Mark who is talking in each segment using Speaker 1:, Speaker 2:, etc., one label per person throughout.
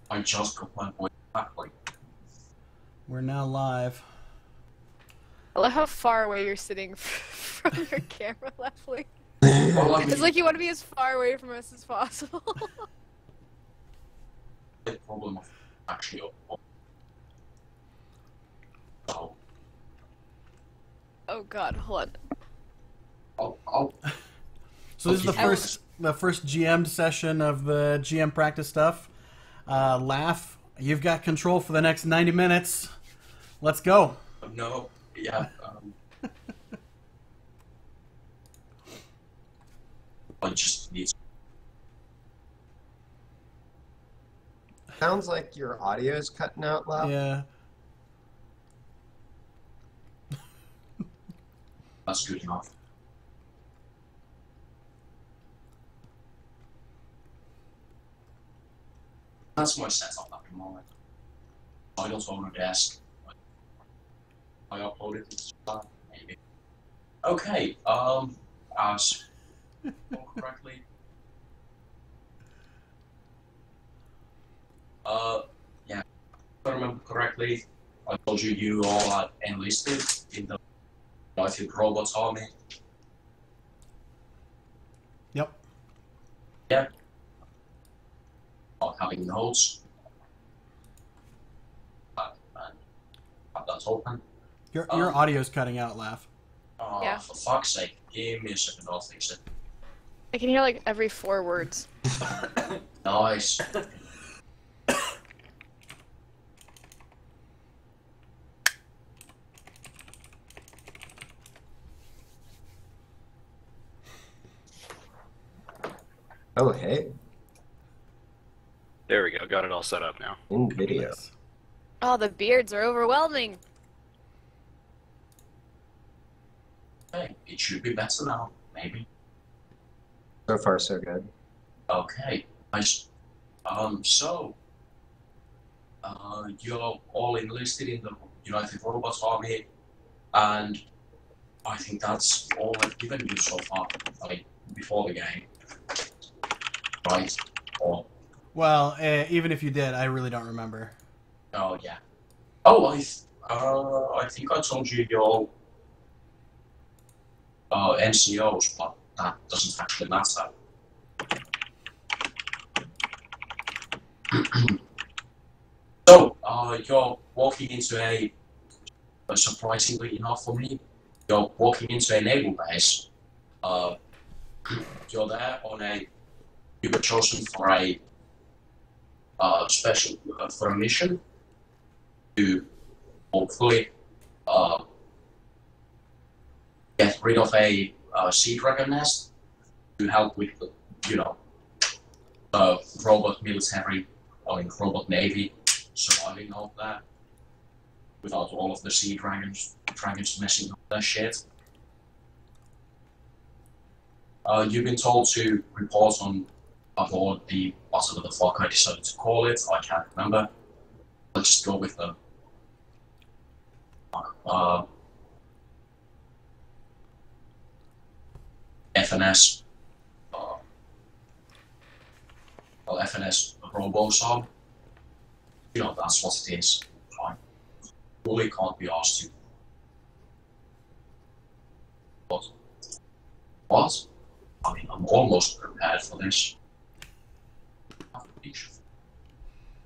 Speaker 1: I just got my voice back. Like,
Speaker 2: We're now live.
Speaker 3: I love how far away you're sitting from your camera, Leslie.
Speaker 1: well, I
Speaker 3: It's
Speaker 1: mean,
Speaker 3: like you want to be as far away from us as possible.
Speaker 1: the problem of actually up. So,
Speaker 3: Oh god, hold on.
Speaker 1: I'll
Speaker 2: So this is
Speaker 1: Okay.
Speaker 2: the first GM session of the GM practice stuff. Laugh, you've got control for the next 90 minutes. Let's go.
Speaker 1: no, yeah. I just need.
Speaker 4: Sounds like your audio is cutting out loud.
Speaker 2: Yeah.
Speaker 1: That's good enough. That's my setup at the moment. I don't own a desk. I upload it to Slack, maybe. Okay. As correctly. Yeah. If I remember correctly, I told you you all are enlisted in the United Robots Army.
Speaker 2: Yep.
Speaker 1: Yeah. Not having notes. And have that open.
Speaker 2: Your audio's cutting out, Laugh.
Speaker 3: Yeah.
Speaker 1: For fuck's sake, give me a second, I'll fix it.
Speaker 3: I can hear like every 4 words.
Speaker 1: Nice.
Speaker 4: Oh, hey,
Speaker 5: There we go. Got it all set up now.
Speaker 4: in video.
Speaker 2: Nice.
Speaker 3: Oh, the beards are overwhelming.
Speaker 1: Okay, it should be better now, maybe.
Speaker 4: So far, so good.
Speaker 1: Okay, nice. You're all enlisted in the United Robots Army, and I think that's all I've given you so far, like, before the game. Right? Or,
Speaker 2: Well, even if you did, I really don't remember.
Speaker 1: oh, yeah. Oh, I think I told you you're NCOs, but that doesn't actually matter. So, you're walking into surprisingly enough for me, you're walking into a naval base. Uh, you're there you were chosen for for a mission to hopefully get rid of a sea dragon nest to help with the, robot military, robot navy surviving out there without all of the sea dragons messing up their shit. You've been told to report on aboard the whatever the fuck I decided to call it. I can't remember. Let's just go with the FNS. FNS RoboSob. That's what it is. Fine. Fully can't be asked to. What? I mean, I'm almost prepared for this.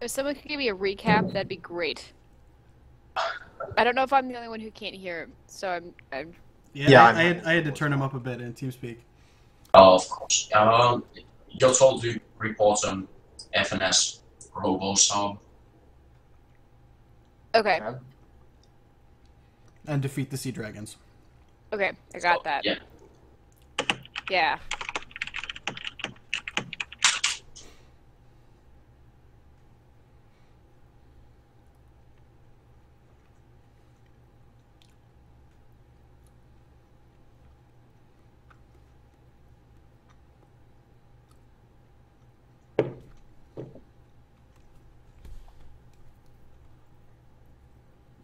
Speaker 3: If someone could give me a recap, that'd be great. I don't know if I'm the only one who can't hear him, so I'm
Speaker 4: Yeah,
Speaker 2: I had to turn him up a bit in TeamSpeak.
Speaker 1: Oh, of course. You're told to report on FNS RoboSob.
Speaker 3: okay.
Speaker 2: And defeat the Sea Dragons.
Speaker 3: Okay, I got that.
Speaker 1: Yeah.
Speaker 3: Yeah.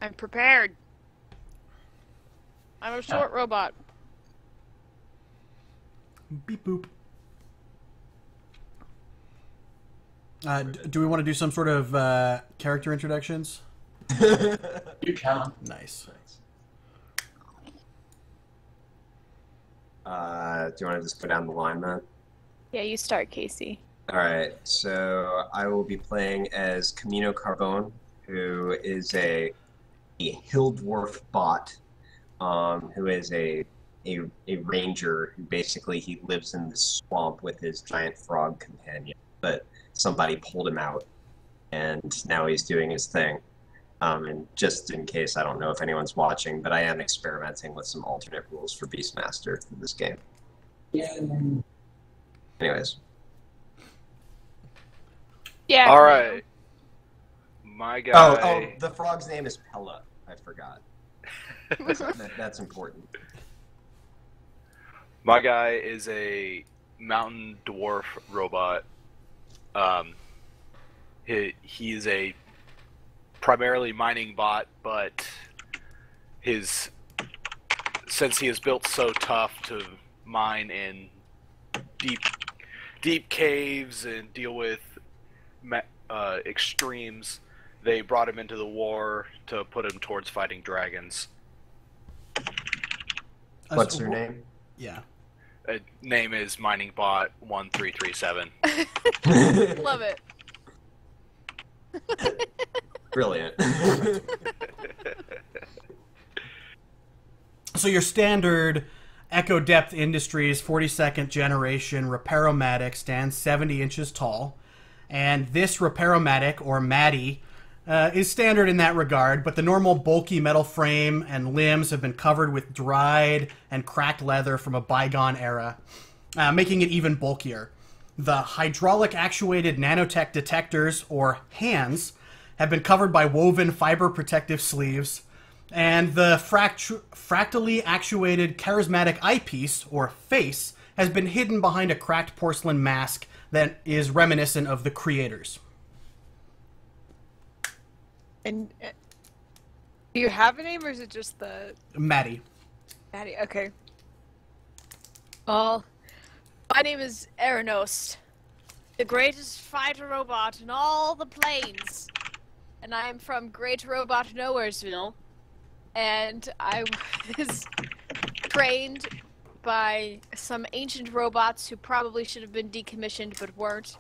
Speaker 3: I'm prepared. I'm a short robot.
Speaker 2: Beep boop. Do we want to do some sort of character introductions?
Speaker 1: You can.
Speaker 2: Nice.
Speaker 4: Do you want to just go down the line, man?
Speaker 3: Yeah, you start, Casey.
Speaker 4: All right. So I will be playing as Camino Carbone, who is a hill dwarf bot, who is a ranger who basically he lives in the swamp with his giant frog companion, but somebody pulled him out, and now he's doing his thing. And just in case, I don't know if anyone's watching, but I am experimenting with some alternate rules for Beastmaster in this game.
Speaker 1: Yeah.
Speaker 4: Anyways.
Speaker 3: Yeah.
Speaker 5: All right. My guy.
Speaker 4: Oh, the frog's name is Pella. I forgot. That's important.
Speaker 5: My guy is a mountain dwarf robot. He is a primarily mining bot, but since he is built so tough to mine in deep caves and deal with extremes, they brought him into the war to put him towards fighting dragons.
Speaker 4: What's your name?
Speaker 2: Yeah.
Speaker 5: Name is MiningBot 1337.
Speaker 3: Love it.
Speaker 4: Brilliant.
Speaker 2: So your standard Echo Depth Industries 42nd generation Repairomatic stands 70 inches tall, and this Repairomatic, or Maddie, is standard in that regard, but the normal bulky metal frame and limbs have been covered with dried and cracked leather from a bygone era, making it even bulkier. The hydraulic actuated nanotech detectors, or hands, have been covered by woven fiber protective sleeves, and the fractally actuated charismatic eyepiece, or face, has been hidden behind a cracked porcelain mask that is reminiscent of the creators.
Speaker 3: And do you have a name, or is it just the
Speaker 2: Maddie.
Speaker 3: Maddie? Okay. Well, my name is Eranost, the greatest fighter robot in all the planes, and I am from Great Robot Nowheresville, and I was trained by some ancient robots who probably should have been decommissioned but weren't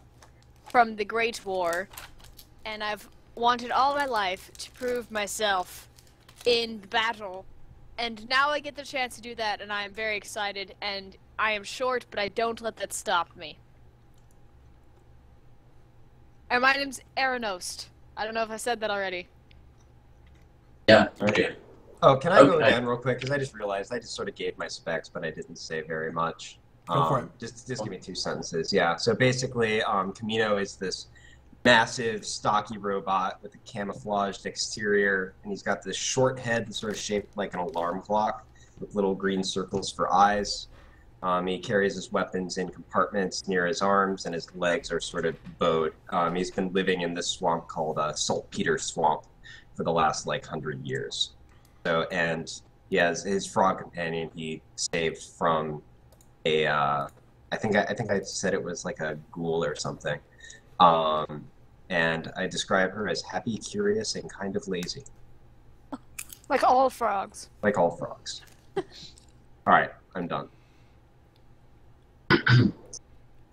Speaker 3: from the Great War, and I've wanted all my life to prove myself in battle, and now I get the chance to do that, and I am very excited, and I am short, but I don't let that stop me. And my name's Eranost. I don't know if I said that already.
Speaker 1: Yeah.
Speaker 4: Okay. Oh, can I go
Speaker 1: Okay.
Speaker 4: again real quick? Because I just realized I just sort of gave my specs, but I didn't say very much.
Speaker 2: Go for it.
Speaker 4: Just give me 2 sentences. Yeah. So basically, Camino is this massive, stocky robot with a camouflaged exterior, and he's got this short head that's sort of shaped like an alarm clock with little green circles for eyes. He carries his weapons in compartments near his arms, and his legs are sort of bowed. He's been living in this swamp called Saltpeter Swamp for the last 100 years. So, and he has his frog companion he saved from a, I think I said it was like a ghoul or something. And I describe her as happy, curious, and kind of lazy.
Speaker 3: Like all frogs.
Speaker 4: Like all frogs. Alright, I'm done.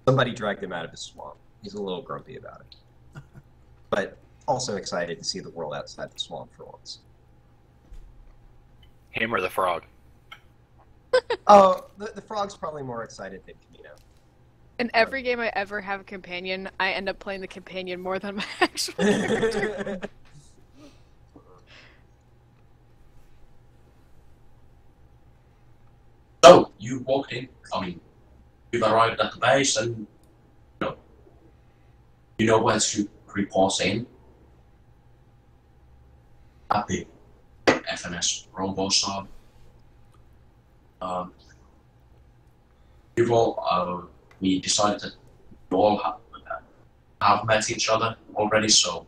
Speaker 4: Somebody dragged him out of his swamp. He's a little grumpy about it. But also excited to see the world outside the swamp for once.
Speaker 5: Him or the frog?
Speaker 4: Oh, the frog's probably more excited than Camino.
Speaker 3: In every game I ever have a companion, I end up playing the companion more than my actual character.
Speaker 1: So, you walked in, you've arrived at the base and, you know where to report in. Happy FNS Rombosab. We decided that you all have met each other already, so,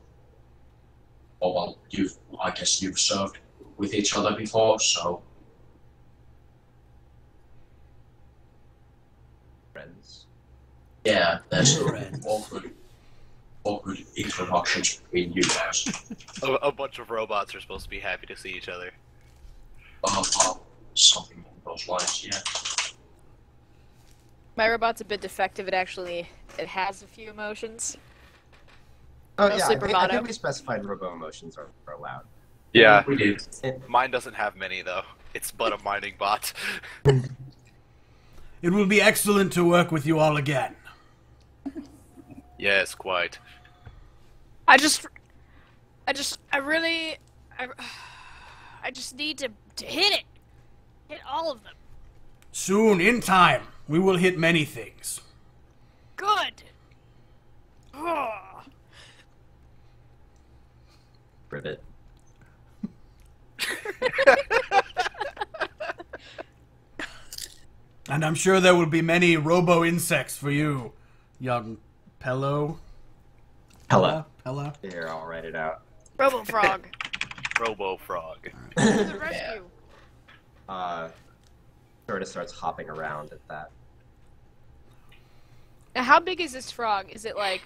Speaker 1: I guess you've served with each other before, so.
Speaker 4: Friends.
Speaker 1: Yeah, there's
Speaker 2: Friends.
Speaker 1: awkward introductions between you guys.
Speaker 5: A bunch of robots are supposed to be happy to see each other.
Speaker 1: Something along those lines, yeah.
Speaker 3: My robot's a bit defective. It has a few emotions.
Speaker 4: Oh yeah,
Speaker 3: Mostly
Speaker 4: I
Speaker 3: bravado.
Speaker 4: think we specified robo emotions are allowed.
Speaker 5: Yeah,
Speaker 1: We did.
Speaker 5: mine doesn't have many though. It's but a mining bot.
Speaker 2: It will be excellent to work with you all again.
Speaker 5: Yes, quite.
Speaker 3: I just need to hit it. Hit all of them.
Speaker 2: Soon, in time, we will hit many things.
Speaker 3: Good. Ugh.
Speaker 4: Rivet.
Speaker 2: And I'm sure there will be many robo-insects for you, young Pello.
Speaker 4: Pella.
Speaker 2: Pella.
Speaker 4: Here, I'll write it out.
Speaker 3: Robo Frog.
Speaker 5: Robo Frog.
Speaker 3: To the rescue.
Speaker 4: Sort of starts hopping around at that.
Speaker 3: Now, how big is this frog? Is it like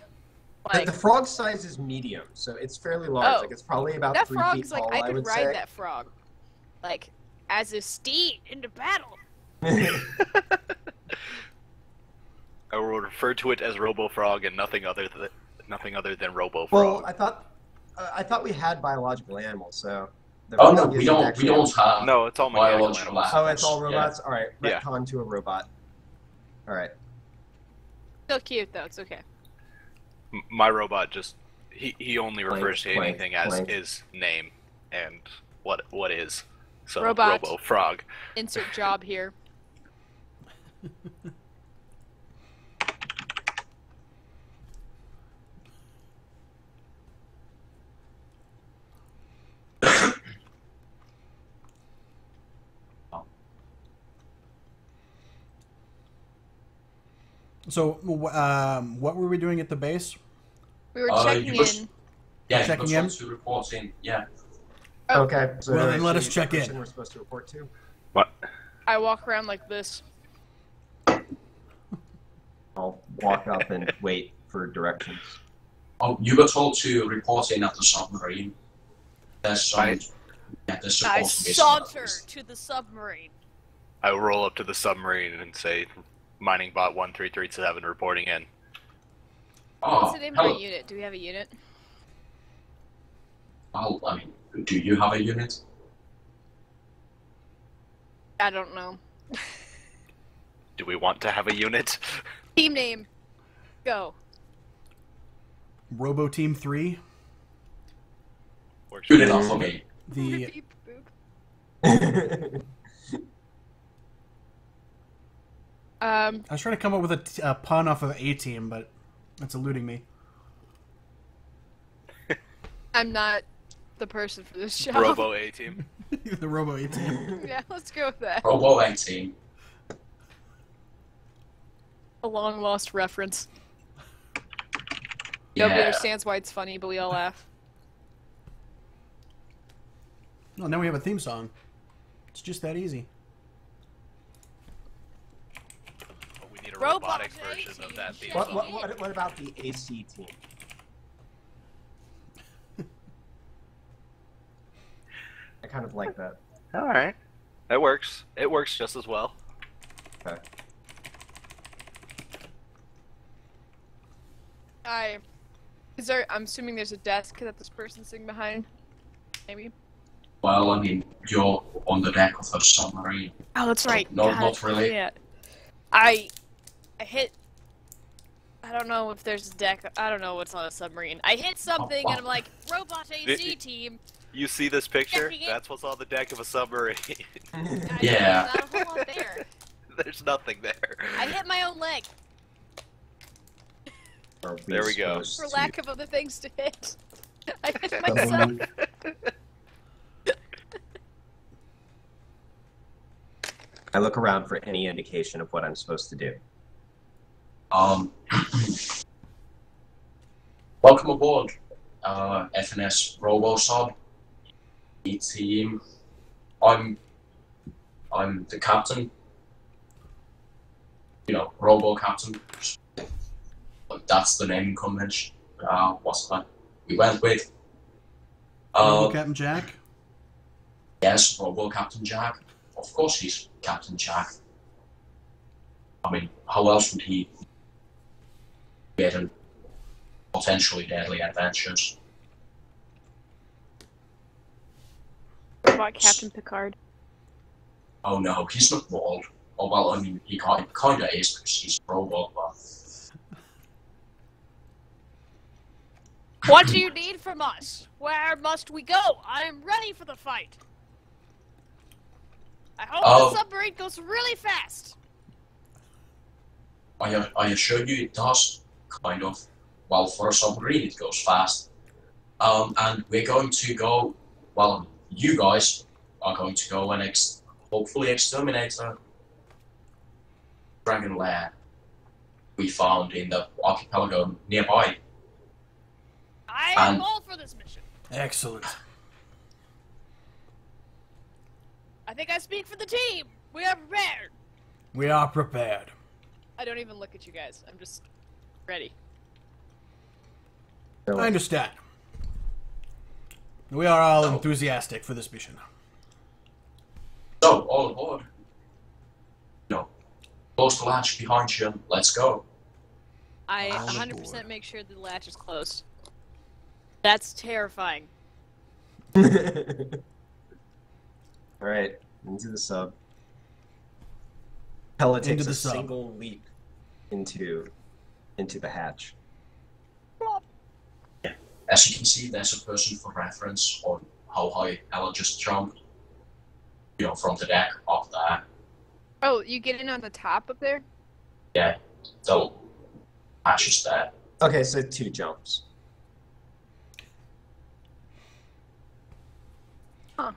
Speaker 4: The frog size is medium, so it's fairly large.
Speaker 3: Oh.
Speaker 4: Like it's probably about
Speaker 3: that
Speaker 4: 3
Speaker 3: frog's
Speaker 4: feet
Speaker 3: like
Speaker 4: tall,
Speaker 3: I
Speaker 4: I
Speaker 3: could
Speaker 4: would
Speaker 3: ride
Speaker 4: say.
Speaker 3: that frog, like as a steed into battle.
Speaker 5: I will refer to it as Robo Frog and nothing other than Robo
Speaker 4: Well,
Speaker 5: Frog.
Speaker 4: I thought we had biological animals, so. the
Speaker 1: Oh no,
Speaker 4: frog
Speaker 1: we
Speaker 4: isn't
Speaker 1: don't. We
Speaker 4: actually-
Speaker 1: don't have.
Speaker 5: No, it's all mechanical
Speaker 1: biological
Speaker 5: animals.
Speaker 4: Oh, it's all
Speaker 1: Yeah.
Speaker 4: robots. All right,
Speaker 5: Yeah.
Speaker 4: retcon to a robot. All right.
Speaker 3: Still cute though. It's okay.
Speaker 5: My robot just he only
Speaker 4: Blank,
Speaker 5: refers to
Speaker 4: blank,
Speaker 5: anything as
Speaker 4: blank.
Speaker 5: his name and what is. So
Speaker 3: Robot.
Speaker 5: Robo Frog.
Speaker 3: Insert job here.
Speaker 2: So, what were we doing at the base?
Speaker 3: We were
Speaker 1: Uh,
Speaker 3: checking
Speaker 1: you must-
Speaker 3: in.
Speaker 1: Yeah,
Speaker 2: Checking
Speaker 1: you're
Speaker 2: in?
Speaker 1: supposed to report in. Yeah.
Speaker 3: Oh.
Speaker 4: Okay. So
Speaker 2: Well, then let
Speaker 4: is
Speaker 2: us
Speaker 4: she the
Speaker 2: check in.
Speaker 4: person We're supposed to report to.
Speaker 5: What?
Speaker 3: I walk around like this.
Speaker 4: I'll walk up and wait for directions.
Speaker 1: Oh, you were told to report in at the submarine. There's some.
Speaker 5: Right.
Speaker 1: Yeah, there's
Speaker 3: I
Speaker 1: supposed to be some.
Speaker 3: saunter to the submarine.
Speaker 5: I will roll up to the submarine and say, Mining Bot 1337 reporting in.
Speaker 1: Oh,
Speaker 3: What's the name of
Speaker 1: hello.
Speaker 3: our unit? Do we have a unit?
Speaker 1: Well, I mean, do you have a unit?
Speaker 3: I don't know.
Speaker 5: Do we want to have a unit?
Speaker 3: Team name. Go.
Speaker 2: Robo Team 3.
Speaker 5: Works
Speaker 1: Good
Speaker 5: for me.
Speaker 1: enough for me.
Speaker 2: The
Speaker 3: Beep, boop.
Speaker 2: I was trying to come up with a pun off of A-Team, but that's eluding me.
Speaker 3: I'm not the person for this job.
Speaker 5: Robo A team.
Speaker 2: The Robo A-Team.
Speaker 3: Yeah, let's go with that.
Speaker 1: Robo 18.
Speaker 3: A long lost reference. Nobody
Speaker 1: Yeah.
Speaker 3: understands why it's funny, but we all laugh.
Speaker 2: Oh, now we have a theme song. It's just that easy.
Speaker 5: But we need a
Speaker 3: Robot
Speaker 5: robotic
Speaker 3: A
Speaker 5: version of
Speaker 3: team.
Speaker 5: that theme
Speaker 4: what,
Speaker 5: song.
Speaker 4: what about the AC team? I kind of like that.
Speaker 5: Alright. That works. It works just as well.
Speaker 4: Okay.
Speaker 3: I'm assuming there's a desk that this person's sitting behind. Maybe.
Speaker 1: Well, I mean, you're on the deck of a submarine.
Speaker 3: Oh, that's right.
Speaker 1: No,
Speaker 3: God,
Speaker 1: not really.
Speaker 3: Yeah. I hit. I don't know if there's a deck. I don't know what's on a submarine. I hit something and I'm like, Robot AC team.
Speaker 5: You see this picture?
Speaker 3: Checking it.
Speaker 5: That's what's on the deck of a submarine.
Speaker 1: Yeah.
Speaker 3: There's not a whole lot there.
Speaker 5: There's nothing there.
Speaker 3: I hit my own leg
Speaker 4: Are
Speaker 5: There we go.
Speaker 4: supposed
Speaker 3: for
Speaker 4: to-
Speaker 3: lack of other things to hit. I hit myself.
Speaker 4: I look around for any indication of what I'm supposed to do.
Speaker 1: Welcome aboard, FNS RoboSub team. I'm the captain. You know, Robo Captain. But that's the naming convention. what's that? We went with.
Speaker 2: Robo Captain Jack.
Speaker 1: Yes, Robo Captain Jack. Of course, he's Captain Jack. I mean, how else would he get in potentially deadly adventures?
Speaker 3: What about Captain Picard?
Speaker 1: Oh no, he's not bald. Oh well, I mean, he kinda is because he's a robot, but
Speaker 3: What do you need from us? Where must we go? I am ready for the fight. I hope the submarine goes really fast.
Speaker 1: I assure you it does, kind of. Well, for a submarine it goes fast. And we're going to go, well, you guys are going to go and hopefully exterminate the dragon lair we found in the archipelago nearby.
Speaker 3: I am all for this mission.
Speaker 2: Excellent.
Speaker 3: I think I speak for the team. We are prepared.
Speaker 2: We are prepared.
Speaker 3: I don't even look at you guys. I'm just ready.
Speaker 2: I understand. We are all enthusiastic for this mission.
Speaker 1: So, all aboard. No. Close the latch behind you. Let's go.
Speaker 3: I
Speaker 2: All
Speaker 3: 100%
Speaker 2: aboard.
Speaker 3: make sure the latch is closed. That's terrifying.
Speaker 4: Alright, into the sub. Pella takes
Speaker 2: Into the
Speaker 4: a
Speaker 2: sub.
Speaker 4: single leap into the hatch.
Speaker 1: As you can see, there's a person for reference on how high Ella just jumped. You know, from the deck up there.
Speaker 6: Oh, you get in on the top up there?
Speaker 1: Yeah, the hatch is there.
Speaker 4: Okay, so 2 jumps.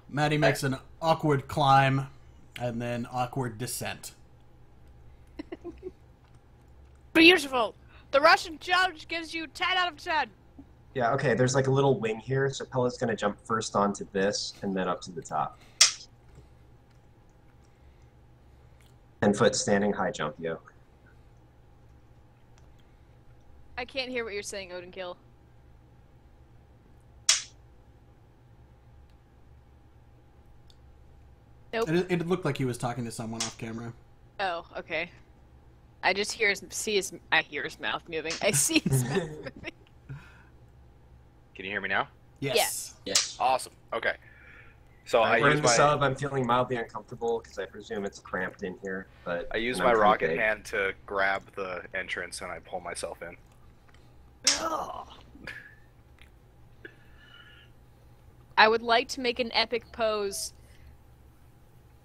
Speaker 2: Maddie makes an awkward climb and then awkward descent.
Speaker 3: Beautiful. The Russian judge gives you 10 out of 10.
Speaker 4: Yeah, okay, there's like a little wing here, so Pella's gonna jump first onto this and then up to the top. 10-foot standing high jump, yo.
Speaker 3: I can't hear what you're saying, Odinkill. Nope.
Speaker 2: It looked like he was talking to someone off camera.
Speaker 3: Oh, okay. I just hear I hear his mouth moving. I see his mouth moving.
Speaker 5: Can you hear me now?
Speaker 2: Yes.
Speaker 1: Yes.
Speaker 5: Awesome. Okay. So I
Speaker 4: We're
Speaker 5: use
Speaker 4: in the
Speaker 5: my
Speaker 4: sub, I'm feeling mildly uncomfortable because I presume it's cramped in here, but...
Speaker 5: I use
Speaker 4: and
Speaker 5: my
Speaker 4: I'm pretty
Speaker 5: rocket
Speaker 4: big.
Speaker 5: hand to grab the entrance and I pull myself in.
Speaker 3: I would like to make an epic pose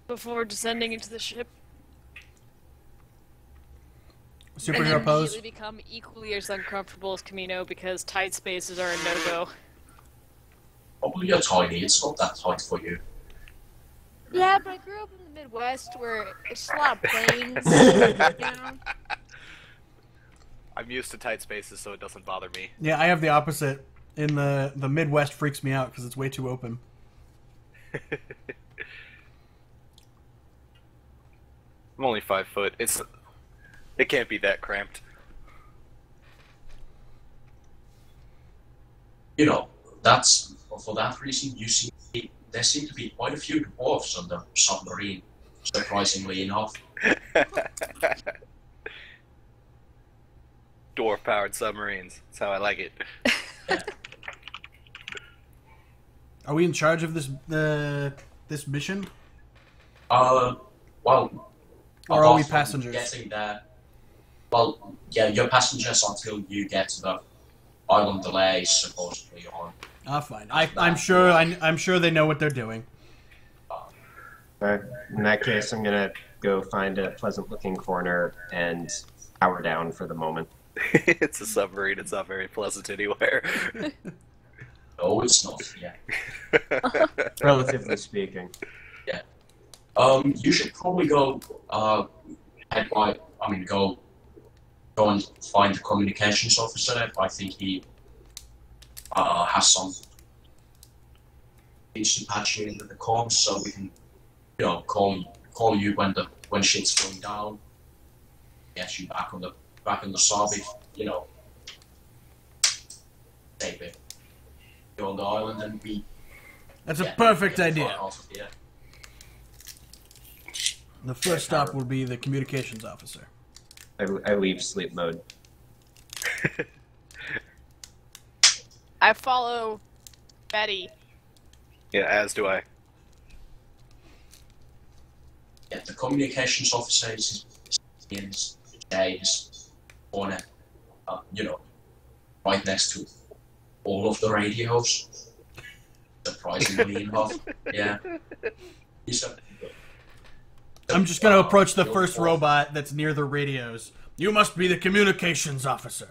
Speaker 3: before descending into the ship. And
Speaker 2: Superhero
Speaker 3: then
Speaker 2: pose.
Speaker 3: immediately become equally as uncomfortable as Camino because tight spaces are a no-go.
Speaker 1: Probably you're tiny, it's not that tight for you.
Speaker 3: Yeah, but I grew up in the Midwest where it's a lot of plains, you know?
Speaker 5: I'm used to tight spaces, so it doesn't bother me.
Speaker 2: Yeah, I have the opposite. In the Midwest freaks me out because it's way too open.
Speaker 5: I'm only 5 foot. It can't be that cramped.
Speaker 1: You know, that's for that reason there seem to be quite a few dwarves on the submarine, surprisingly enough.
Speaker 5: Dwarf-powered submarines. That's how I like it.
Speaker 2: Are we in charge of this mission?
Speaker 1: Well,
Speaker 2: Or are we
Speaker 1: apart from
Speaker 2: passengers?
Speaker 1: Getting there, well, yeah, you're passengers until you get to the island delay supposedly on.
Speaker 2: Ah, fine. I'm sure they know what they're doing.
Speaker 4: Alright, in that case, I'm gonna go find a pleasant-looking corner and power down for the moment.
Speaker 5: It's a submarine. It's not very pleasant anywhere.
Speaker 1: No, it's not. Yeah.
Speaker 4: Relatively speaking.
Speaker 1: You should probably go go and find the communications officer. I think he has some needs to patch you into the comms so we can, you know, call you when shit's going down. Get you back on the sub if, you know. the island and we...
Speaker 2: That's a
Speaker 1: yeah,
Speaker 2: perfect
Speaker 1: get the
Speaker 2: idea.
Speaker 1: fuck out of here.
Speaker 2: The first stop will be the communications officer.
Speaker 4: I leave sleep mode.
Speaker 3: I follow Betty.
Speaker 5: Yeah, as do I.
Speaker 1: Yeah, the communications officer is in Jay's corner, you know, right next to all of the radios. Surprisingly enough, yeah. He's a,
Speaker 2: I'm just going to approach the
Speaker 1: you're
Speaker 2: first
Speaker 1: the-
Speaker 2: robot that's near the radios. You must be the communications officer.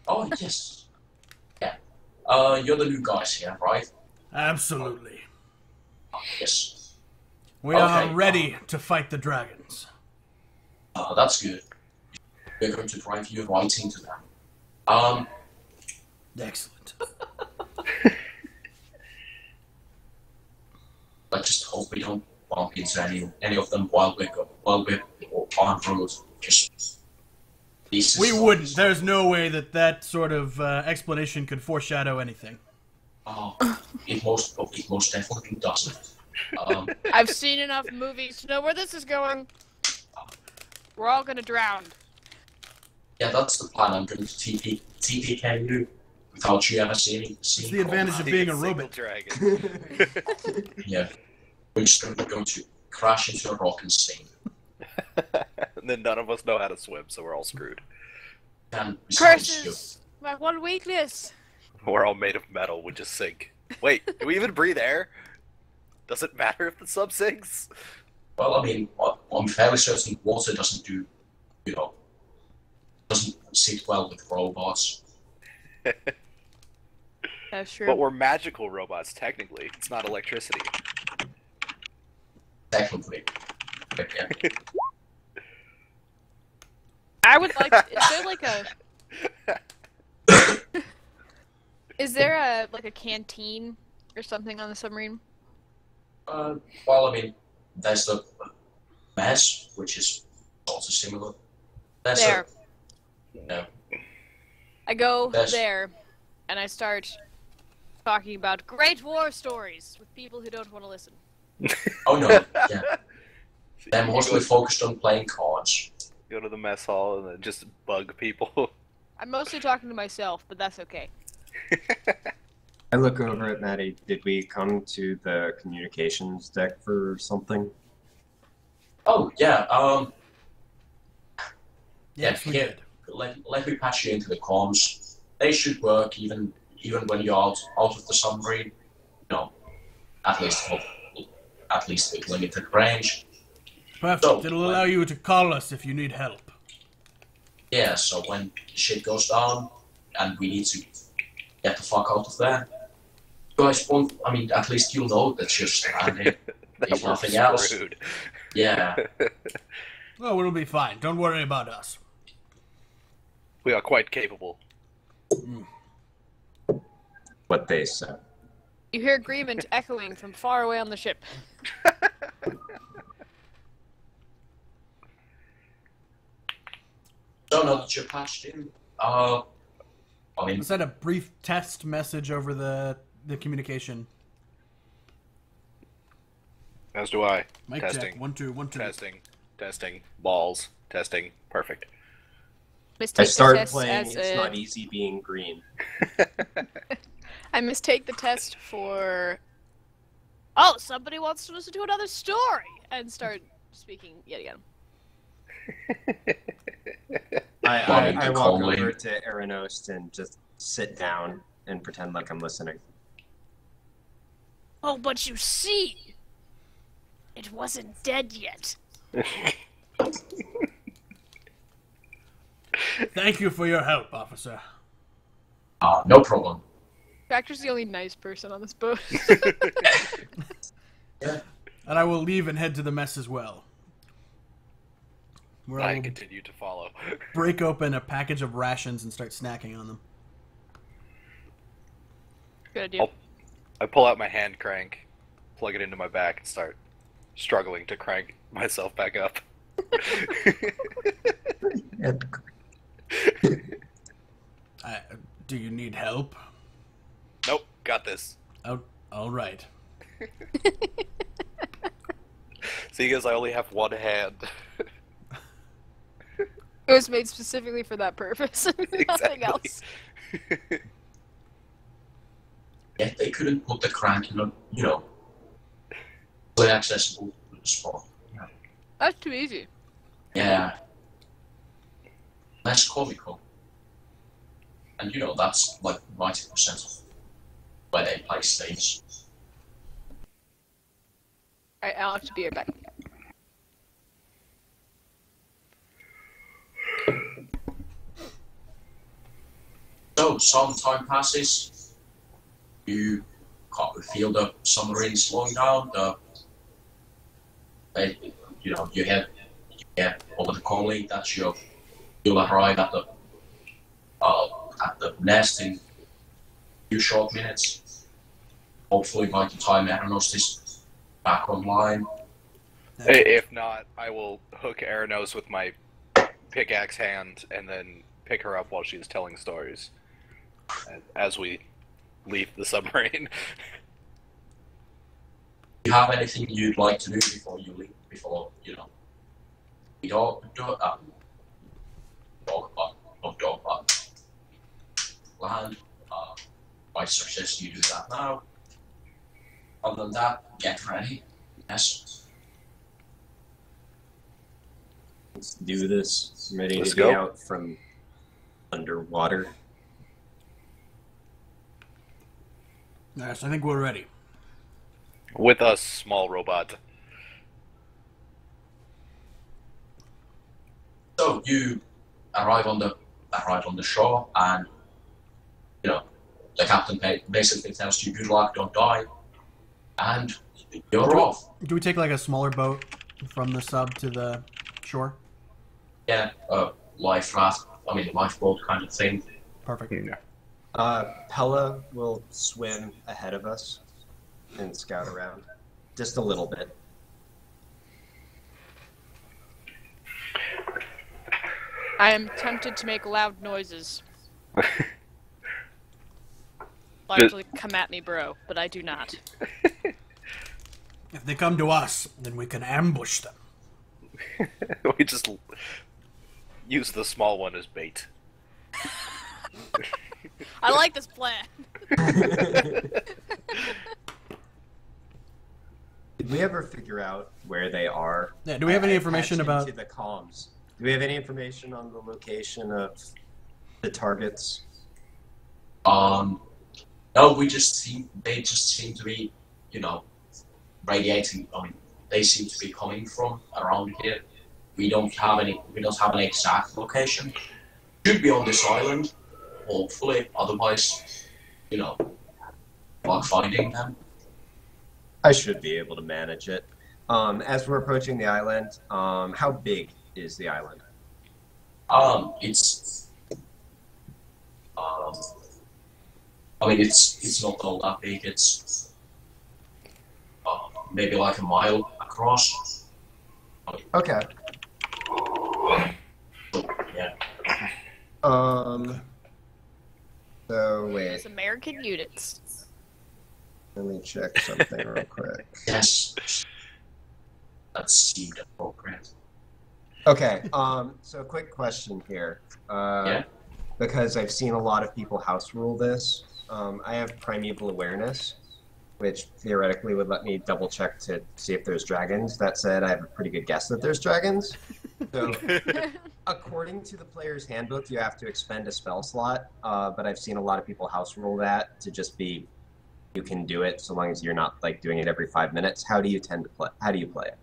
Speaker 1: Oh yes, yeah. You're the new guys here, right?
Speaker 2: Absolutely.
Speaker 1: Yes.
Speaker 2: We are
Speaker 1: Okay,
Speaker 2: ready to fight the dragons.
Speaker 1: That's good. We're going to drive you right into them.
Speaker 2: Excellent.
Speaker 1: Let's just hope we don't bump into any of them while we're en route. Just this
Speaker 2: We
Speaker 1: is-
Speaker 2: wouldn't. There's no way that sort of explanation could foreshadow anything.
Speaker 1: Oh, it most definitely doesn't.
Speaker 3: I've seen enough movies to know where this is going. We're all gonna drown.
Speaker 1: Yeah, that's the plan. I'm going to TPK you without you ever seeing
Speaker 2: It's the advantage of being a robot.
Speaker 5: Dragon.
Speaker 1: Yeah, we're just going to crash into a rock and sink.
Speaker 5: And then none of us know how to swim, so we're all screwed.
Speaker 1: And besides,
Speaker 3: Curses! My one weakness.
Speaker 5: We're all made of metal, we just sink. Wait, do we even breathe air? Does it matter if the sub sinks?
Speaker 1: well, I mean, I'm fairly certain water doesn't do, you know, doesn't sit well with robots.
Speaker 3: That's true.
Speaker 5: But we're magical robots, technically. It's not electricity.
Speaker 1: Technically, but yeah.
Speaker 3: I would like. Is there like a? Is there a like a canteen or something on the submarine?
Speaker 1: Well, I mean, there's the mess, which is also similar. There's
Speaker 3: There.
Speaker 1: No.
Speaker 3: I go
Speaker 1: That's-
Speaker 3: there, and I start talking about great war stories with people who don't want to listen.
Speaker 1: Oh no, yeah. They're mostly focused on playing cards.
Speaker 5: Go to the mess hall and then just bug people.
Speaker 3: I'm mostly talking to myself, but that's okay.
Speaker 4: I look over at Maddie. Did we come to the communications deck for something?
Speaker 1: Oh yeah,
Speaker 2: Yes, we
Speaker 1: here,
Speaker 2: did.
Speaker 1: let me patch you into the comms. They should work even when you're out of the submarine. No, at least with limited range.
Speaker 2: Perfect.
Speaker 1: So,
Speaker 2: It'll allow you to call us if you need help.
Speaker 1: Yeah, so when the shit goes down and we need to get the fuck out of there, you guys won't. I mean, at least you'll know that you're stranded.
Speaker 5: That
Speaker 1: If
Speaker 5: we're
Speaker 1: nothing else.
Speaker 5: screwed.
Speaker 1: Yeah.
Speaker 2: Oh, it'll be fine. Don't worry about us.
Speaker 5: We are quite capable.
Speaker 4: What they said.
Speaker 3: You hear agreement echoing from far away on the ship.
Speaker 1: So now that you're patched in, I mean,
Speaker 2: I sent a brief test message over the communication.
Speaker 5: As do I.
Speaker 2: Mic
Speaker 5: Testing.
Speaker 2: check. 1 2 1 2.
Speaker 5: Testing. Testing. Balls. Testing. Perfect.
Speaker 3: Mistake
Speaker 4: I
Speaker 3: the
Speaker 4: started
Speaker 3: test
Speaker 4: playing
Speaker 3: as
Speaker 4: It's
Speaker 3: a-
Speaker 4: Not Easy Being Green.
Speaker 3: I mistake the test for. Oh, somebody wants to listen to another story, and start speaking yet again.
Speaker 4: I walk
Speaker 1: calmly.
Speaker 4: over to Aranost and just sit down and pretend like I'm listening.
Speaker 3: Oh, but you see, it wasn't dead yet.
Speaker 2: Thank you for your help, officer.
Speaker 1: no problem.
Speaker 3: Tractor's the only nice person on this boat.
Speaker 1: Yeah.
Speaker 2: And I will leave and head to the mess as well. Where I
Speaker 5: I
Speaker 2: will
Speaker 5: continue to follow.
Speaker 2: break open a package of rations and start snacking on them.
Speaker 3: Good idea.
Speaker 5: Oh. I pull out my hand crank, plug it into my back, and start struggling to crank myself back up.
Speaker 2: Do you need help?
Speaker 5: Nope. Got this.
Speaker 2: Oh, all right.
Speaker 5: Seeing as I only have one hand.
Speaker 6: It was made specifically for that purpose. Nothing
Speaker 5: Exactly.
Speaker 6: else.
Speaker 1: Yeah, they couldn't put the crank in a, fully accessible spot.
Speaker 6: That's too easy.
Speaker 1: Yeah. Less comical. And that's like 90% of where they play stage.
Speaker 6: Alright, I'll have to be right back.
Speaker 1: So some time passes, you feel the submarine slowing down, you head over the comlink that you'll arrive at the nest in a few short minutes. Hopefully by the time Eranos is back online.
Speaker 5: If not, I will hook Aranos with my pickaxe hand and then pick her up while she's telling stories as we leave the submarine.
Speaker 1: Do you have anything you'd like to do before you leave? Land. I suggest you do that now. Other than that, get ready. Yes.
Speaker 4: Let's do this. I'm ready
Speaker 5: Let's
Speaker 4: to be
Speaker 5: go.
Speaker 4: out from underwater.
Speaker 2: Yes, I think we're ready.
Speaker 5: With a small robot.
Speaker 1: So you arrive on the shore, and the captain basically tells you, "Good luck, don't die," and you're off.
Speaker 2: Do we take like a smaller boat from the sub to the shore?
Speaker 1: Yeah, lifeboat kind of thing.
Speaker 2: Perfect.
Speaker 4: Pella will swim ahead of us and scout around. Just a little bit.
Speaker 6: I am tempted to make loud noises. Largely come at me, bro, but I do not.
Speaker 2: If they come to us, then we can ambush them.
Speaker 5: We just use the small one as bait.
Speaker 3: I like this plan.
Speaker 4: Did we ever figure out where they are?
Speaker 2: Yeah, do we have any
Speaker 4: I
Speaker 2: information
Speaker 4: patched
Speaker 2: about...
Speaker 4: into the comms? Do we have any information on the location of the targets?
Speaker 1: No, they just seem to be, radiating. They seem to be coming from around here. We don't have an exact location. Should be on this island, hopefully. Otherwise, like finding them.
Speaker 4: I should be able to manage it. As we're approaching the island, how big is the island?
Speaker 1: It's it's not all that big. It's maybe like a mile across.
Speaker 4: Okay.
Speaker 1: Yeah.
Speaker 4: So wait,
Speaker 3: It's American units.
Speaker 4: let me check something real quick.
Speaker 1: Yes. That seemed appropriate.
Speaker 4: Okay. So quick question here.
Speaker 1: Yeah.
Speaker 4: Because I've seen a lot of people house rule this. I have primeval awareness, which theoretically would let me double check to see if there's dragons. That said, I have a pretty good guess that there's dragons. So, according to the player's handbook, you have to expend a spell slot. But I've seen a lot of people house rule that to just be, you can do it so long as you're not like doing it every 5 minutes. How do you tend to play? How do you play it?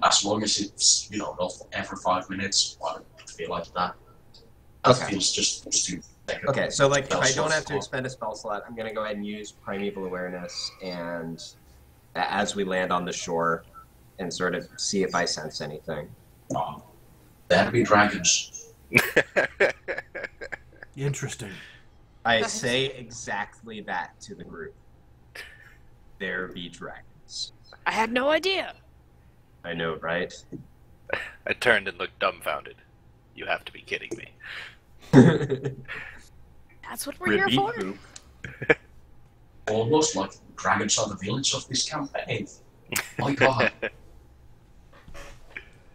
Speaker 1: As long as it's not every 5 minutes, I feel like that. That
Speaker 4: Okay.
Speaker 1: feels just too.
Speaker 4: Okay, so like if
Speaker 1: spell
Speaker 4: I don't
Speaker 1: slot
Speaker 4: have to
Speaker 1: slot.
Speaker 4: expend a spell slot, I'm gonna go ahead and use primeval awareness, and as we land on the shore, and sort of see if I sense anything.
Speaker 1: There be dragons.
Speaker 2: Interesting.
Speaker 4: I say exactly that to the group. There be dragons.
Speaker 3: I had no idea.
Speaker 4: I know, right?
Speaker 5: I turned and looked dumbfounded. You have to be kidding me.
Speaker 3: That's what we're here
Speaker 4: Ribbit
Speaker 3: for.
Speaker 4: poop.
Speaker 1: almost like dragons are the villains of this campaign. My God.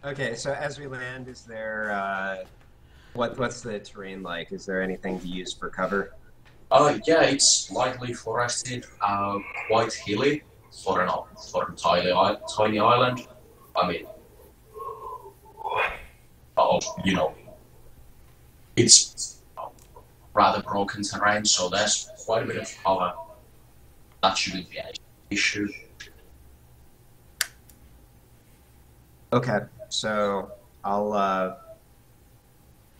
Speaker 4: Okay, so as we land, is there what's the terrain like? Is there anything to use for cover?
Speaker 1: Yeah, it's lightly forested, quite hilly for a tiny island. I mean, you know, it's rather broken terrain, so there's quite a bit of cover. That shouldn't be an issue.
Speaker 4: Okay, so I'll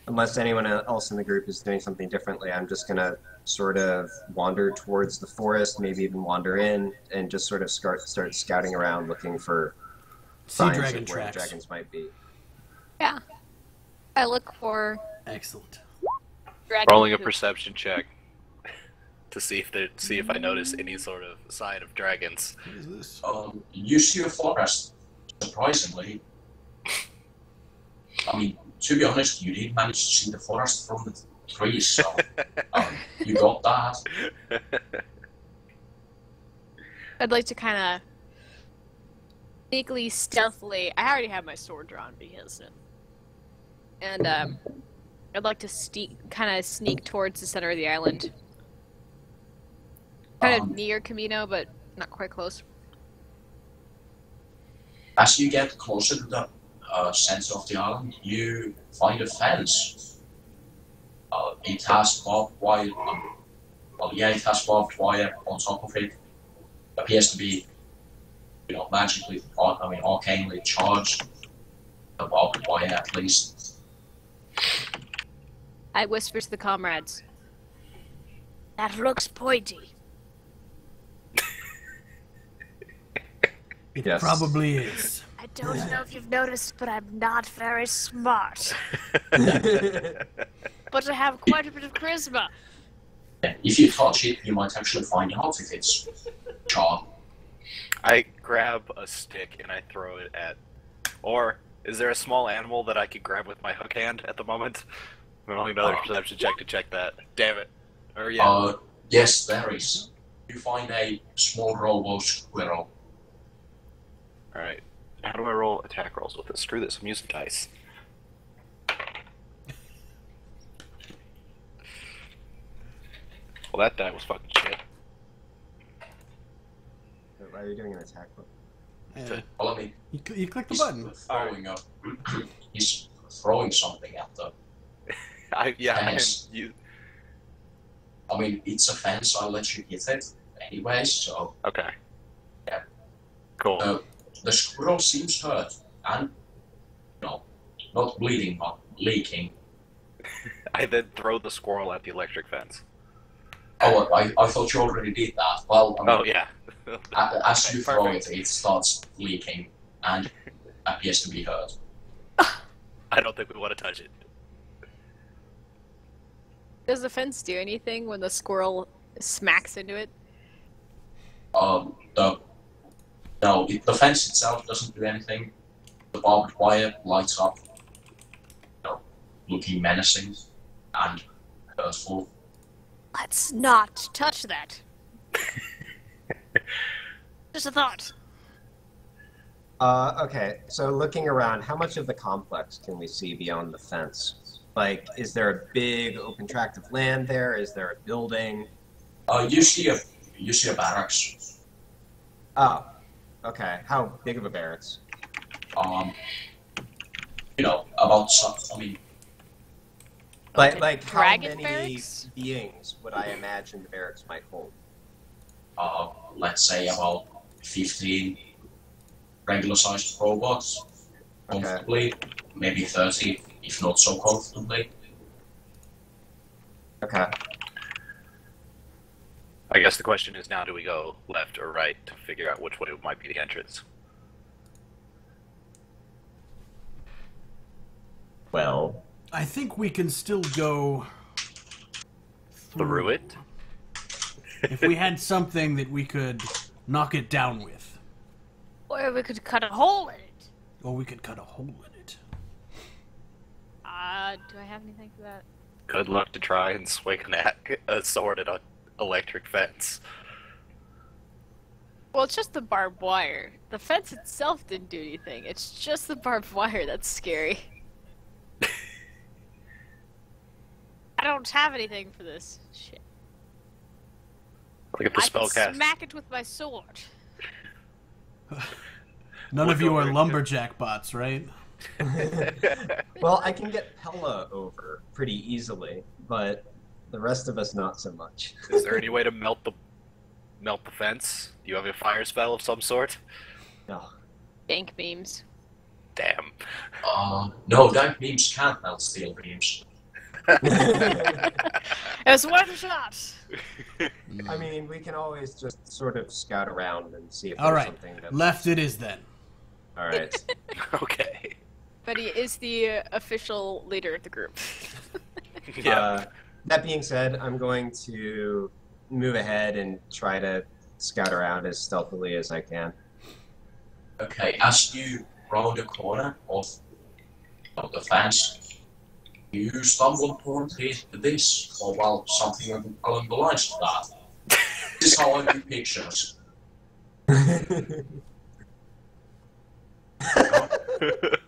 Speaker 4: unless anyone else in the group is doing something differently, I'm just gonna sort of wander towards the forest, maybe even wander in, and just sort of start scouting around, looking for
Speaker 2: Sea
Speaker 4: signs
Speaker 2: dragon
Speaker 4: of where the
Speaker 2: tracks.
Speaker 4: dragons might be.
Speaker 3: Yeah. I look for
Speaker 2: Excellent.
Speaker 3: dragon
Speaker 5: Rolling a
Speaker 3: poop.
Speaker 5: perception check to see if I notice any sort of sign of dragons.
Speaker 2: What is this?
Speaker 1: You see a forest, surprisingly. I mean, to be honest, you did manage to see the forest from the trees, so you got that.
Speaker 3: I'd like to kind of sneakily, stealthily. I already have my sword drawn because, and I'd like to kind of sneak towards the center of the island, kind of near Camino, but not quite close.
Speaker 1: As you get closer to the center of the island, you find a fence. It has barbed wire. It has barbed wire on top of it. Appears to be, magically, arcanely charged. The barbed wire, at least.
Speaker 3: I whisper to the comrades. That looks pointy.
Speaker 2: It
Speaker 4: Yes.
Speaker 2: probably is.
Speaker 3: I don't know if you've noticed, but I'm not very smart. But I have quite a bit of charisma.
Speaker 1: If you touch it, you might actually find out if it's charred.
Speaker 5: I grab a stick and I throw it at. Or is there a small animal that I could grab with my hook hand at the moment? I'm rolling another perception check to check that. Damn it. Or yeah.
Speaker 1: Yes, there is. You find a small robo squirrel.
Speaker 5: Alright. How do I roll attack rolls with this? Screw this, I'm using dice. Well, that die was fucking shit.
Speaker 4: Why are you doing an attack?
Speaker 2: Yeah.
Speaker 1: Well, I mean,
Speaker 2: You click the
Speaker 1: he's
Speaker 2: button.
Speaker 1: he's throwing something at them. Yes.
Speaker 5: You.
Speaker 1: I mean, it's a fence, I'll let you hit it anyway, so
Speaker 5: Okay.
Speaker 1: Yeah.
Speaker 5: Cool.
Speaker 1: The squirrel seems hurt and, not bleeding, but leaking.
Speaker 5: I then throw the squirrel at the electric fence.
Speaker 1: Oh, I thought you already did that. Well, I mean,
Speaker 5: Oh, yeah.
Speaker 1: as you throw
Speaker 5: Perfect.
Speaker 1: it starts leaking and appears to be hurt.
Speaker 5: I don't think we want to touch it.
Speaker 3: Does the fence do anything when the squirrel smacks into it?
Speaker 1: The fence itself doesn't do anything. The barbed wire lights up, looking menacing and hurtful.
Speaker 3: Let's not touch that. Just a thought.
Speaker 4: Okay, so looking around, how much of the complex can we see beyond the fence? Like, is there a big open tract of land there? Is there a building?
Speaker 1: You see a barracks.
Speaker 4: Oh, okay. How big of a barracks?
Speaker 1: About some. I mean,
Speaker 4: Like how
Speaker 3: Dragon
Speaker 4: many
Speaker 3: barracks?
Speaker 4: beings would I imagine the barracks might hold?
Speaker 1: let's say about 15 regular-sized robots,
Speaker 4: Okay.
Speaker 1: comfortably. Maybe 30, if not so comfortably.
Speaker 4: Okay.
Speaker 5: I guess the question is now, do we go left or right to figure out which way might be the entrance?
Speaker 4: Well,
Speaker 2: I think we can still go
Speaker 5: Through it?
Speaker 2: if we had something that we could knock it down with.
Speaker 3: Or we could cut a hole in it.
Speaker 2: Or we could cut a hole in it.
Speaker 3: Do I have anything for that?
Speaker 5: Good luck to try and swing a sword at an electric fence.
Speaker 3: Well, it's just the barbed wire. The fence itself didn't do anything. It's just the barbed wire that's scary. I don't have anything for this shit.
Speaker 5: Look at the
Speaker 3: I can
Speaker 5: spellcast.
Speaker 3: smack it with my sword.
Speaker 2: None
Speaker 5: We'll
Speaker 2: of you
Speaker 5: go
Speaker 2: are
Speaker 5: over to-
Speaker 2: lumberjack bots, right?
Speaker 4: Well, I can get Pella over pretty easily, but the rest of us not so much.
Speaker 5: Is there any way to melt the fence? Do you have a fire spell of some sort?
Speaker 4: No.
Speaker 3: Dank beams.
Speaker 5: Damn.
Speaker 1: No, dank beams can't melt steel beams.
Speaker 3: It was worth a shot.
Speaker 4: I mean, we can always just sort of scout around and see if
Speaker 2: All
Speaker 4: there's
Speaker 2: right,
Speaker 4: something that...
Speaker 2: left it is then.
Speaker 4: All right.
Speaker 5: Okay.
Speaker 3: But he is the official leader of the group.
Speaker 5: Yeah.
Speaker 4: That being said, I'm going to move ahead and try to scout around as stealthily as I can.
Speaker 1: Okay, as you round the corner of the fence, you stumble upon this, or well, something along the lines of that. This is how I do pictures.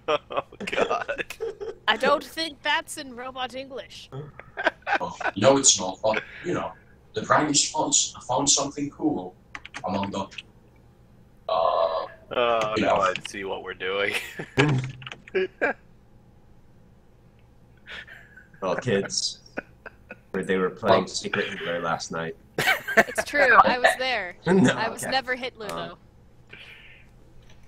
Speaker 5: Oh God.
Speaker 3: I don't think that's in robot English.
Speaker 1: Oh, no, it's not, but, you know, the dragons found something cool among the,
Speaker 5: Oh,
Speaker 1: You
Speaker 5: now
Speaker 1: know.
Speaker 5: I see what we're doing.
Speaker 4: Well, kids, where they were playing Secret Hitler last night.
Speaker 3: It's true. I was there.
Speaker 4: No,
Speaker 3: I was
Speaker 4: okay.
Speaker 3: never Hitler though.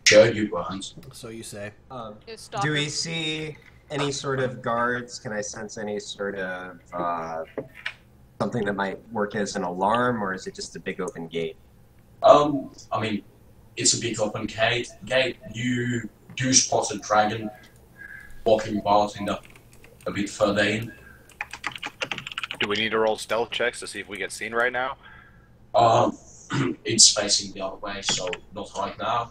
Speaker 1: sure you weren't.
Speaker 2: So you say.
Speaker 3: It was
Speaker 4: Do we
Speaker 3: Stalker.
Speaker 4: see any sort of guards? Can I sense any sort of something that might work as an alarm, or is it just a big open gate?
Speaker 1: I mean, it's a big open gate. You do spot a dragon walking about in the a bit further in.
Speaker 5: Do we need to roll stealth checks to see if we get seen right now?
Speaker 1: It's facing the other way, so not right now.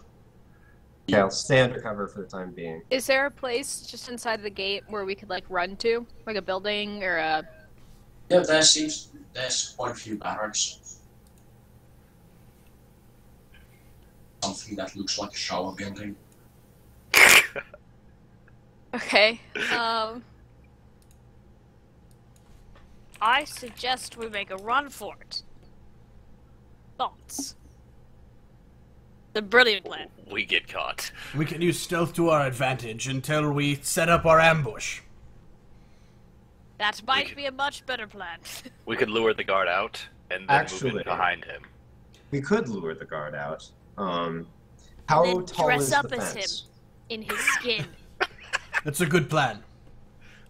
Speaker 4: Okay, I'll stay under cover for the time being.
Speaker 3: Is there a place just inside of the gate where we could like run to, like a building or a?
Speaker 1: Yeah, there's quite a few barracks. Something that looks like a shower building.
Speaker 3: Okay. I suggest we make a run for it. Thoughts? The brilliant plan.
Speaker 5: We get caught.
Speaker 2: We can use stealth to our advantage until we set up our ambush.
Speaker 3: That might
Speaker 5: could-
Speaker 3: be a much better plan.
Speaker 5: We could lure the guard out and then move
Speaker 4: Actually-
Speaker 5: in behind him.
Speaker 4: We could lure the guard out. How
Speaker 3: Then
Speaker 4: tall
Speaker 3: dress
Speaker 4: is
Speaker 3: up
Speaker 4: the
Speaker 3: as
Speaker 4: fence?
Speaker 3: In his skin.
Speaker 2: That's a good plan.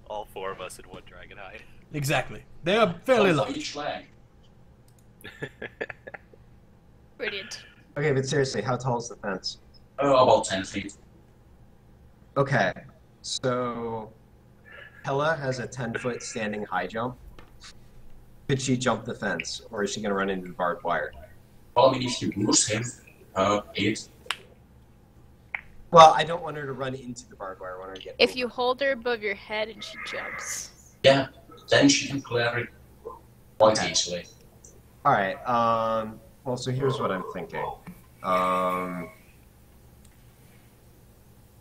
Speaker 5: All four of us in one dragon hide.
Speaker 2: Exactly. They are fairly
Speaker 1: One for
Speaker 2: large.
Speaker 1: each leg.
Speaker 3: Brilliant.
Speaker 4: Okay, but seriously, how tall is the fence?
Speaker 1: About 10 feet.
Speaker 4: Okay, so Hella has a 10-foot standing high jump. Could she jump the fence, or is she going to run into the barbed wire?
Speaker 1: Well, I mean, if you lose him, it.
Speaker 4: Well, I don't want her to run into the barbed wire. I want her to get
Speaker 3: If
Speaker 4: over.
Speaker 3: you hold her above your head and she jumps.
Speaker 1: Yeah, then she can clear it quite easily.
Speaker 4: All right. Well, so here's what I'm thinking.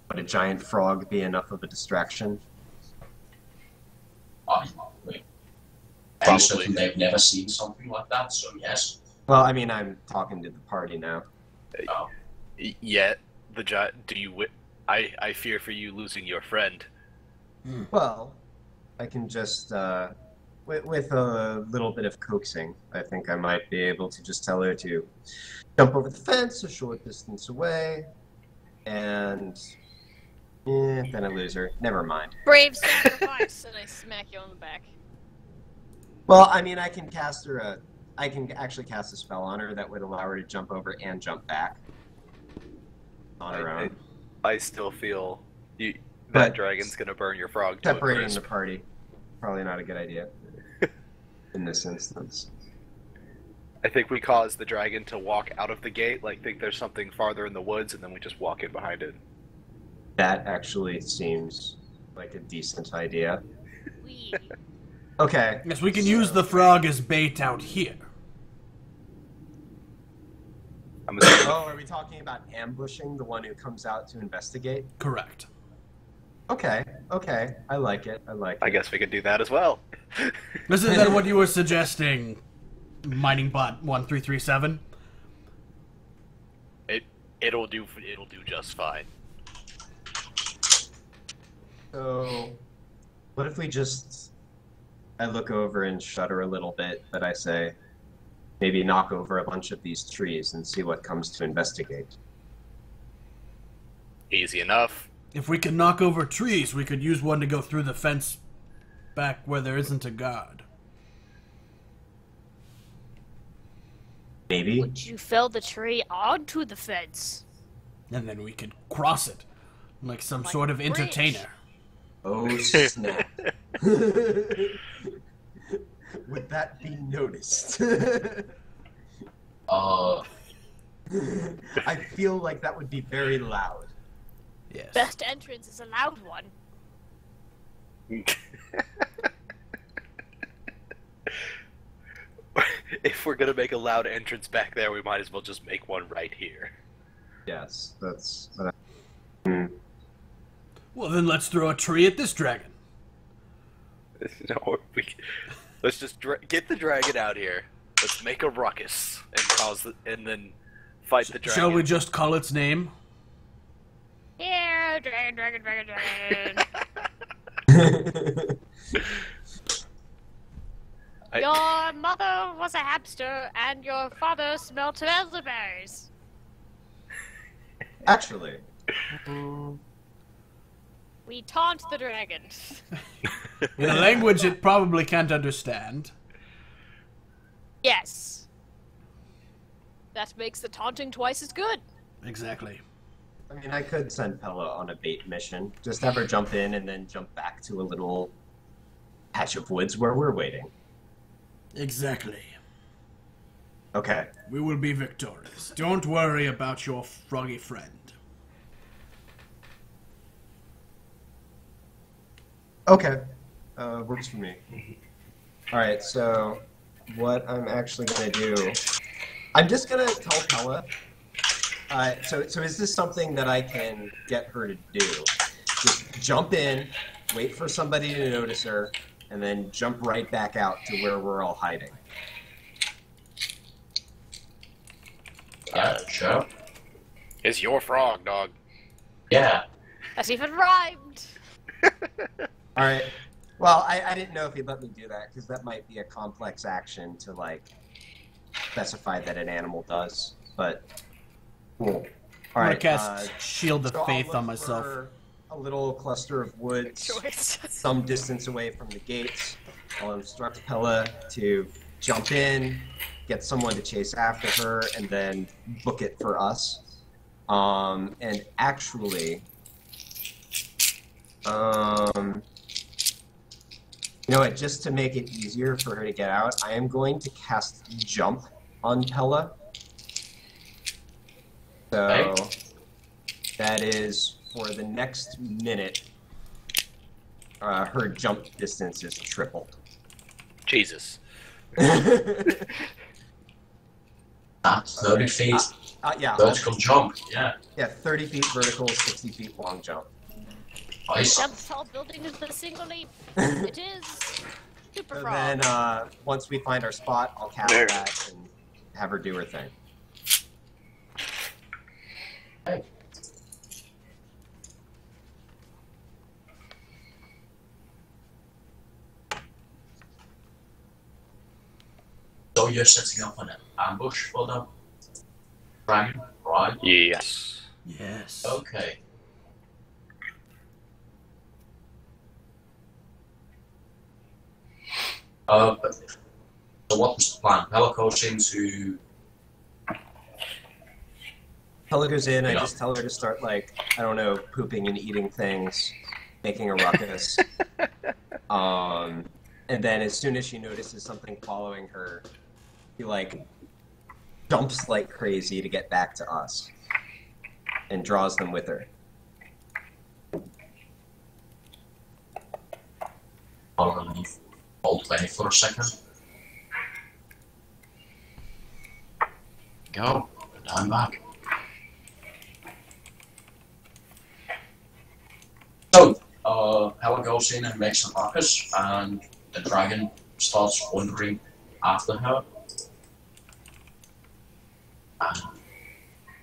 Speaker 4: Would a giant frog be enough of a distraction?
Speaker 1: I'm
Speaker 5: Probably.
Speaker 1: certain they've never seen something like that, so yes.
Speaker 4: Well, I mean, I'm talking to the party now.
Speaker 5: Yet, do you... I fear for you losing your friend.
Speaker 4: Well, I can just, with a little bit of coaxing, I think I might be able to just tell her to jump over the fence a short distance away, and then I lose her. Never mind.
Speaker 3: Brave sacrifice, and I smack you on the back.
Speaker 4: Well, I mean, I can actually cast a spell on her that would allow her to jump over and jump back on her own.
Speaker 5: I still feel that
Speaker 4: But-
Speaker 5: dragon's gonna burn your frog to a
Speaker 4: Separating the
Speaker 5: crisp.
Speaker 4: party, probably not a good idea in this instance.
Speaker 5: I think we cause the dragon to walk out of the gate, like think there's something farther in the woods, and then we just walk in behind it.
Speaker 4: That actually seems like a decent idea.
Speaker 3: Wee.
Speaker 4: Okay.
Speaker 2: Yes, we can use the frog as bait out here.
Speaker 5: I'm assuming.
Speaker 4: Oh, are we talking about ambushing the one who comes out to investigate?
Speaker 2: Correct.
Speaker 4: Okay, okay. I like it.
Speaker 5: I guess we could do that as well.
Speaker 2: Isn't that what you were suggesting, Mining Bot 1337?
Speaker 7: It'll do just fine.
Speaker 4: So, what if we just... I look over and shudder a little bit, but I say, maybe knock over a bunch of these trees and see what comes to investigate.
Speaker 7: Easy enough.
Speaker 2: If we can knock over trees, we could use one to go through the fence back where there isn't a guard.
Speaker 4: Maybe?
Speaker 3: Would you fell the tree onto the fence?
Speaker 2: And then we could cross it, like some
Speaker 3: Like
Speaker 2: sort of
Speaker 3: a bridge.
Speaker 2: entertainer.
Speaker 4: Oh, snap. Would that be noticed? I feel like that would be very loud.
Speaker 2: Yes.
Speaker 3: Best entrance is a loud one.
Speaker 7: If we're gonna make a loud entrance back there, we might as well just make one right here.
Speaker 4: Yes, that's...
Speaker 2: Well, then let's throw a tree at this dragon.
Speaker 7: No, let's just get the dragon out here. Let's make a ruckus and then fight the dragon.
Speaker 2: Shall we just call its name?
Speaker 3: Here, dragon, dragon, dragon, dragon. Your mother was a hamster, and your father smelled elderberries.
Speaker 4: Actually,
Speaker 3: We taunt the dragon.
Speaker 2: In a language it probably can't understand.
Speaker 3: Yes. That makes the taunting twice as good.
Speaker 2: Exactly.
Speaker 4: I mean, I could send Pella on a bait mission. Just have her jump in and then jump back to a little patch of woods where we're waiting.
Speaker 2: Exactly.
Speaker 4: Okay.
Speaker 2: We will be victorious. Don't worry about your froggy friend.
Speaker 4: Okay. Works for me. Alright, so what I'm actually going to do... I'm just going to tell Pella... So is this something that I can get her to do? Just jump in, wait for somebody to notice her, and then jump right back out to where we're all hiding.
Speaker 1: Yeah, sure.
Speaker 7: It's your frog, dog.
Speaker 1: Yeah.
Speaker 3: That's even rhymed.
Speaker 4: Alright. Well, I didn't know if he'd let me do that, because that might be a complex action to, like, specify that an animal does, but... Cool.
Speaker 2: I'm
Speaker 4: Alright,
Speaker 2: gonna cast Shield of
Speaker 4: so I'll
Speaker 2: Faith
Speaker 4: look
Speaker 2: on myself.
Speaker 4: for a little cluster of woods,
Speaker 3: Choice.
Speaker 4: some distance away from the gates. I'll instruct Pella to jump in, get someone to chase after her, and then book it for us. And actually, you know what, just to make it easier for her to get out, I am going to cast Jump on Pella. So, that is, for the next minute, her jump distance is tripled.
Speaker 7: Jesus.
Speaker 1: That's 30 feet.
Speaker 4: Yeah,
Speaker 1: Vertical jump. Yeah.
Speaker 4: yeah, 30 feet vertical, 60 feet long jump.
Speaker 1: Nice.
Speaker 3: Jump tall building is a single leap. It is. Super
Speaker 4: So
Speaker 3: frog.
Speaker 4: then, once we find our spot, I'll cast
Speaker 7: There.
Speaker 4: that and have her do her thing.
Speaker 1: Okay. So you're setting up an ambush for the dragon, right?
Speaker 7: Yes.
Speaker 2: Yes.
Speaker 1: Okay. But, so what was the plan? Pella goes into...
Speaker 4: Pella goes in, I
Speaker 1: Yeah.
Speaker 4: just tell her to start, like, I don't know, pooping and eating things, making a ruckus. And then as soon as she notices something following her, she, like, jumps like crazy to get back to us and draws them with her.
Speaker 1: I'll leave hold play for a second. Go. And I'm back. So, Hela goes in and makes a ruckus, and the dragon starts wandering after her.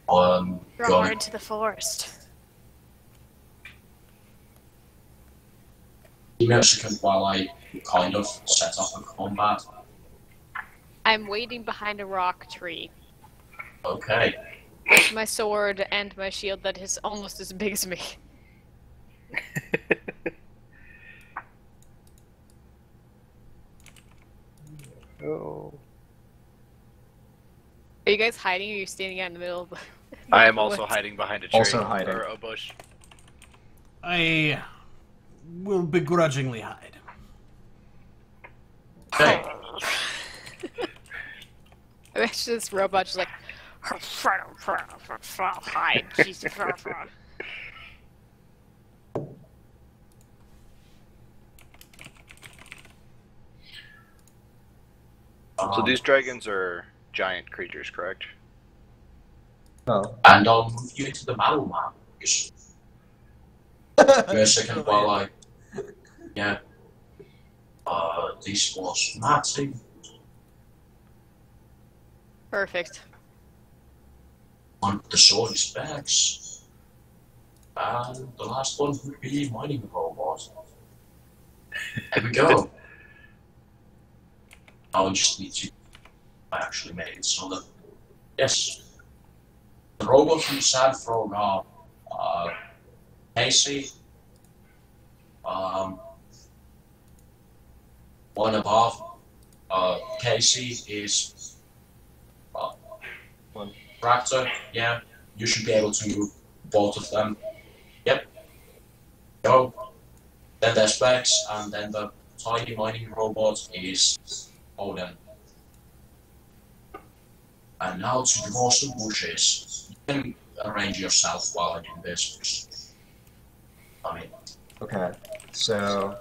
Speaker 1: And,
Speaker 3: Draw her into the forest.
Speaker 1: Give me a second while I kind of set up a combat.
Speaker 3: I'm waiting behind a rock tree
Speaker 1: Okay.
Speaker 3: with my sword and my shield that is almost as big as me.
Speaker 5: Oh.
Speaker 3: Are you guys hiding or are you standing out in the middle of the
Speaker 5: I am also hiding behind a tree.
Speaker 4: Also hiding.
Speaker 5: Or a bush.
Speaker 2: I will begrudgingly hide.
Speaker 1: Okay.
Speaker 3: Imagine this robot just like hide, Jesus.
Speaker 5: So these dragons are giant creatures, correct?
Speaker 4: Oh.
Speaker 1: And I'll move you into the battle map. Just give me a second while I. Yeah. This was Nazi.
Speaker 3: Perfect.
Speaker 1: On the sword is Bex. And the last one would be mining robot. There we go. I'll just need to. I actually made it so that. Yes. The robots from Sad Frog are Casey. One above Casey is
Speaker 4: One.
Speaker 1: Raptor. Yeah, you should be able to move both of them. Yep. Go. Then there's Bex, and then the tiny mining robot is Odin. And now to the awesome bushes. You can arrange yourself while I do this. I mean,
Speaker 4: Okay. So.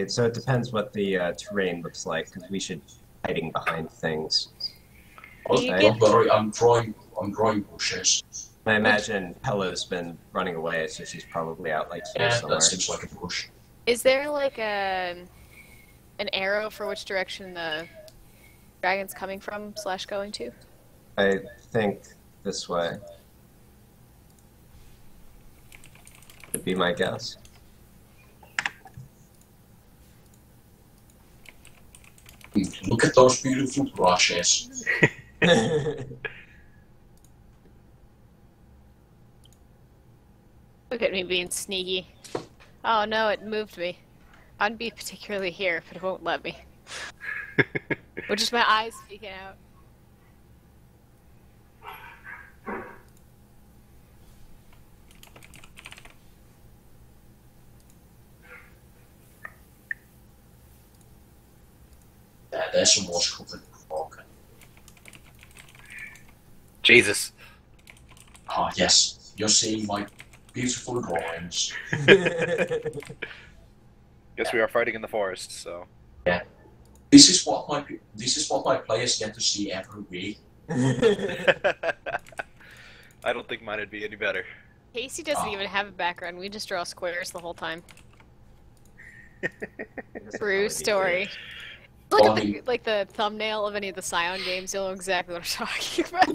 Speaker 4: So it depends what the terrain looks like, because we should be hiding behind things.
Speaker 1: okay, don't worry, I'm drawing bushes.
Speaker 4: I imagine Pella's been running away, so she's probably out like here
Speaker 1: Yeah,
Speaker 4: somewhere.
Speaker 1: that seems like a bush.
Speaker 3: Is there like an arrow for which direction the dragon's coming from / going to?
Speaker 4: I think this way would be my guess.
Speaker 1: Look at those beautiful brushes.
Speaker 3: Look at me being sneaky. Oh no, it moved me. I'd be particularly here, but it won't let me. Which is my eyes speaking out.
Speaker 1: Yeah, there's some more covered rock.
Speaker 5: Jesus.
Speaker 1: Ah, yes, you're seeing my beautiful drawings.
Speaker 5: Guess we are fighting in the forest, so.
Speaker 1: This is what my players get to see every week.
Speaker 5: I don't think mine would be any better.
Speaker 3: Casey doesn't even have a background. We just draw squares the whole time. True story. Look
Speaker 1: Well,
Speaker 3: at
Speaker 1: I
Speaker 3: the,
Speaker 1: mean-
Speaker 3: like the thumbnail of any of the Scion games. You'll know exactly what I'm talking about.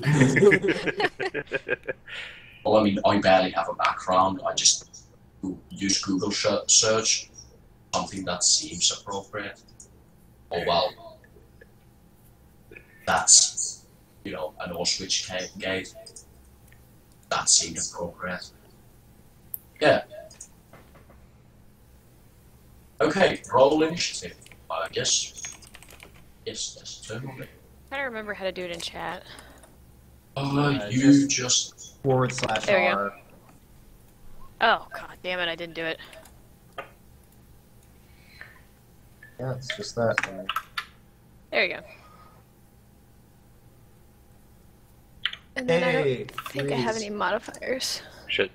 Speaker 1: Well, I mean, I barely have a background. I just use Google search, something that seems appropriate. Oh well, that's, you know, an Auschwitz gate. That seemed appropriate. Yeah. Okay, roll initiative. I guess. Yes, that's a turn on it.
Speaker 3: I don't remember how to do it in chat.
Speaker 1: You just.
Speaker 4: /
Speaker 3: There we go.
Speaker 4: R.
Speaker 3: Oh god damn it! I didn't do it.
Speaker 4: Yeah, it's just that.
Speaker 3: There you go. And then I
Speaker 4: Hey,
Speaker 3: don't think I have any modifiers.
Speaker 5: Shit.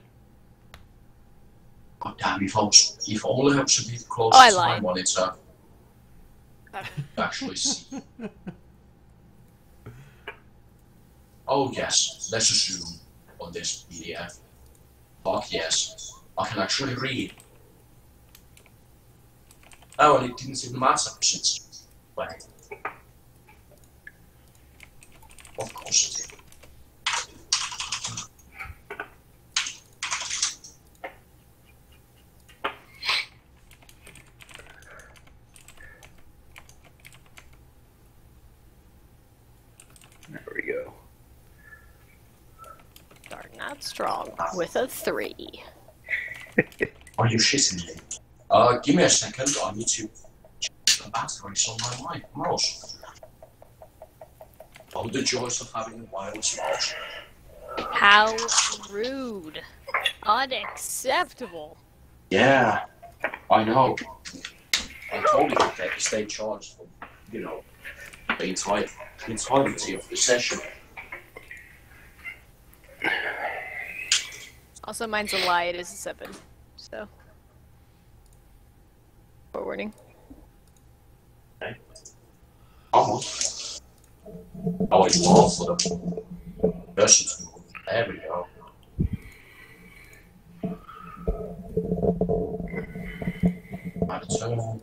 Speaker 1: God damn, if only I was a bit closer
Speaker 3: Oh, I
Speaker 1: to my
Speaker 3: lied.
Speaker 1: monitor. To actually see. Oh yes, let's assume on this PDF. Fuck yes, I can actually read. Oh, and it didn't even matter since. Wait. Of course it did.
Speaker 5: There we go.
Speaker 3: Starting out strong with a 3.
Speaker 1: Are you shitting me? Give me a second. I need to check the batteries on my mouse. Oh, the joys of having a wireless mouse.
Speaker 3: How rude. Unacceptable.
Speaker 1: Yeah, I know. I told you that to stay charged for, you know, the entirety of the session.
Speaker 3: Also, mine's a lie. It is a 7. So, forwarding.
Speaker 1: Okay. Almost. Oh, it's more for the person. There we go. So,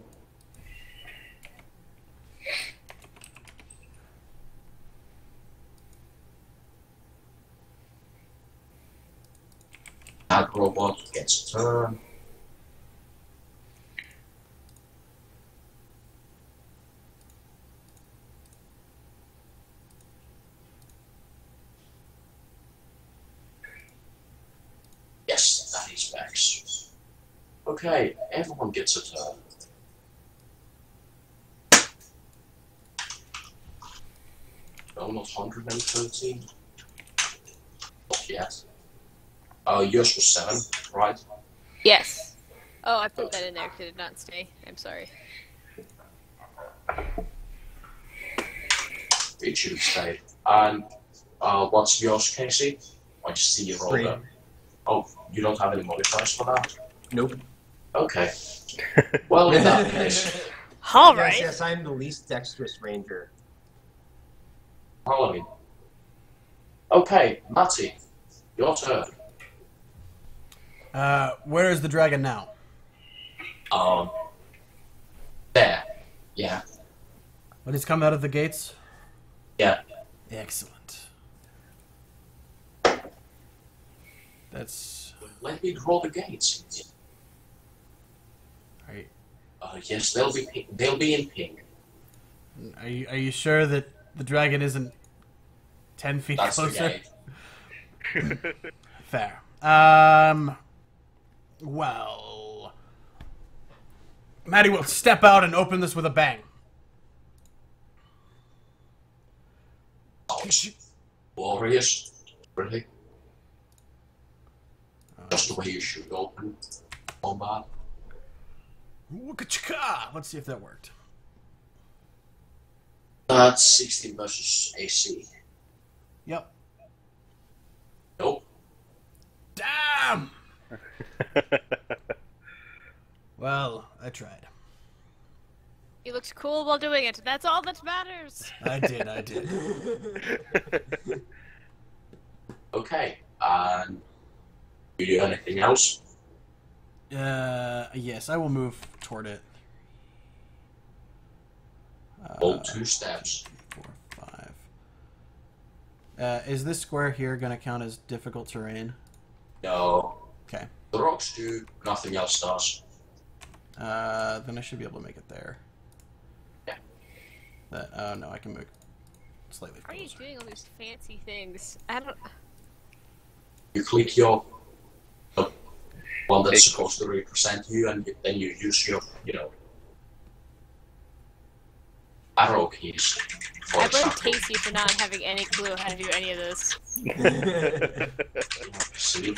Speaker 1: that robot gets a turn. Yes, that is Max. Okay, everyone gets a turn. No, not 113. Not yet. Yours was 7, right?
Speaker 3: Yes. Oh, I put that in there because it did not stay. I'm sorry.
Speaker 1: It should have stayed. And what's yours, Casey? I just see you roll
Speaker 4: Three.
Speaker 1: that. Oh, you don't have any modifiers for that?
Speaker 4: Nope.
Speaker 1: Okay. Well, in that case,
Speaker 3: All
Speaker 4: Yes,
Speaker 3: right.
Speaker 4: yes, I'm the least dexterous ranger.
Speaker 1: Halloween. Okay, Matty, your turn.
Speaker 2: Where is the dragon now?
Speaker 1: There. Yeah.
Speaker 2: What has come out of the gates?
Speaker 1: Yeah.
Speaker 2: Excellent. That's...
Speaker 1: Let me draw the gates.
Speaker 2: Right.
Speaker 1: Yes, they'll be pink. They'll be in pink.
Speaker 2: Are you sure that the dragon isn't 10 feet
Speaker 1: That's the
Speaker 2: closer?
Speaker 1: gate.
Speaker 2: Fair. Well... Maddie will step out and open this with a bang.
Speaker 1: Oh, glorious. Really? Just the way you should open combat.
Speaker 2: Wooka-chaka! Let's see if that worked.
Speaker 1: That's 16 versus AC.
Speaker 2: Yep.
Speaker 1: Nope.
Speaker 2: Damn! Well, I tried.
Speaker 3: You looked cool while doing it. That's all that matters.
Speaker 2: I did.
Speaker 1: Okay. And do you do anything else?
Speaker 2: Yes, I will move toward it.
Speaker 1: Hold 2 steps.
Speaker 2: 4, 5. Is this square here going to count as difficult terrain?
Speaker 1: No.
Speaker 2: Okay.
Speaker 1: The rocks do. Nothing else does.
Speaker 2: Then I should be able to make it there.
Speaker 1: Yeah.
Speaker 2: That. Oh no, I can move slightly
Speaker 3: How are you
Speaker 2: closer.
Speaker 3: doing all these fancy things? I don't.
Speaker 1: You click the one that's supposed to represent you, and then you use your, arrow keys. For
Speaker 3: I blame
Speaker 1: example.
Speaker 3: Casey for not having any clue how to do any of this.
Speaker 1: See?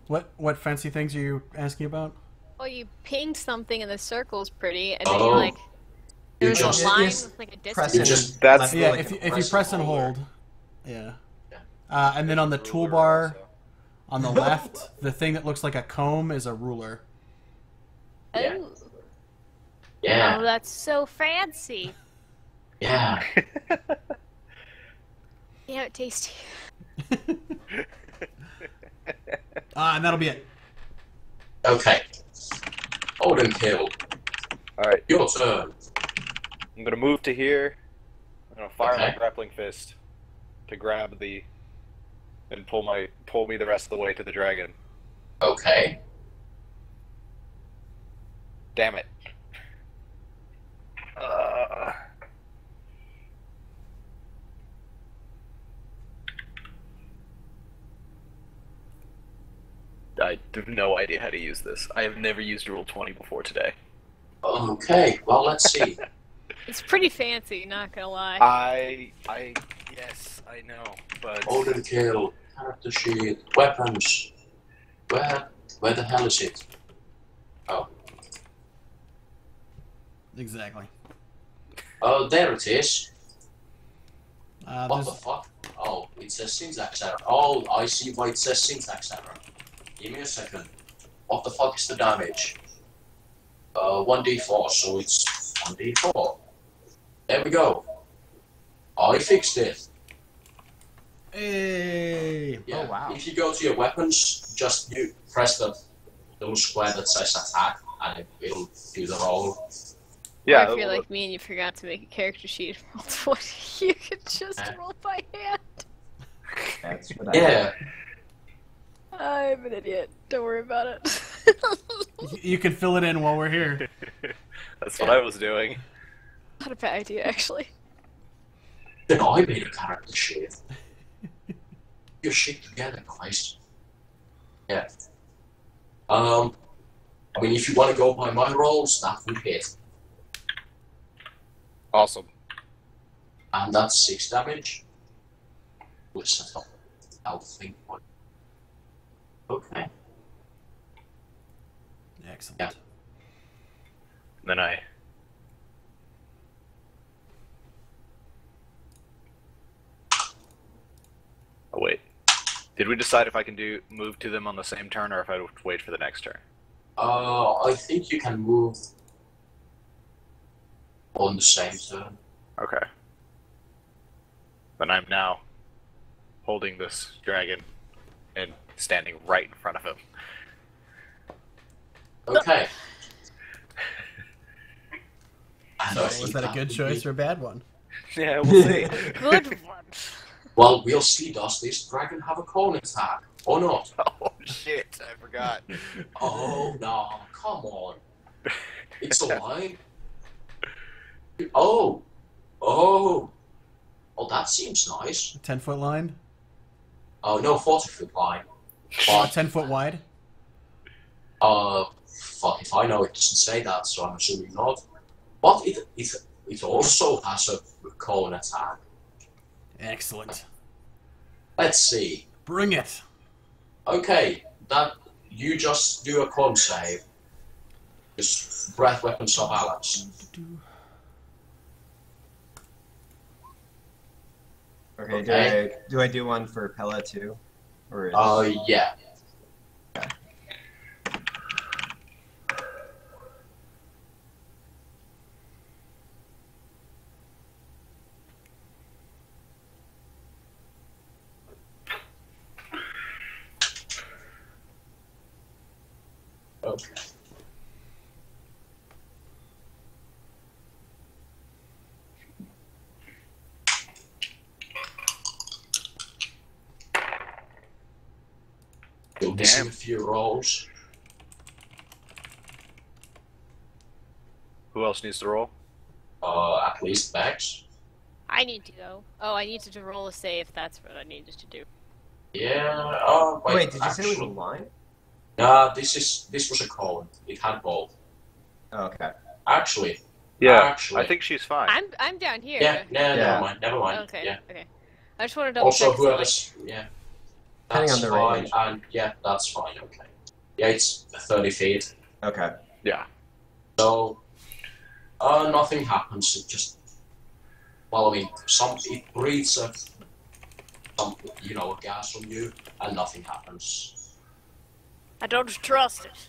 Speaker 2: What fancy things are you asking about?
Speaker 3: Well, you pinged something and the circle's pretty, and then
Speaker 1: Oh.
Speaker 3: you like
Speaker 1: You
Speaker 3: there's
Speaker 1: just
Speaker 3: a line
Speaker 4: Yes,
Speaker 3: with like a
Speaker 4: press
Speaker 3: distance.
Speaker 1: You
Speaker 4: and
Speaker 1: just-
Speaker 5: That's-
Speaker 4: left
Speaker 2: Yeah,
Speaker 4: click
Speaker 2: if
Speaker 4: and
Speaker 2: you
Speaker 1: press
Speaker 2: press and
Speaker 1: and
Speaker 2: hold.
Speaker 1: hold.
Speaker 2: Yeah.
Speaker 1: Yeah.
Speaker 2: And then on the
Speaker 5: Ruler
Speaker 2: toolbar
Speaker 5: also.
Speaker 2: on the left, the thing that looks like a comb is a ruler.
Speaker 1: Yeah.
Speaker 3: Oh.
Speaker 1: Yeah.
Speaker 3: Oh, that's so fancy.
Speaker 1: Yeah.
Speaker 3: Yeah, it tasty.
Speaker 2: And that'll be it.
Speaker 1: Okay. Odin kill.
Speaker 5: Alright,
Speaker 1: Your turn.
Speaker 5: I'm gonna move to here. I'm gonna fire my
Speaker 1: Okay.
Speaker 5: grappling fist to grab the and pull me the rest of the way to the dragon.
Speaker 1: Okay.
Speaker 5: Damn it. I have no idea how to use this. I have never used Rule 20 before today.
Speaker 1: Okay. Well, let's see.
Speaker 3: It's pretty fancy, not gonna lie.
Speaker 5: Yes, I know, but
Speaker 1: Odin kill. Character sheet. Weapons. Where the hell is it? Oh.
Speaker 2: Exactly.
Speaker 1: Oh, there it is. What the
Speaker 2: There's-
Speaker 1: fuck? Oh, it says syntax error. Oh, I see why it says syntax error. Give me a second. What the fuck is the damage? 1d4, so it's 1d4. There we go. I fixed it.
Speaker 2: Hey.
Speaker 1: Yeah.
Speaker 4: Oh, wow.
Speaker 1: If you go to your weapons, just you press the little square that says attack, and it'll do the roll.
Speaker 5: yeah,
Speaker 3: Or if you're like me and you forgot to make a character sheet of Roll 20, you could just
Speaker 1: Yeah.
Speaker 3: roll by hand.
Speaker 4: That's what I
Speaker 1: Yeah.
Speaker 3: I'm an idiot. Don't worry about it.
Speaker 2: You can fill it in while we're here.
Speaker 5: that's what I was doing.
Speaker 3: Not a bad idea, actually.
Speaker 1: Then I made a character sheet. Your shit together, guys. Yeah. I mean, if you want to go by my rolls, that would hit.
Speaker 5: Awesome.
Speaker 1: And that's 6 damage. We'll set up health thing. Okay.
Speaker 2: Excellent.
Speaker 1: Yeah.
Speaker 5: Then I Oh wait. Did we decide if I can move to them on the same turn or if I would wait for the next turn?
Speaker 1: I think you can move on the same turn.
Speaker 5: Okay. Then I'm now holding this dragon and standing right in front of him.
Speaker 1: Okay. And I
Speaker 2: Was
Speaker 1: think
Speaker 2: that a good
Speaker 1: would
Speaker 2: choice
Speaker 1: be-
Speaker 2: or a bad one?
Speaker 5: Yeah, we'll see.
Speaker 3: Good one.
Speaker 1: Well, we'll see. Does this dragon have a cone attack or not?
Speaker 5: Oh shit, I forgot.
Speaker 1: Oh no! Come on. It's a line. Oh, that seems nice.
Speaker 2: 10-foot line?
Speaker 1: Oh no, 40-foot line.
Speaker 2: Oh,
Speaker 1: But
Speaker 2: 10 foot wide?
Speaker 1: fuck if I know. It doesn't say that, so I'm assuming not. But it also has a cone attack.
Speaker 2: Excellent.
Speaker 1: Let's see.
Speaker 2: Bring it.
Speaker 1: Okay, that you just do a con save. Just breath weapon surveillance.
Speaker 4: Okay,
Speaker 1: Okay.
Speaker 4: do I do one for Pella too? Or is...
Speaker 1: Yeah. Okay. You're missing
Speaker 5: Damn.
Speaker 1: a few rolls.
Speaker 5: Who else needs to roll?
Speaker 1: At least Max.
Speaker 3: I need to go. Oh, I needed to roll a save. That's what I needed to do.
Speaker 1: Yeah.
Speaker 4: Wait, did you say it was a
Speaker 1: actually-
Speaker 4: line?
Speaker 1: Nah, this was a cone. It had both.
Speaker 4: Oh, okay.
Speaker 1: Actually.
Speaker 5: Yeah,
Speaker 1: Actually.
Speaker 5: I think she's fine.
Speaker 3: I'm down here.
Speaker 1: Yeah.
Speaker 4: Yeah.
Speaker 1: Never mind.
Speaker 3: Okay.
Speaker 1: Yeah.
Speaker 3: Okay. I just want to double
Speaker 1: Also,
Speaker 3: check. so, like,
Speaker 1: whoever's yeah.
Speaker 4: Depending
Speaker 1: That's
Speaker 4: on the
Speaker 1: fine,
Speaker 4: range.
Speaker 1: and yeah, that's fine. Okay. Yeah, it's 30 feet.
Speaker 4: Okay.
Speaker 5: Yeah.
Speaker 1: So, nothing happens. It just, well, I mean, it breathes a gas from you, and nothing happens.
Speaker 3: I don't trust it.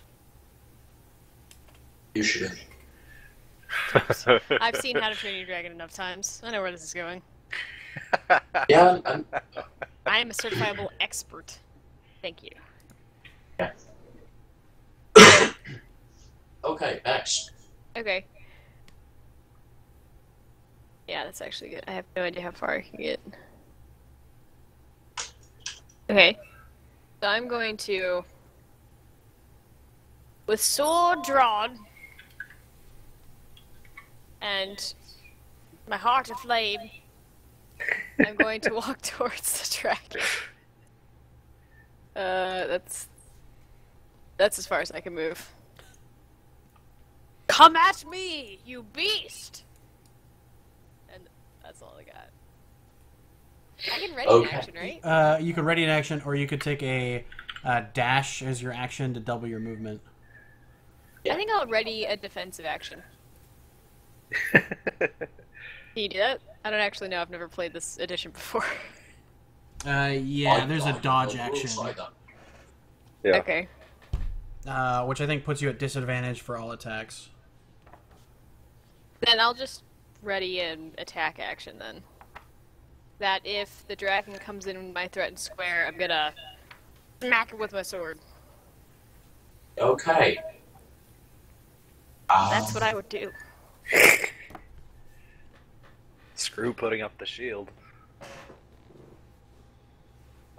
Speaker 1: You shouldn't.
Speaker 3: I've seen How to Train Your Dragon enough times. I know where this is going.
Speaker 1: Yeah, and
Speaker 3: I am a certifiable expert. Thank you.
Speaker 1: okay, next.
Speaker 3: Okay. Yeah, that's actually good. I have no idea how far I can get. Okay. So I'm going to, with sword drawn, and my heart aflame, I'm going to walk towards the dragon. That's as far as I can move. Come at me, you beast! And that's all I got. I can ready
Speaker 1: Okay.
Speaker 3: an action, right?
Speaker 2: You could ready an action, or you could take a dash as your action to double your movement.
Speaker 3: I think I'll ready a defensive action. Can you do that? I don't actually know. I've never played this edition before.
Speaker 2: Yeah, there's a
Speaker 1: I
Speaker 2: dodge
Speaker 1: don't know
Speaker 2: action,
Speaker 1: rules either.
Speaker 5: Yeah.
Speaker 3: Okay.
Speaker 2: which I think puts you at disadvantage for all attacks.
Speaker 3: Then I'll just ready an attack action then. That if the dragon comes in my threatened square, I'm gonna smack it with my sword.
Speaker 1: Okay.
Speaker 3: That's what I would do.
Speaker 5: Screw putting up the shield.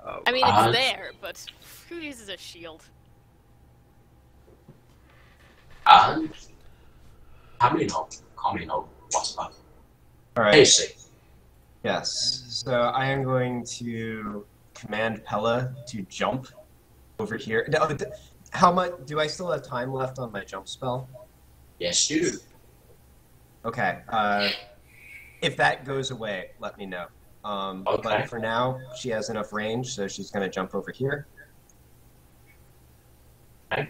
Speaker 5: Oh,
Speaker 3: I mean, it's there, but who uses a shield?
Speaker 1: And how many know? What's that?
Speaker 4: All right.
Speaker 1: AC.
Speaker 4: Yes. So I am going to command Pella to jump over here. No, how much do I still have time left on my jump spell?
Speaker 1: Yes, you do.
Speaker 4: Okay. If that goes away, let me know.
Speaker 1: Okay.
Speaker 4: But for now, she has enough range, so she's going to jump over here.
Speaker 1: Okay.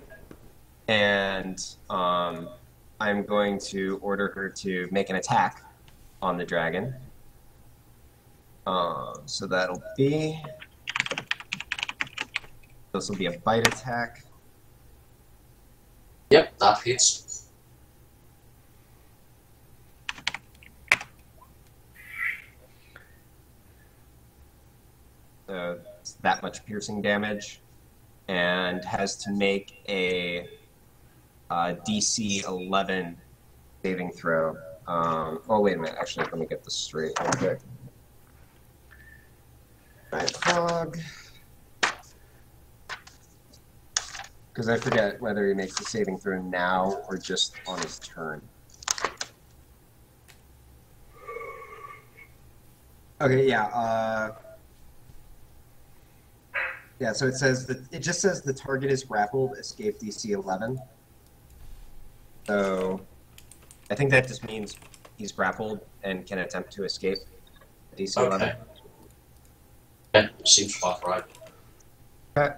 Speaker 4: And I'm going to order her to make an attack on the dragon. So that'll be... This will be a bite attack.
Speaker 1: Yep, that hits.
Speaker 4: So it's that much piercing damage. And has to make a DC 11 saving throw. Oh, wait a minute. Actually, let me get this straight real quick. Giant frog. Because I forget whether he makes the saving throw now or just on his turn. Okay, yeah. Yeah, so it says that it just says the target is grappled, escape DC 11. So I think that just means he's grappled and can attempt to escape DC 11.
Speaker 1: Okay. Yeah, seems about right.
Speaker 4: Okay.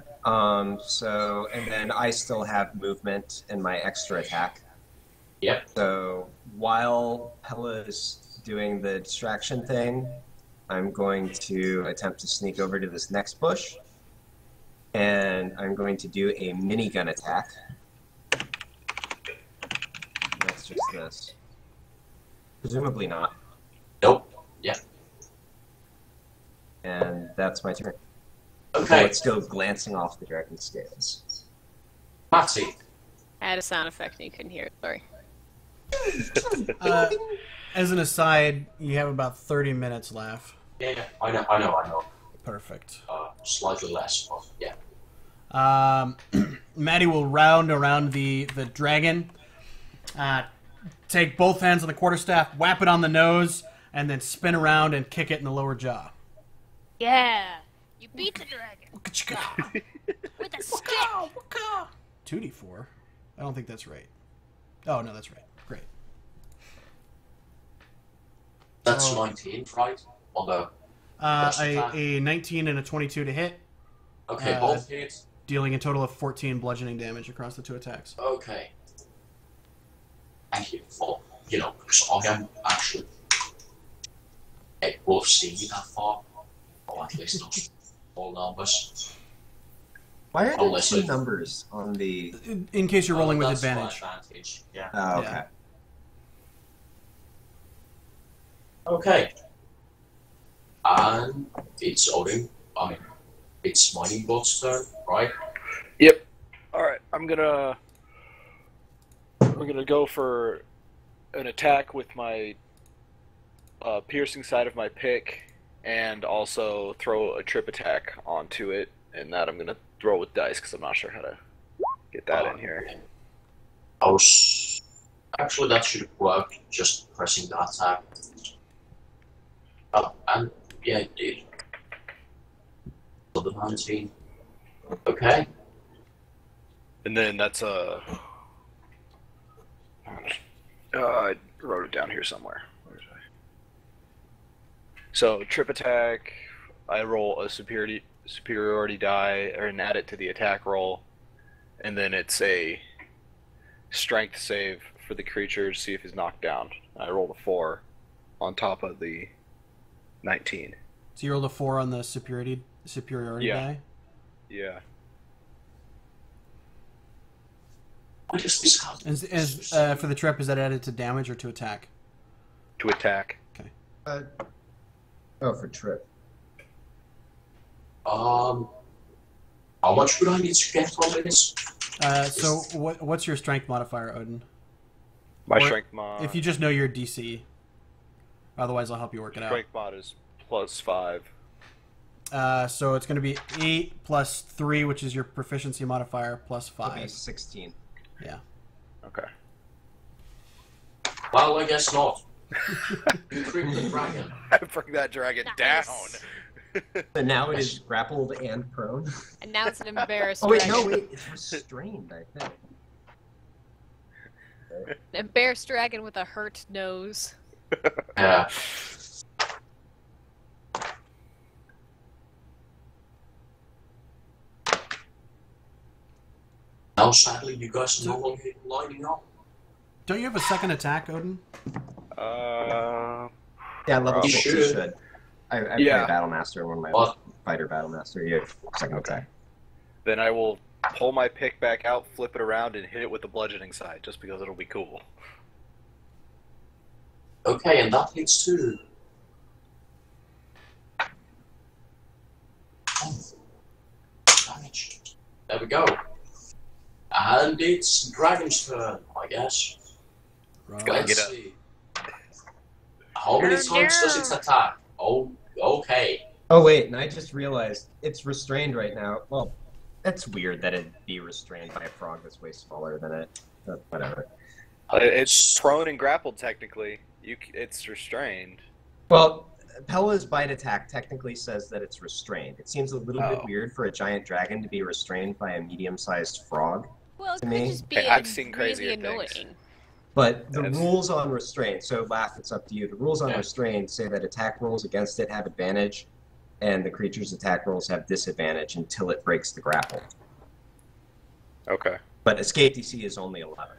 Speaker 4: So, and then I still have movement in my extra attack.
Speaker 1: Yep.
Speaker 4: So while Pella is doing the distraction thing, I'm going to attempt to sneak over to this next bush. And I'm going to do a minigun attack. That's just this. Presumably not.
Speaker 1: Nope. Yeah.
Speaker 4: And that's my turn.
Speaker 1: Okay.
Speaker 4: So it's still glancing off the dragon's scales.
Speaker 1: Matty.
Speaker 3: I had a sound effect and you couldn't hear it. Sorry.
Speaker 2: As an aside, you have about 30 minutes left.
Speaker 1: Yeah, I know.
Speaker 2: Perfect.
Speaker 1: Slightly less, but yeah.
Speaker 2: Maddie will round around the dragon, take both hands on the quarterstaff, whap it on the nose, and then spin around and kick it in the lower jaw.
Speaker 3: Yeah! You beat the dragon! With a stick!
Speaker 2: 2d4? I don't think that's right. Oh, no, that's right. Great.
Speaker 1: That's 19, right? On the
Speaker 2: A 19 and a 22 to hit,
Speaker 1: okay, both hits.
Speaker 2: dealing a total of 14 bludgeoning damage across the two attacks.
Speaker 1: Okay. Thank you for, because I am actually able to see that far, or at least not all numbers.
Speaker 4: Why are there
Speaker 1: Unless
Speaker 4: two
Speaker 1: it-
Speaker 4: numbers on the...
Speaker 2: In case you're rolling with
Speaker 1: That's my
Speaker 2: advantage.
Speaker 1: advantage. Yeah.
Speaker 4: Oh, okay.
Speaker 2: Yeah.
Speaker 1: Okay. it's Odin. I mean, it's Mining Bot's turn, right?
Speaker 5: Yep. All right. I'm gonna go for an attack with my piercing side of my pick, and also throw a trip attack onto it. And that I'm gonna throw with dice because I'm not sure how to get that in here.
Speaker 1: Actually, that should work. Just pressing the attack. Oh, and yeah, it did. So the 19. Okay.
Speaker 5: And then that's a. I wrote it down here somewhere. Where is I? So trip attack. I roll a superiority die and add it to the attack roll, and then it's a strength save for the creature to see if he's knocked down. I rolled a 4 on top of the 19.
Speaker 2: So you rolled a 4 on the superiority die?
Speaker 5: Yeah.
Speaker 1: What is this called?
Speaker 2: And for the trip, is that added to damage or to attack?
Speaker 5: To attack.
Speaker 4: For trip.
Speaker 1: How much would I need to get from this?
Speaker 2: So what's your strength modifier, Odin?
Speaker 5: My
Speaker 2: Or
Speaker 5: strength mod.
Speaker 2: If you just know your DC. Otherwise, I'll help you work it out.
Speaker 5: Strength mod is +5.
Speaker 2: So it's going to be 8 plus 3, which is your proficiency modifier, plus
Speaker 4: It'll be
Speaker 2: 5.
Speaker 4: 16.
Speaker 2: Yeah.
Speaker 5: Okay.
Speaker 1: Well, I guess not. You creep the dragon.
Speaker 5: I bring that dragon
Speaker 3: Nice.
Speaker 5: down.
Speaker 4: So now it is grappled and prone.
Speaker 3: And now it's an embarrassed
Speaker 4: Oh wait,
Speaker 3: dragon.
Speaker 4: no, wait, it's restrained, I think.
Speaker 3: An embarrassed dragon with a hurt nose.
Speaker 1: Yeah. Now, sadly, you guys are no longer lining up.
Speaker 2: Don't you have a second attack, Odin?
Speaker 4: Yeah, level
Speaker 1: You
Speaker 4: 6 you
Speaker 1: should.
Speaker 4: should. I
Speaker 5: Yeah.
Speaker 4: play Battlemaster in one of my
Speaker 1: What?
Speaker 4: fighter Battlemaster. You have second attack.
Speaker 5: Then I will pull my pick back out, flip it around, and hit it with the bludgeoning side, just because it'll be cool.
Speaker 1: Okay, and that hits too. Damage. There we go. And it's Dragon's turn, I guess.
Speaker 2: Right.
Speaker 5: Go.
Speaker 1: Let's
Speaker 5: Get up.
Speaker 1: see. How many times does it attack? Oh, okay.
Speaker 4: Oh wait, and I just realized it's restrained right now. Well, that's weird that it'd be restrained by a frog that's way smaller than it. But whatever.
Speaker 5: It's prone and grappled, technically. It's restrained.
Speaker 4: Well, Pella's bite attack technically says that it's restrained. It seems a little bit
Speaker 5: Oh.
Speaker 4: weird for a giant dragon to be restrained by a medium-sized frog.
Speaker 3: Well, it
Speaker 4: To
Speaker 3: could
Speaker 4: me,
Speaker 3: just be
Speaker 5: I've seen crazier
Speaker 3: really annoying.
Speaker 5: things.
Speaker 4: But the
Speaker 5: That's-
Speaker 4: rules on restraint, so Laugh, it's up to you. The rules on
Speaker 1: Yeah.
Speaker 4: restraint say that attack rolls against it have advantage, and the creature's attack rolls have disadvantage until it breaks the grapple.
Speaker 5: Okay.
Speaker 4: But escape DC is only 11.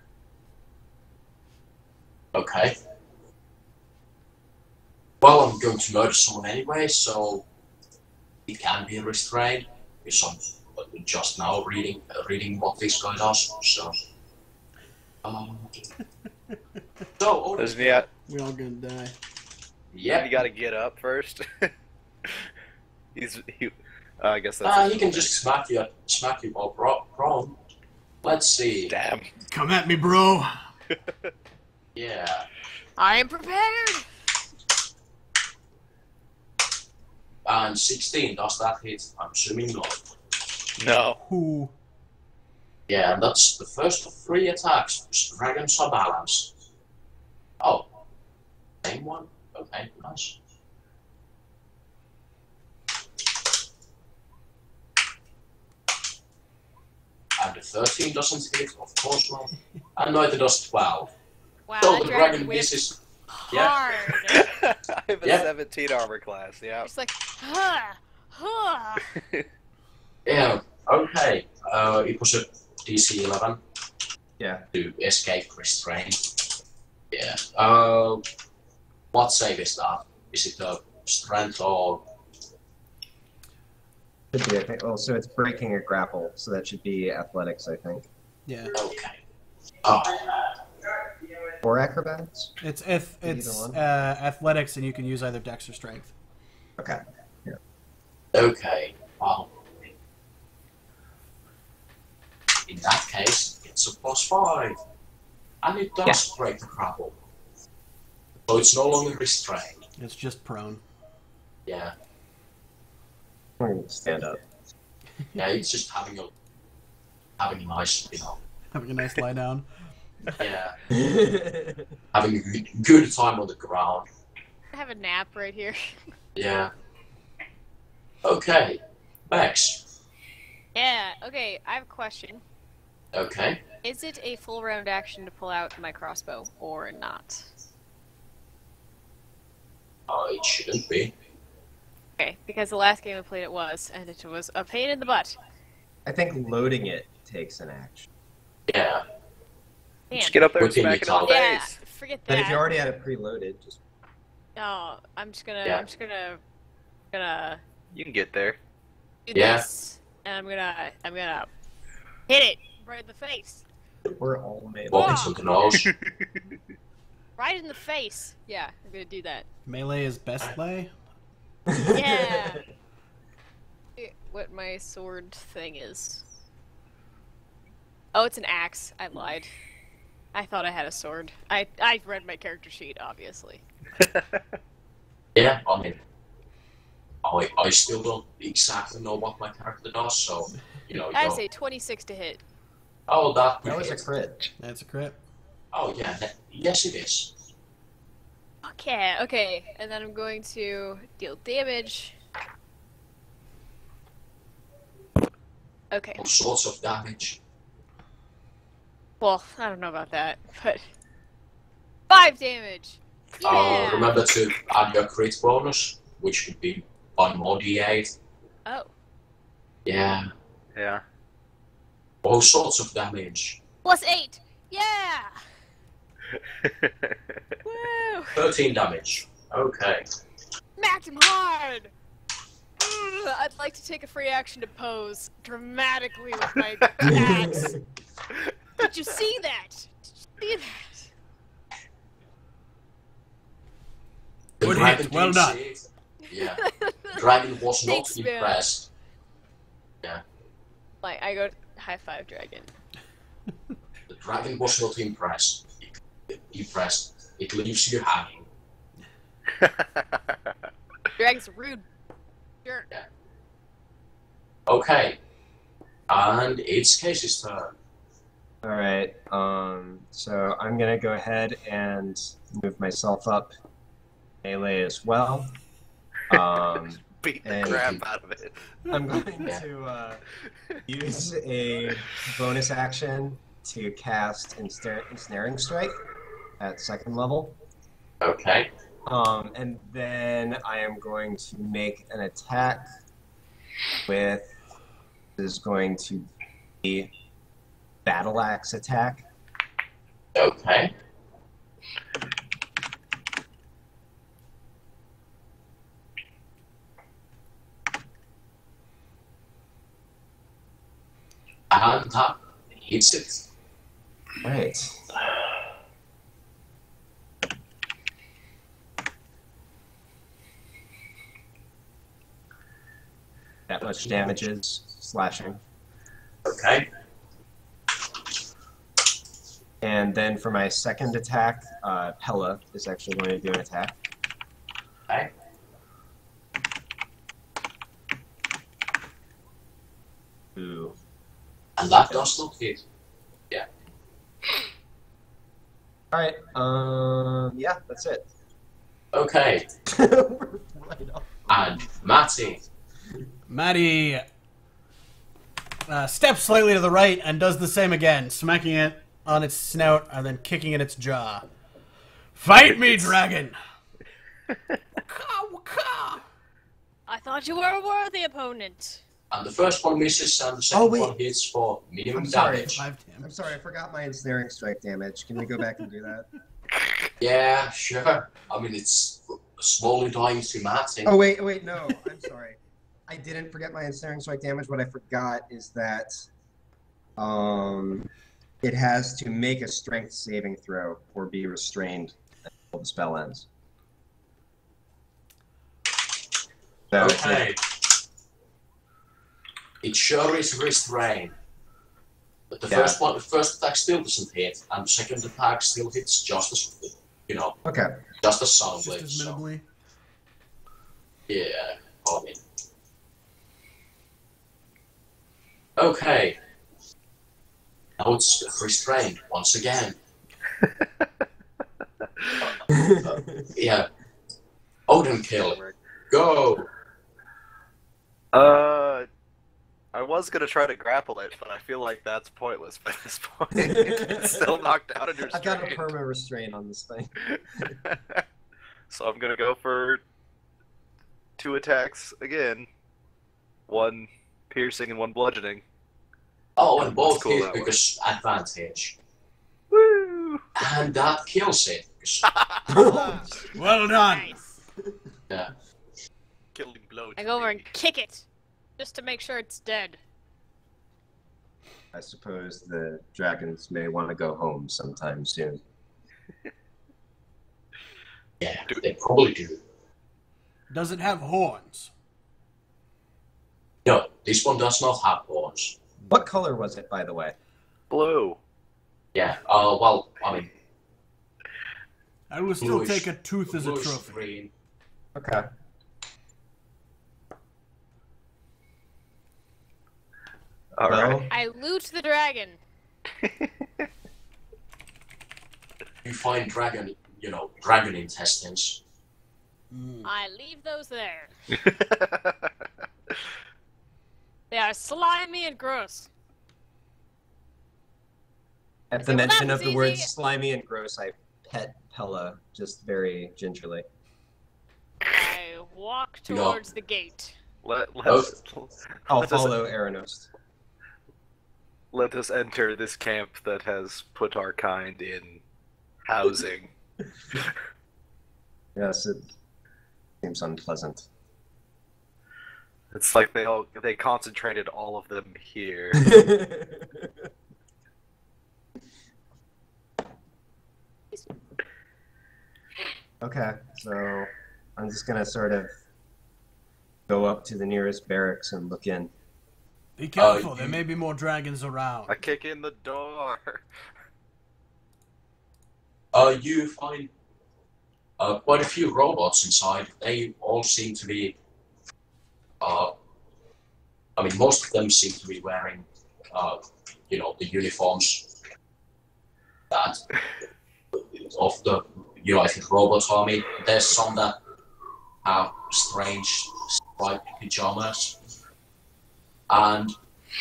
Speaker 1: Okay. Well, I'm going to murder someone anyway, so it can be restrained. Because I'm just now reading what this guy does. So, so
Speaker 5: Doesn't he have,
Speaker 2: We all gonna die.
Speaker 1: yeah,
Speaker 5: you gotta get up first? I guess that's.
Speaker 1: he can just smack you while prone. Let's see.
Speaker 5: Damn.
Speaker 2: Come at me, bro.
Speaker 1: Yeah.
Speaker 3: I am prepared.
Speaker 1: And 16, does that hit? I'm assuming not.
Speaker 5: No.
Speaker 2: Who?
Speaker 1: Yeah, and that's the first of 3 attacks. Dragons are balanced. Oh. Same one? Okay, nice. And the 13 doesn't hit, of course not. And neither does 12.
Speaker 3: Wow,
Speaker 1: So
Speaker 3: that
Speaker 1: the
Speaker 3: dragon
Speaker 1: dragon
Speaker 3: whips
Speaker 1: misses. Yeah.
Speaker 3: hard.
Speaker 5: I have a
Speaker 1: Yep.
Speaker 5: 17 armor class, yeah.
Speaker 3: It's like, huh, huh.
Speaker 1: Yeah, okay. It was a DC 11
Speaker 4: Yeah.
Speaker 1: to escape restraint. Yeah. What save is that? Is it a strength or...
Speaker 4: Should be, I think. Oh, so it's breaking a grapple, so that should be athletics, I think.
Speaker 2: Yeah.
Speaker 1: Okay. Oh,
Speaker 4: Or acrobatics?
Speaker 2: It's
Speaker 4: Either one.
Speaker 2: athletics, and you can use either dex or strength.
Speaker 4: Okay. Yeah.
Speaker 1: Okay, well, in that case, it's a +5. And it does break the grapple. So it's no longer restrained.
Speaker 2: It's just prone.
Speaker 1: Yeah.
Speaker 4: I'm gonna stand up.
Speaker 1: Yeah, it's just having a nice,
Speaker 2: Having a nice lie down.
Speaker 1: yeah, having a good time on the ground.
Speaker 3: I have a nap right here.
Speaker 1: Yeah. Okay, Bex.
Speaker 3: Yeah, okay, I have a question.
Speaker 1: Okay.
Speaker 3: Is it a full round action to pull out my crossbow or not?
Speaker 1: It shouldn't be.
Speaker 3: Okay, because the last game I played it was, and it was a pain in the butt.
Speaker 4: I think loading it takes an action.
Speaker 1: Yeah.
Speaker 3: Man.
Speaker 7: Just get up there and
Speaker 1: Within
Speaker 7: smack it
Speaker 1: your
Speaker 7: in the
Speaker 3: Yeah,
Speaker 7: face.
Speaker 3: forget
Speaker 4: But
Speaker 3: that.
Speaker 4: if you already had it preloaded, just
Speaker 3: Oh, I'm just gonna
Speaker 7: You can get there.
Speaker 3: do
Speaker 1: Yeah.
Speaker 3: this, and I'm gonna hit it right in the face.
Speaker 4: we're all made.
Speaker 1: Walking to the nose.
Speaker 3: Right in the face. Yeah, I'm gonna do that.
Speaker 2: Melee is best play.
Speaker 3: Yeah. What my sword thing is. Oh, it's an axe. I lied. I thought I had a sword. I read my character sheet, obviously.
Speaker 1: Yeah, I mean, I still don't exactly know what my character does, so,
Speaker 3: I say 26 to hit.
Speaker 1: Oh, that
Speaker 4: That was a
Speaker 1: hit.
Speaker 4: crit.
Speaker 2: That's a crit.
Speaker 1: Oh, yeah, yes it is.
Speaker 3: Okay, and then I'm going to deal damage. Okay,
Speaker 1: All sorts of damage.
Speaker 3: well, I don't know about that, but 5 damage. Yeah.
Speaker 1: Remember to add your crit bonus, which would be 1 more d8.
Speaker 3: Oh,
Speaker 1: Yeah,
Speaker 7: Yeah.
Speaker 1: all sorts of damage.
Speaker 3: +8. Yeah. Woo.
Speaker 1: 13 damage. Okay.
Speaker 3: Smacked him hard. I'd like to take a free action to pose dramatically with my axe. Did you see that? Did you see that?
Speaker 1: The
Speaker 2: Good
Speaker 1: dragon
Speaker 2: hit, well
Speaker 1: did
Speaker 2: done.
Speaker 1: see it. Yeah. Dragon was not
Speaker 3: Thanks, man.
Speaker 1: impressed.
Speaker 3: Like, I go high five dragon.
Speaker 1: The dragon was not impressed. It leaves you hanging.
Speaker 3: Dragon's rude. Sure.
Speaker 1: Okay. And it's Casey's turn.
Speaker 4: All right. So I'm gonna go ahead and move myself up melee as well.
Speaker 7: Beat the
Speaker 4: And-
Speaker 7: crap out of it.
Speaker 4: I'm going to use a bonus action to cast Ensnaring Strike at 2nd level.
Speaker 1: Okay.
Speaker 4: And then I am going to make an attack with, is going to be Battle Axe attack.
Speaker 1: Okay. And that hits it.
Speaker 4: Right. That much damage is slashing.
Speaker 1: Okay.
Speaker 4: And then for my second attack, Pella is actually going to do an attack.
Speaker 1: Okay.
Speaker 4: Ooh.
Speaker 1: And that does not hit.
Speaker 4: Alright, yeah, that's it.
Speaker 1: Okay.
Speaker 4: Right off.
Speaker 1: And Matty.
Speaker 2: Maddie steps slightly to the right and does the same again, smacking it on its snout and then kicking at its jaw. Fight me, dragon! Waka, waka.
Speaker 3: I thought you were a worthy opponent.
Speaker 1: And the first one misses and the second
Speaker 4: wait.
Speaker 1: one hits for minimum
Speaker 4: I'm sorry.
Speaker 1: damage.
Speaker 2: 5
Speaker 4: I'm
Speaker 2: damage.
Speaker 4: sorry, I forgot my ensnaring strike damage. Can we go back and do that?
Speaker 1: Yeah, sure. I mean, it's slowly dying to Matty.
Speaker 4: Oh, wait, no. I'm sorry. I didn't forget my ensnaring strike damage. What I forgot is that it has to make a strength saving throw or be restrained until the spell ends. So
Speaker 1: Okay. It sure is restrained. But the
Speaker 4: Yeah.
Speaker 1: first attack still doesn't hit, and the second attack still hits just as,
Speaker 4: Okay.
Speaker 1: just as
Speaker 2: Just
Speaker 1: soundly.
Speaker 2: as
Speaker 1: So,
Speaker 2: minimally.
Speaker 1: yeah, I mean. Okay. Now it's restrained once again. Yeah. Odin kill. Go!
Speaker 5: I was gonna try to grapple it, but I feel like that's pointless by this point. It's still knocked out and
Speaker 4: I got a
Speaker 5: restrained.
Speaker 4: perma restraint on this thing.
Speaker 5: So I'm gonna go for 2 attacks again. 1 piercing and 1 bludgeoning.
Speaker 1: Oh,
Speaker 5: Yeah,
Speaker 1: and both
Speaker 5: that's cool,
Speaker 1: hit
Speaker 5: that one.
Speaker 1: because advantage.
Speaker 5: Woo!
Speaker 1: And that kills it. Because,
Speaker 2: Well done.
Speaker 3: Nice.
Speaker 1: yeah.
Speaker 5: Killing blow.
Speaker 3: I
Speaker 5: to
Speaker 3: go over
Speaker 5: me.
Speaker 3: and kick it, just to make sure it's dead.
Speaker 4: I suppose the dragons may want to go home sometime soon.
Speaker 1: Yeah, they probably do.
Speaker 2: Does it have horns?
Speaker 1: No, this one does not have horns.
Speaker 4: What color was it, by the way?
Speaker 5: Blue.
Speaker 1: Yeah, well, I mean,
Speaker 2: I will still
Speaker 1: Bluish-
Speaker 2: take a tooth as a
Speaker 1: bluish
Speaker 2: trophy.
Speaker 1: green.
Speaker 4: Okay.
Speaker 5: All right.
Speaker 4: Well,
Speaker 3: I loot the dragon.
Speaker 1: You find dragon intestines.
Speaker 3: I leave those there. They are slimy and gross.
Speaker 4: at the
Speaker 3: Well, that
Speaker 4: mention
Speaker 3: was
Speaker 4: of the words
Speaker 3: easy.
Speaker 4: slimy and gross, I pet Pella just very gingerly.
Speaker 3: I walk
Speaker 1: No.
Speaker 3: towards the gate.
Speaker 5: Let's
Speaker 4: I'll
Speaker 5: Let us-
Speaker 4: follow Aranos.
Speaker 5: let us enter this camp that has put our kind in housing.
Speaker 4: Yes, it seems unpleasant.
Speaker 5: It's like they concentrated all of them here.
Speaker 4: Okay, so I'm just gonna sort of go up to the nearest barracks and look in.
Speaker 2: Be careful,
Speaker 1: you-
Speaker 2: there may be more dragons around.
Speaker 5: I kick in the door.
Speaker 1: You find quite a few robots inside. They all seem to be. I mean, most of them seem to be wearing, the uniforms that of the United Robots Army. There's some that have strange striped pajamas, and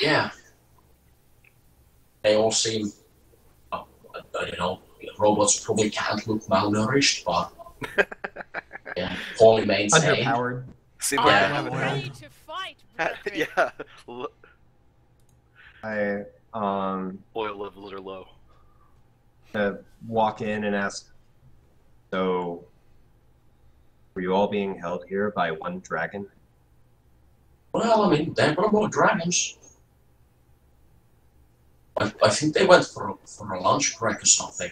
Speaker 1: yeah, they all seem. Robots probably can't look malnourished, but yeah, poorly maintained.
Speaker 4: Underpowered.
Speaker 5: Seem
Speaker 3: I
Speaker 5: like
Speaker 1: Yeah.
Speaker 5: they
Speaker 3: am
Speaker 5: haven't
Speaker 3: ready to fight, brethren.
Speaker 5: yeah.
Speaker 4: I
Speaker 5: Oil levels are low.
Speaker 4: walk in and ask, so were you all being held here by one dragon?
Speaker 1: Well, I mean, there were more dragons. I think they went for a lunch break or something.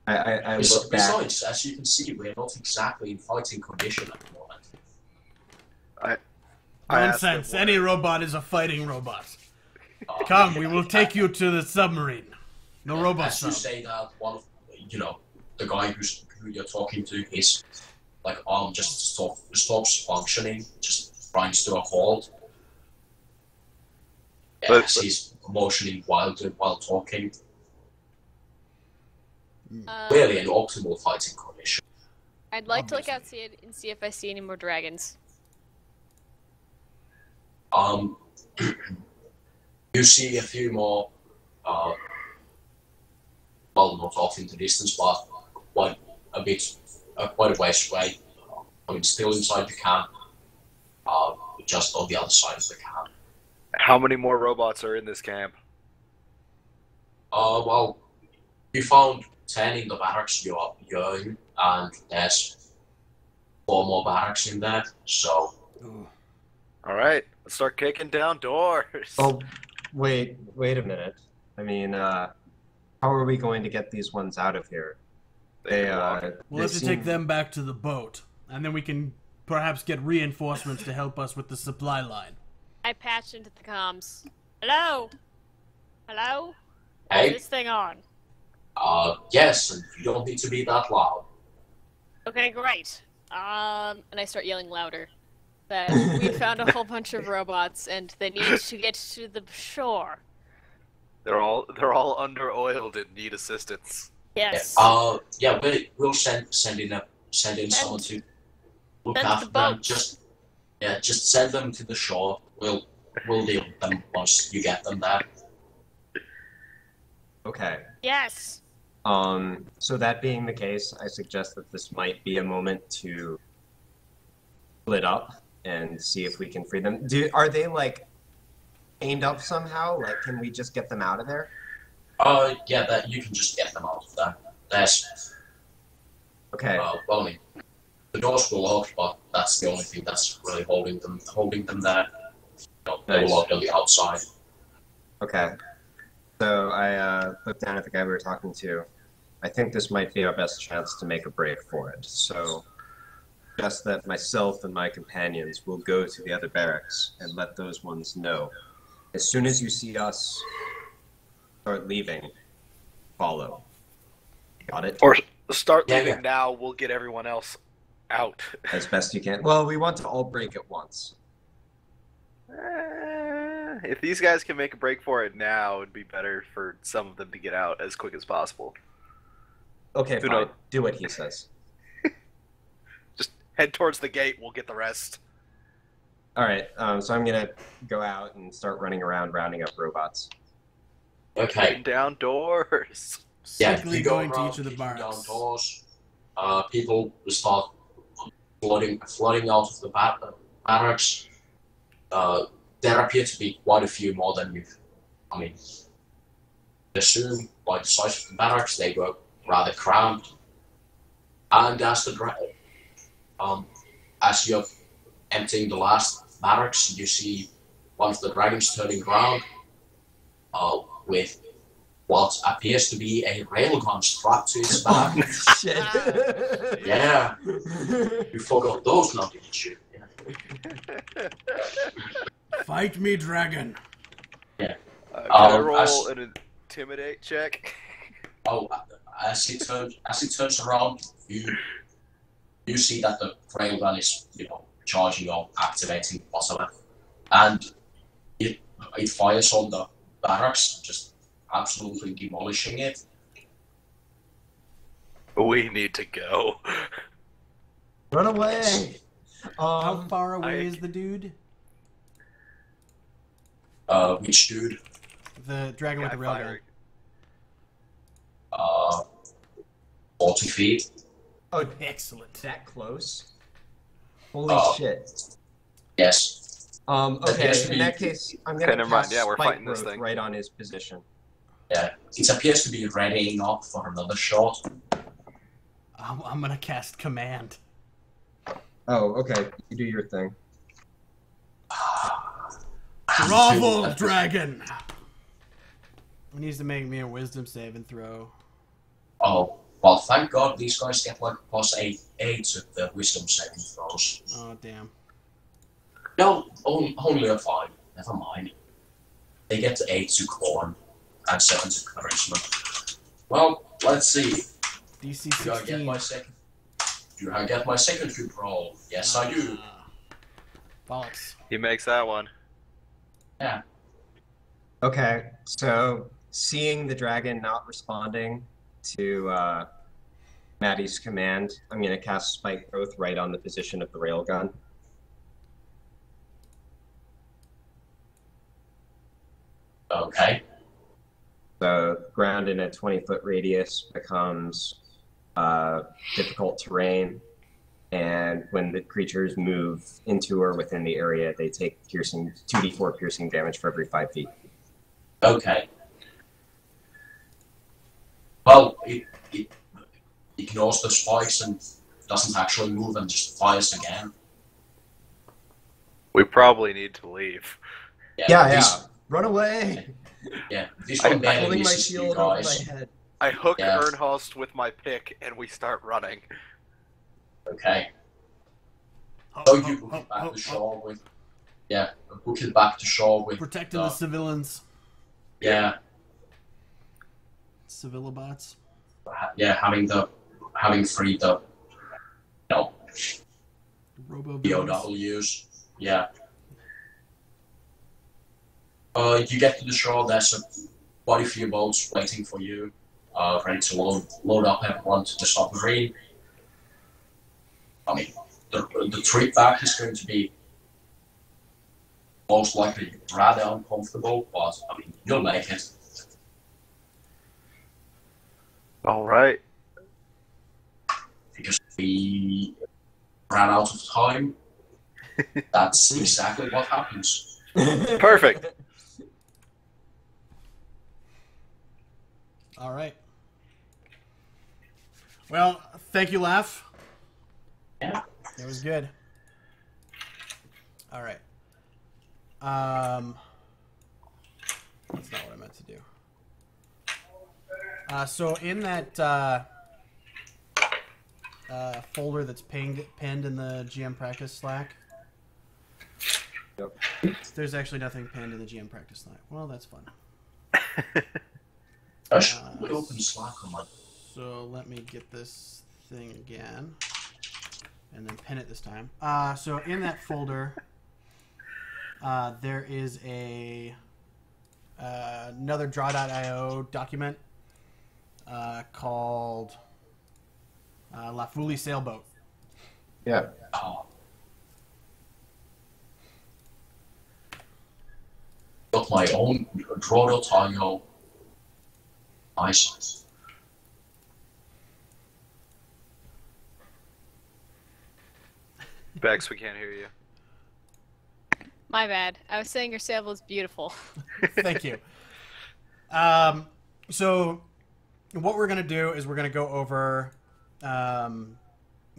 Speaker 4: I look back.
Speaker 1: Besides, as you can see, we're not exactly in fighting condition at the moment.
Speaker 5: I asked them
Speaker 2: Nonsense.
Speaker 5: what-
Speaker 2: Any robot is a fighting robot.
Speaker 1: Uh,
Speaker 2: Come, we will take you to the submarine. No robot
Speaker 1: As you
Speaker 2: sub.
Speaker 1: say that, one of the guy who you're talking to, his arm just stops functioning, just grinds to a halt.
Speaker 5: But-
Speaker 1: As he's motioning while talking. Clearly, an optimal fighting condition.
Speaker 3: I'd like to look outside and see if I see any more dragons.
Speaker 1: You see a few more, not off in the distance, but quite a ways away. I mean, still inside the camp, just on the other side of the camp.
Speaker 5: How many more robots are in this camp?
Speaker 1: You found 10 in the barracks you're in, and there's 4 more barracks in there, so...
Speaker 2: Ooh.
Speaker 5: All right, let's start kicking down doors.
Speaker 4: Oh, wait a minute. I mean, how are we going to get these ones out of here?
Speaker 5: They can walk.
Speaker 2: We'll have to take them back to the boat, and then we can perhaps get reinforcements to help us with the supply line.
Speaker 3: I patched into the comms. Hello? Hello?
Speaker 1: Hey?
Speaker 3: Is this thing on?
Speaker 1: Yes, and you don't need to be that loud.
Speaker 3: Okay, great. And I start yelling louder. That we found a whole bunch of robots and they need to get to the shore.
Speaker 5: They're all underoiled and need assistance.
Speaker 3: Yes.
Speaker 1: Yeah, we'll send in someone to look
Speaker 3: send
Speaker 1: after
Speaker 3: the
Speaker 1: them.
Speaker 3: boats.
Speaker 1: Just send them to the shore. We'll deal with them once you get them there.
Speaker 4: Okay.
Speaker 3: Yes.
Speaker 4: So that being the case, I suggest that this might be a moment to split up and see if we can free them. Are they like chained up somehow? Like, can we just get them out of there?
Speaker 1: Yeah, that you can just get them out of there. There's
Speaker 4: Okay.
Speaker 1: well, I mean, the doors will lock, but that's the only thing that's really holding them there. They're
Speaker 4: Nice.
Speaker 1: locked on the outside.
Speaker 4: Okay. So I looked down at the guy we were talking to. I think this might be our best chance to make a break for it. So just that myself and my companions will go to the other barracks and let those ones know. As soon as you see us start leaving, follow. Got it?
Speaker 5: Or start
Speaker 1: Yeah,
Speaker 5: leaving
Speaker 1: yeah.
Speaker 5: now. We'll get everyone else out.
Speaker 4: As best you can. Well, we want to all break at once.
Speaker 5: If these guys can make a break for it now, it'd be better for some of them to get out as quick as possible.
Speaker 4: Okay,
Speaker 5: Who
Speaker 4: fine.
Speaker 5: knows?
Speaker 4: Do what he says.
Speaker 5: Just head towards the gate. We'll get the rest.
Speaker 4: All right, so I'm going to go out and start running around rounding up robots.
Speaker 1: Okay.
Speaker 5: Kicking down doors.
Speaker 1: Yeah,
Speaker 2: Sickly
Speaker 1: you go
Speaker 2: going to
Speaker 1: around
Speaker 2: each of the
Speaker 1: kicking down
Speaker 2: barracks.
Speaker 1: doors. People will start flooding out of the barracks. There appear to be quite a few more than assume by the size of the barracks. They were rather cramped. And as you're emptying the last barracks, you see one of the dragons turning around with what appears to be a railgun strapped to its back.
Speaker 4: Shit.
Speaker 1: Yeah, you forgot those now, didn't you? Yeah.
Speaker 2: Fight me, dragon.
Speaker 5: Can I roll
Speaker 1: as-
Speaker 5: an intimidate check?
Speaker 1: Oh, as he turns around, you see that the railgun is, charging or activating whatever, and it fires on the barracks, just absolutely demolishing it.
Speaker 5: We need to go.
Speaker 4: Run away!
Speaker 2: How far away
Speaker 5: I-
Speaker 2: is the dude?
Speaker 1: Which dude?
Speaker 2: The dragon with
Speaker 5: Guy
Speaker 2: the railgun.
Speaker 5: firing.
Speaker 1: 40 feet.
Speaker 4: Oh,
Speaker 2: Excellent.
Speaker 4: that close? Holy
Speaker 1: Oh.
Speaker 4: shit.
Speaker 1: Yes.
Speaker 4: Okay,
Speaker 1: appears to
Speaker 4: in
Speaker 1: be-
Speaker 4: that case, I'm
Speaker 5: Okay,
Speaker 4: gonna
Speaker 5: never mind.
Speaker 4: cast
Speaker 5: Yeah, we're
Speaker 4: Spike
Speaker 5: fighting this
Speaker 4: Growth
Speaker 5: thing.
Speaker 4: right on his position.
Speaker 1: Yeah. It appears to be readying up for another shot.
Speaker 2: I'm gonna cast command.
Speaker 4: Oh, okay. You do your thing.
Speaker 2: Grovel, dragon! He needs to make me a wisdom saving throw.
Speaker 1: Oh, well, thank God these guys get like +8 to the wisdom saving throws.
Speaker 2: Oh, damn.
Speaker 1: No, only a 5. Never mind. They get 8 to corn and 7 to charisma. Well, let's see.
Speaker 2: DC
Speaker 1: Do I get
Speaker 2: 16.
Speaker 1: my second? Do I get my second group roll? Yes, I do.
Speaker 2: Bollocks.
Speaker 5: He makes that one.
Speaker 1: Yeah.
Speaker 4: Okay, so seeing the dragon not responding to Maddie's command, I'm gonna cast Spike Growth right on the position of the railgun.
Speaker 1: Okay.
Speaker 4: The ground in a 20-foot radius becomes difficult terrain, and when the creatures move into or within the area, they take 2d4 piercing damage for every 5 feet.
Speaker 1: Okay. Well, it ignores the spikes and doesn't actually move and just fires again.
Speaker 5: We probably need to leave.
Speaker 4: Yeah,
Speaker 1: this-
Speaker 4: run away!
Speaker 1: This
Speaker 5: I'm
Speaker 1: one barely
Speaker 4: Holding my
Speaker 1: misses you
Speaker 4: shield over my
Speaker 1: guys.
Speaker 4: head.
Speaker 5: I hook
Speaker 1: Yeah.
Speaker 5: Ernhast with my pick, and we start running.
Speaker 1: Okay. So you book it back to shore with, book it back to shore with
Speaker 2: protecting the civilians.
Speaker 1: Yeah,
Speaker 2: Civilobots.
Speaker 1: yeah, having freed the,
Speaker 2: Robo
Speaker 1: POWs. Yeah. You get to the shore. There's quite a few boats waiting for you, ready to load up everyone to the submarine. I mean, the trip back is going to be most likely rather uncomfortable, but I mean, you'll make it.
Speaker 5: All right.
Speaker 1: Because we ran out of time. That's exactly what happens.
Speaker 5: Perfect.
Speaker 2: All right. Well, thank you, Laugh.
Speaker 1: Yeah.
Speaker 2: It was good. All right. That's not what I meant to do. So in that folder that's pinned in the GM practice Slack, there's actually nothing pinned in the GM practice Slack. Well, that's fun.
Speaker 1: I should open Slack on my.
Speaker 2: So let me get this thing again, and then pin it this time. So in that folder, there is another draw.io document called La Fouli Sailboat.
Speaker 4: Yeah.
Speaker 1: Got my own draw.io. Nice.
Speaker 5: Bex, we can't hear you.
Speaker 3: My bad. I was saying your sailboat is beautiful.
Speaker 2: Thank you. So what we're going to do is we're going to go over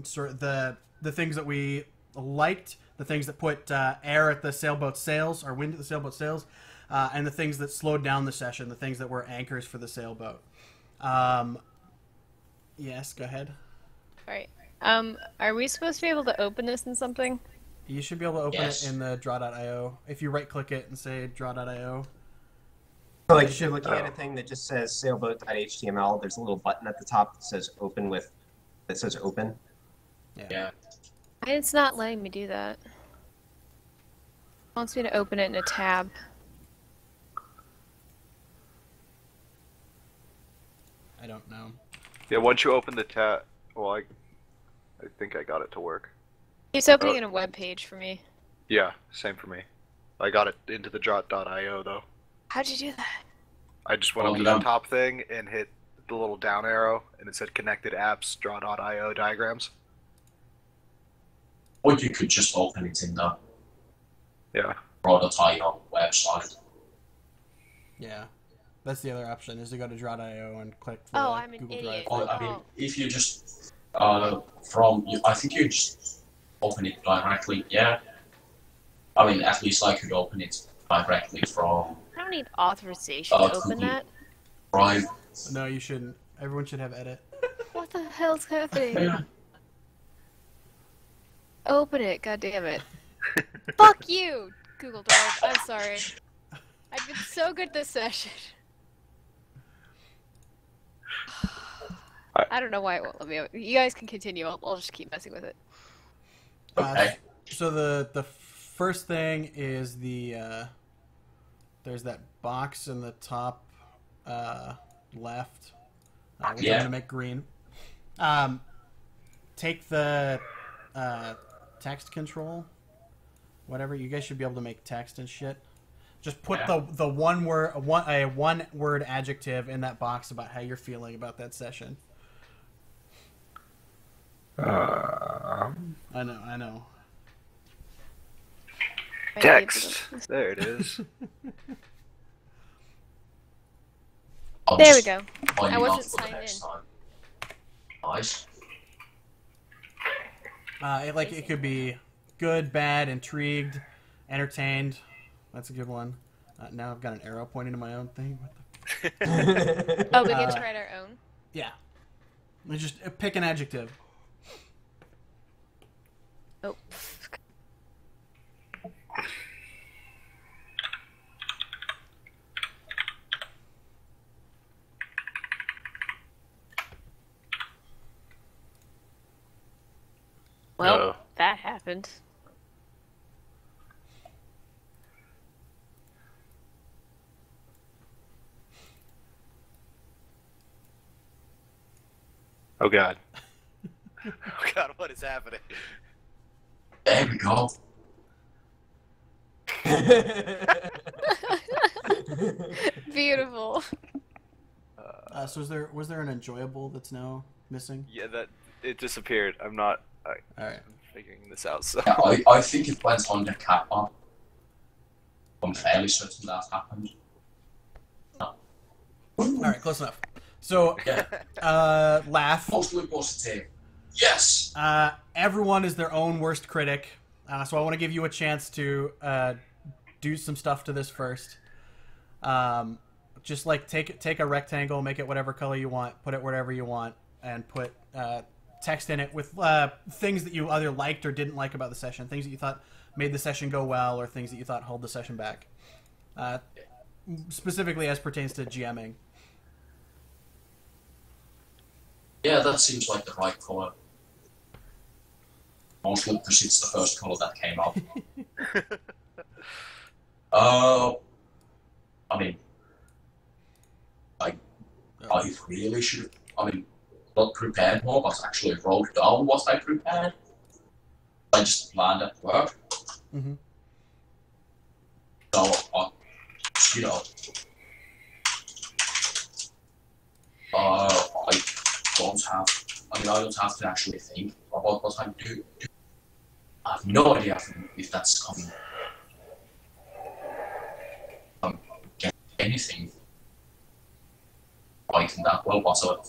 Speaker 2: sort of the things that we liked, the things that put air at the sailboat sails, or wind at the sailboat sails, and the things that slowed down the session, the things that were anchors for the sailboat. Yes, go ahead.
Speaker 3: All right. Are we supposed to be able to open this in something?
Speaker 2: You should be able to open
Speaker 1: Yes.
Speaker 2: it in the draw.io. If you right-click it and say draw.io.
Speaker 4: Like if you're looking at a thing that just says sailboat.html, there's a little button at the top that says open.
Speaker 1: Yeah.
Speaker 3: It's not letting me do that. It wants me to open it in a tab.
Speaker 2: I don't know.
Speaker 5: Yeah, once you open the tab, well, I think I got it to work.
Speaker 3: It's opening in a web page for me.
Speaker 5: Yeah, same for me. I got it into the draw.io though.
Speaker 3: How'd you do that?
Speaker 5: I just went up to the top thing and hit the little down arrow, and it said connected apps, draw.io diagrams.
Speaker 1: Or you could just open it in the
Speaker 5: Yeah.
Speaker 1: draw.io website.
Speaker 2: Yeah. That's the other option, is to go to draw.io and click for
Speaker 3: Oh, I'm an
Speaker 2: Google
Speaker 3: idiot.
Speaker 2: Drive.
Speaker 1: Or, I mean, if you just I think you just open it directly. Yeah. I mean, at least I could open it directly from
Speaker 3: I don't need authorization to open
Speaker 1: Google
Speaker 3: that.
Speaker 1: Drive.
Speaker 2: No, you shouldn't. Everyone should have edit.
Speaker 3: What the hell's happening?
Speaker 1: Yeah.
Speaker 3: Open it, god damn it. Fuck you, Google Drive. I'm sorry. I've been so good this session. I don't know why it won't let me open. You guys can continue. I'll just keep messing with it.
Speaker 1: Okay.
Speaker 2: So the first thing is there's that box in the top left, which I'm gonna make green. Take the text control, whatever. You guys should be able to make text and shit. Just put the one word adjective in that box about how you're feeling about that session. I know.
Speaker 5: Text. There it is.
Speaker 3: There we go. I wasn't signed in.
Speaker 1: Nice.
Speaker 2: It could be good, bad, intrigued, entertained. That's a good one. Now I've got an arrow pointing to my own thing. What the?
Speaker 3: Oh, we get to write our own?
Speaker 2: Yeah. Just pick an adjective.
Speaker 3: Oh, Well,
Speaker 5: No.
Speaker 3: that happened.
Speaker 5: Oh god. Oh god, what is happening?
Speaker 1: There we go.
Speaker 3: Beautiful.
Speaker 2: So was there an enjoyable that's now missing?
Speaker 5: Yeah, that it disappeared. I'm not.
Speaker 2: All right.
Speaker 5: I'm figuring this out. So.
Speaker 1: Yeah, I think it went on the Kappa. I'm fairly certain that happened.
Speaker 2: All right, close enough. So,
Speaker 1: Yeah,
Speaker 2: laugh.
Speaker 1: mostly positive. Yes.
Speaker 2: Everyone is their own worst critic, so I want to give you a chance to do some stuff to this first. Just like take a rectangle, make it whatever color you want, put it wherever you want, and put text in it with things that you either liked or didn't like about the session, things that you thought made the session go well, or things that you thought held the session back. Specifically as pertains to GMing.
Speaker 1: Yeah, that seems like the right color. Mostly because it's the first color that came up. I mean, I really should. I mean, not prepared more, but actually wrote down what I prepared. I just planned at work.
Speaker 2: Mm-hmm.
Speaker 1: So, you know, I don't have to actually think about what I do. I have no idea if that's coming. Get anything right in that well whatsoever.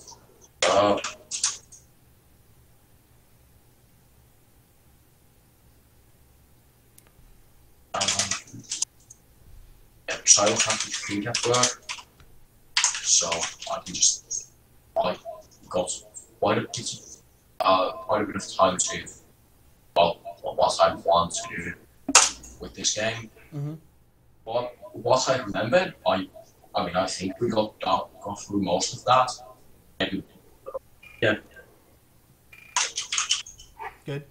Speaker 1: Yeah, so I don't have to think at work. So I can just got quite a bit of time to what I want to do with this game.
Speaker 2: Mm-hmm.
Speaker 1: But what I remembered, I mean, I think we got through most of that. Maybe, yeah.
Speaker 2: Good.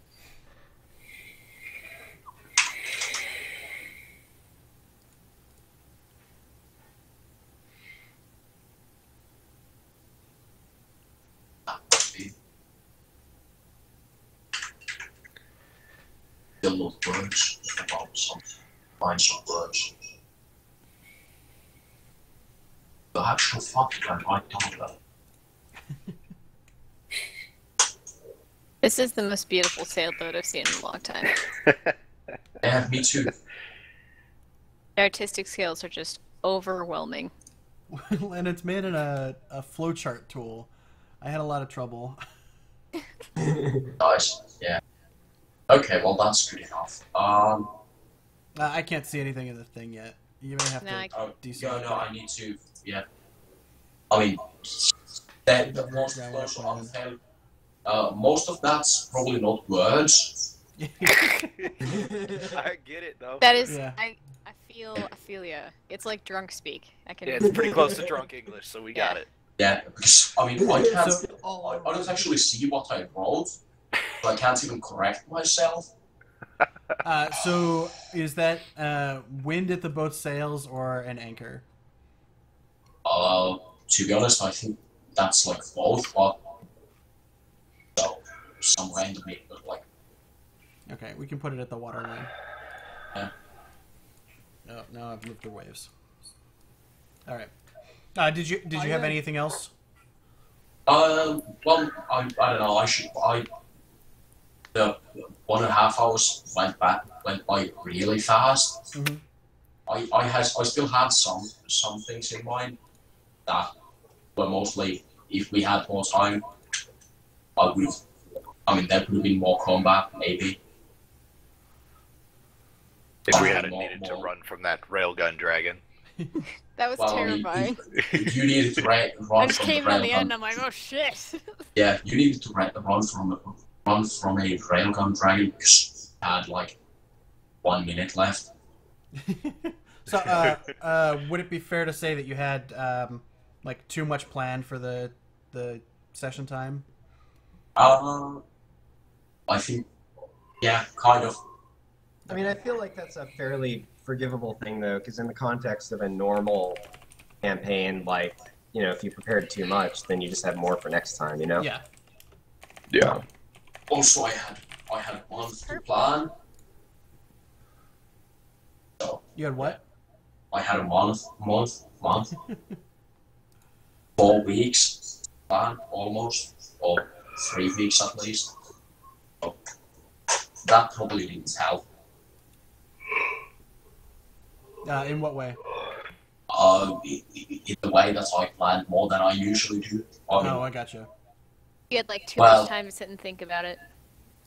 Speaker 1: Still love words about find some words. The actual fucking I might talk about.
Speaker 3: This is the most beautiful sailboat I've seen in a long time.
Speaker 1: Yeah, me too.
Speaker 3: The artistic skills are just overwhelming.
Speaker 2: And it's made in a flowchart tool. I had a lot of trouble.
Speaker 1: Nice. Yeah. Okay, well that's good enough.
Speaker 2: I can't see anything in the thing yet. You may have
Speaker 3: No,
Speaker 2: to.
Speaker 3: I
Speaker 1: No, I need to. Yeah. I mean, the most
Speaker 2: Yeah,
Speaker 1: close
Speaker 2: well,
Speaker 1: on fail. Most of that's probably not words.
Speaker 5: I get it though.
Speaker 3: That is,
Speaker 2: Yeah.
Speaker 3: I feel ya. It's like drunk speak. I can.
Speaker 5: Yeah, it's pretty close to drunk English, so we got
Speaker 3: Yeah.
Speaker 5: it.
Speaker 1: Yeah, because I mean, I can't.
Speaker 2: So-
Speaker 1: I don't actually see what I wrote, so I can't even correct myself.
Speaker 2: So is that wind at the boat's sails or an anchor?
Speaker 1: To be honest, I think that's like both, but so somewhere in the middle, like.
Speaker 2: Okay, we can put it at the waterline.
Speaker 1: Yeah.
Speaker 2: Oh, now I've moved the waves. All right. Did you have anything else?
Speaker 1: Well, I don't know. The 1.5 hours went by really fast.
Speaker 2: Mm-hmm.
Speaker 1: I still had some things in mind that were mostly, if we had more time, there would have been more combat, maybe.
Speaker 5: If we hadn't
Speaker 1: More-
Speaker 5: needed to
Speaker 1: more-
Speaker 5: run from that railgun dragon.
Speaker 3: That was
Speaker 1: Well,
Speaker 3: terrifying.
Speaker 1: you needed to run
Speaker 3: I just
Speaker 1: from
Speaker 3: came
Speaker 1: the
Speaker 3: in on the
Speaker 1: railgun.
Speaker 3: end. And I'm like, oh shit.
Speaker 1: Yeah, you needed to run from a railgun dragon because you had like 1 minute left.
Speaker 2: So, would it be fair to say that you had like too much planned for the session time?
Speaker 1: I think Yeah, kind of.
Speaker 4: I mean, I feel like that's a fairly forgivable thing, though, because in the context of a normal campaign, like, you know, if you prepared too much, then you just have more for next time, you know?
Speaker 2: Yeah.
Speaker 5: Yeah.
Speaker 1: Also, I had a month to plan. So
Speaker 2: You had what?
Speaker 1: I had a month, 4 weeks plan almost, or 3 weeks at least. So that probably didn't help.
Speaker 2: In what way?
Speaker 1: In the way that I planned more than I usually do. I mean,
Speaker 2: Oh, I gotcha.
Speaker 3: You had like too
Speaker 1: Well-
Speaker 3: much time to sit and think about it.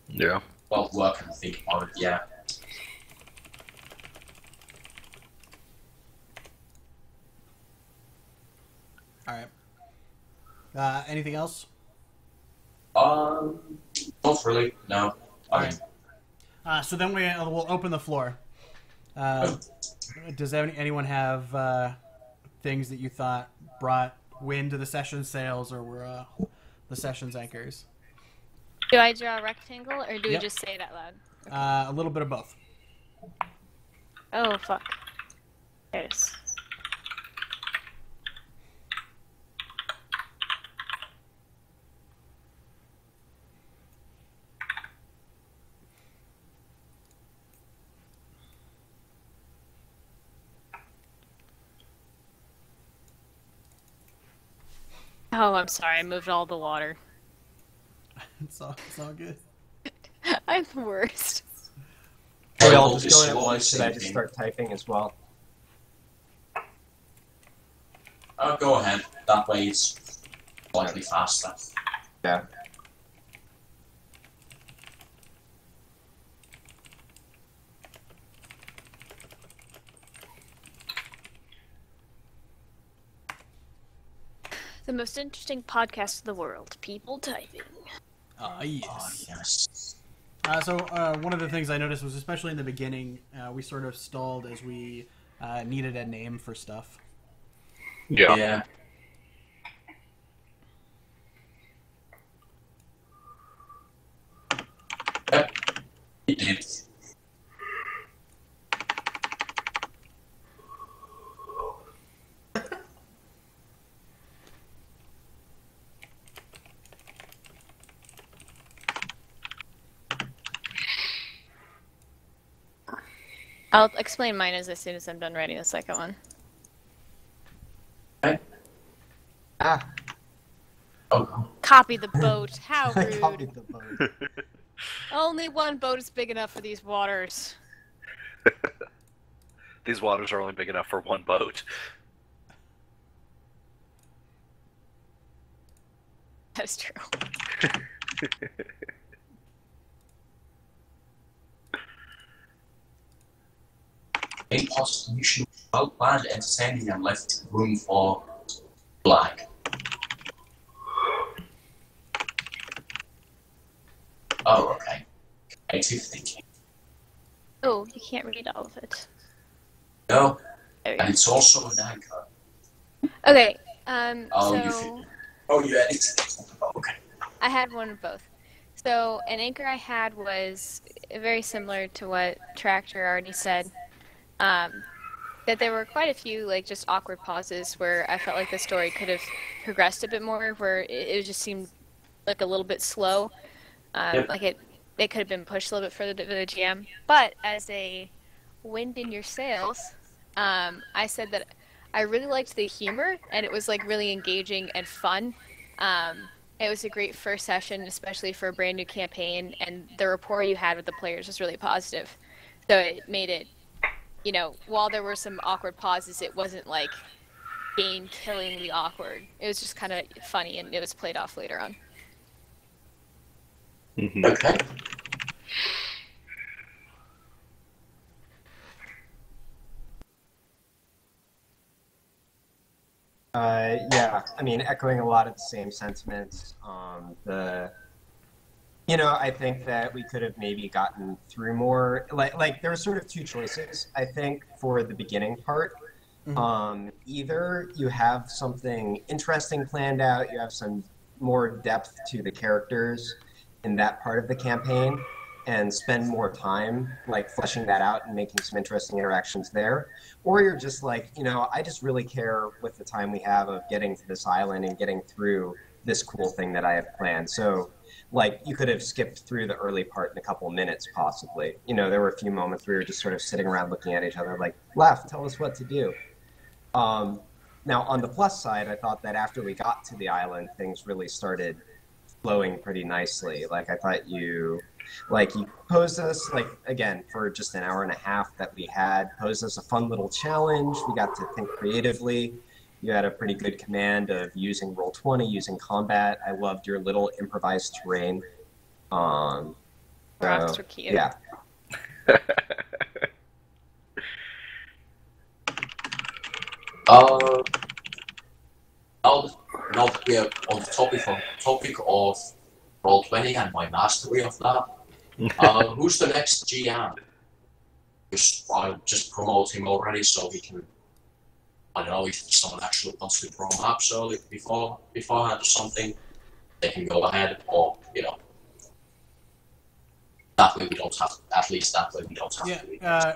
Speaker 5: Yeah.
Speaker 1: well, work and think about it, yeah.
Speaker 2: All right. Anything else?
Speaker 1: Not really, no. I mean,
Speaker 2: So then we'll open the floor. Does anyone have things that you thought brought wind to the session sails or were the session's anchors?
Speaker 3: Do I draw a rectangle or do we
Speaker 2: Yep.
Speaker 3: just say it out loud?
Speaker 2: A little bit of both.
Speaker 3: Oh, fuck. There it is. Oh, I'm sorry. I moved all the water.
Speaker 2: It's all good.
Speaker 3: I'm the worst.
Speaker 4: Hey,
Speaker 1: I'll
Speaker 4: I'll just go in at
Speaker 1: slowly
Speaker 4: once. Should I just
Speaker 1: sinking.
Speaker 4: start typing as well?
Speaker 1: Go ahead. That way it's slightly faster.
Speaker 4: Yeah.
Speaker 3: The most interesting podcast in the world. People typing.
Speaker 2: Yes.
Speaker 1: Yes.
Speaker 2: So one of the things I noticed was, especially in the beginning, we sort of stalled as we needed a name for stuff.
Speaker 5: Yeah.
Speaker 1: Yeah. Yep. It did.
Speaker 3: I'll explain mine as soon as I'm done writing the second one.
Speaker 4: Ah,
Speaker 1: Oh,
Speaker 3: Copy the boat. How
Speaker 4: I
Speaker 3: rude.
Speaker 4: copied the boat.
Speaker 3: Only one boat is big enough for these waters.
Speaker 5: These waters are only big enough for one boat.
Speaker 3: That is true.
Speaker 1: a constitution well planned, entertaining, and left room for blank. Oh, okay. Creative thinking.
Speaker 3: Oh, you can't read all of it.
Speaker 1: No,
Speaker 3: There we
Speaker 1: and
Speaker 3: go.
Speaker 1: it's also an anchor.
Speaker 3: Okay,
Speaker 1: Oh, you
Speaker 3: so
Speaker 1: fit. Oh, you edited it. Oh, okay.
Speaker 3: I had one of both. So an anchor I had was very similar to what Tractor already said. That there were quite a few like just awkward pauses where I felt like the story could have progressed a bit more, where it just seemed like a little bit slow.
Speaker 1: Yep.
Speaker 3: Like it could have been pushed a little bit further to the GM. But as a wind in your sails, I said that I really liked the humor and it was like really engaging and fun. It was a great first session, especially for a brand new campaign, and the rapport you had with the players was really positive. So it made it, you know, while there were some awkward pauses, it wasn't like game killingly awkward. It was just kind of funny, and it was played off later on.
Speaker 1: Okay.
Speaker 4: Yeah, I mean, echoing a lot of the same sentiments. I think that we could have maybe gotten through more. Like there were sort of two choices, I think, for the beginning part. Either you have something interesting planned out, you have some more depth to the characters in that part of the campaign, and spend more time like fleshing that out and making some interesting interactions there, or you're just like, you know, I just really care with the time we have of getting to this island and getting through this cool thing that I have planned. So like you could have skipped through the early part in a couple minutes possibly. You know, there were a few moments where we were just sort of sitting around looking at each other like, Laugh, tell us what to do. Now on the plus side, I thought that after we got to the island, things really started flowing pretty nicely. Like I thought you posed us, like, again, for just an hour and a half that we had, posed us a fun little challenge. We got to think creatively. You had a pretty good command of using Roll20, using combat. I loved your little improvised terrain.
Speaker 3: Rocks were cute.
Speaker 4: Yeah.
Speaker 1: Now that we are on the topic of Roll20 and my mastery of that, who's the next GM? I'll just promote him already so he can, I don't know, if someone actually wants to draw maps early beforehand or something, they can go ahead, or, you know, that way we don't have, at least that way we don't have to.
Speaker 2: Yeah,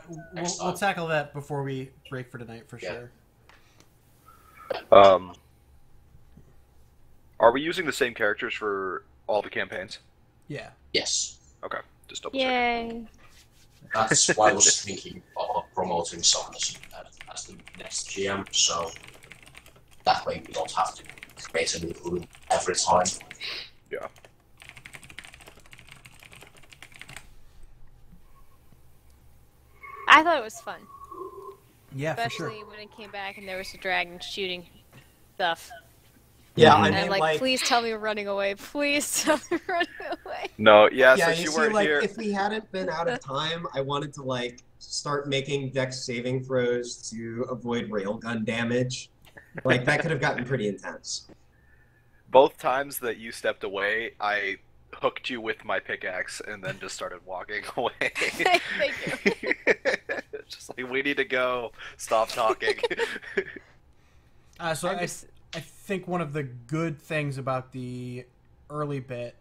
Speaker 2: we'll tackle that before we break for tonight, for sure.
Speaker 5: Are we using the same characters for all the campaigns?
Speaker 2: Yeah.
Speaker 1: Yes.
Speaker 5: Okay, just double checking.
Speaker 3: Yay.
Speaker 1: That's why I was thinking of promoting someone as the next GM, so that way we don't have to create a new room every time.
Speaker 5: Yeah.
Speaker 3: I thought it was fun.
Speaker 2: Yeah, for
Speaker 3: Especially
Speaker 2: sure.
Speaker 3: when it came back and there was a dragon shooting stuff.
Speaker 4: Yeah, I
Speaker 3: And
Speaker 4: mean,
Speaker 3: I'm like, please tell me we're running away. Please tell me we're running away.
Speaker 5: No, yeah,
Speaker 4: yeah,
Speaker 5: since
Speaker 4: you
Speaker 5: you
Speaker 4: see,
Speaker 5: weren't
Speaker 4: like,
Speaker 5: here.
Speaker 4: if we hadn't been out of time, I wanted to, like, start making dex saving throws to avoid railgun damage. Like, that could have gotten pretty intense.
Speaker 5: Both times that you stepped away, I hooked you with my pickaxe and then just started walking away.
Speaker 3: Thank you.
Speaker 5: Just like, we need to go. Stop talking.
Speaker 2: So I think one of the good things about the early bit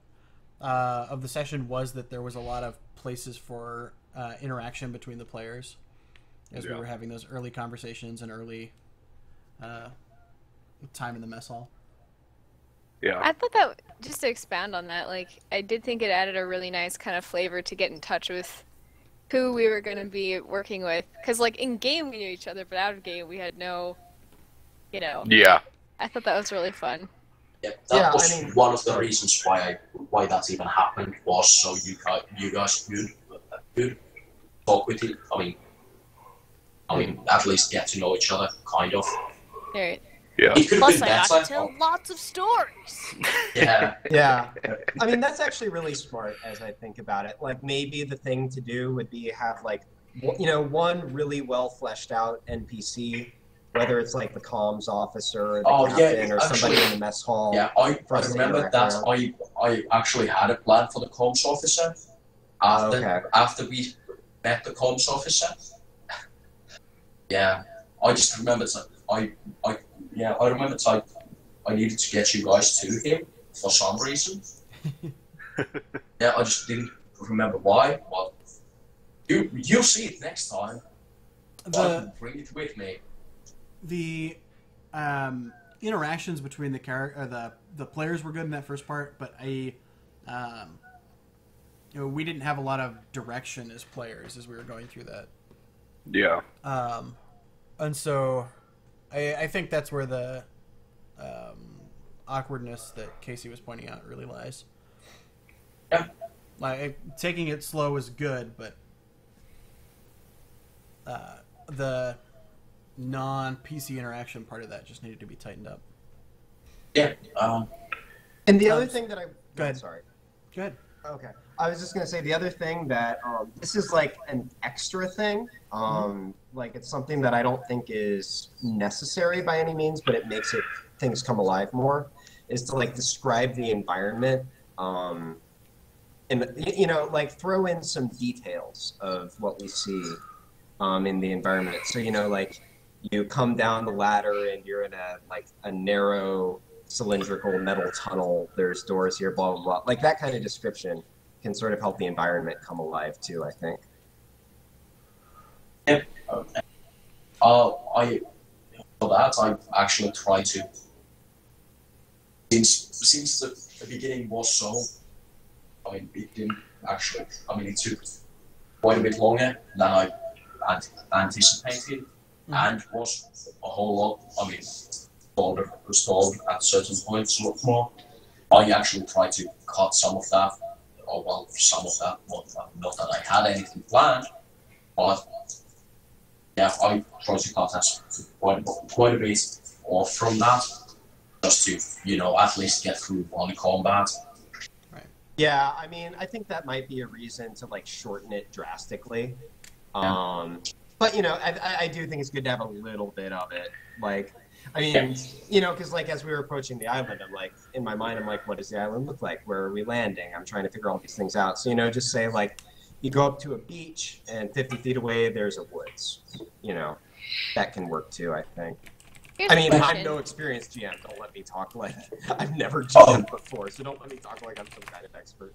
Speaker 2: of the session was that there was a lot of places for interaction between the players as we were having those early conversations and early time in the mess hall.
Speaker 5: Yeah.
Speaker 3: I thought that, just to expand on that, like, I did think it added a really nice kind of flavor to get in touch with who we were going to be working with. Because, like, in game we knew each other, but out of game we had no, you know.
Speaker 5: Yeah.
Speaker 3: I thought that was really fun.
Speaker 1: Yeah, that was one of the reasons why that even happened, was so you guys could talk with it. I mean, at least get to know each other, kind of.
Speaker 3: Right.
Speaker 5: Yeah.
Speaker 1: It could have
Speaker 3: Plus,
Speaker 1: been
Speaker 3: I got
Speaker 1: better.
Speaker 3: to tell lots of stories.
Speaker 1: Yeah.
Speaker 4: Yeah. I mean, that's actually really smart as I think about it. Like, maybe the thing to do would be have, like, you know, one really well fleshed out NPC, whether it's like the comms officer or the captain or somebody in the mess hall.
Speaker 1: Yeah, I remember that I actually had a plan for the comms officer after we met the comms officer. Yeah, I just remembered that I remembered that I needed to get you guys to him for some reason. Yeah, I just didn't remember why. Well, you'll see it next time. Bring it with me.
Speaker 2: The interactions between the players were good in that first part, but you know, we didn't have a lot of direction as players as we were going through that.
Speaker 5: Yeah.
Speaker 2: And so I think that's where the awkwardness that Casey was pointing out really lies.
Speaker 1: Yeah.
Speaker 2: Like, taking it slow is good, but the non-PC interaction part of that just needed to be tightened up.
Speaker 1: Yeah.
Speaker 4: And the other thing that I...
Speaker 2: Go ahead.
Speaker 4: Sorry.
Speaker 2: Go ahead.
Speaker 4: Okay. I was just going to say the other thing that this is like an extra thing. Like, it's something that I don't think is necessary by any means, but it makes things come alive more, is to, like, describe the environment and, you know, like, throw in some details of what we see in the environment. So, you know, like, you come down the ladder and you're in a narrow cylindrical metal tunnel. There's doors here, blah, blah, blah. Like, that kind of description can sort of help the environment come alive too, I think.
Speaker 1: Yep. I for that I actually try to since the beginning was so. I mean, it didn't actually. I mean, it took quite a bit longer than I anticipated, and was a whole lot. I mean, stalled at certain points a lot more. I actually tried to cut some of that, or well, some of that. Well, not that I had anything planned, but yeah, I tried to cut us quite a bit off from that, just to at least get through one combat.
Speaker 4: Yeah, I mean, I think that might be a reason to like shorten it drastically. But I do think it's good to have a little bit of it. Like, I mean, because like as we were approaching the island, I'm like, in my mind, I'm like, what does the island look like? Where are we landing? I'm trying to figure all these things out. So just say like, you go up to a beach and 50 feet away there's a woods. That can work too, I think.
Speaker 3: Here's
Speaker 4: I mean,
Speaker 3: a
Speaker 4: I'm
Speaker 3: question.
Speaker 4: no experienced GM. Don't let me talk like I've never GM'd before, so don't let me talk like I'm some kind of expert.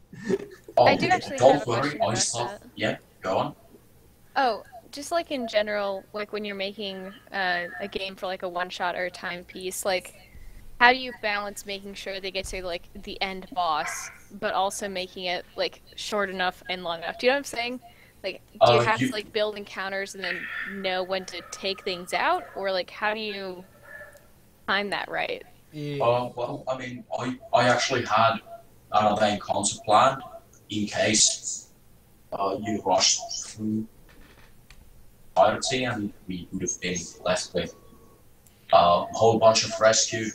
Speaker 3: I do actually
Speaker 1: don't
Speaker 3: have a
Speaker 1: worry,
Speaker 3: question
Speaker 1: I
Speaker 3: about
Speaker 1: still.
Speaker 3: that.
Speaker 1: Yeah, go on.
Speaker 3: Oh, just like in general, like when you're making a game for like a one-shot or a timepiece, like how do you balance making sure they get to like the end boss, but also making it like short enough and long enough? Do you know what I'm saying? Like, do you have to like build encounters and then know when to take things out, or like how do you time that right?
Speaker 1: Well, I mean, I actually had another encounter planned in case you rushed through entirety and we would have been left with a whole bunch of rescued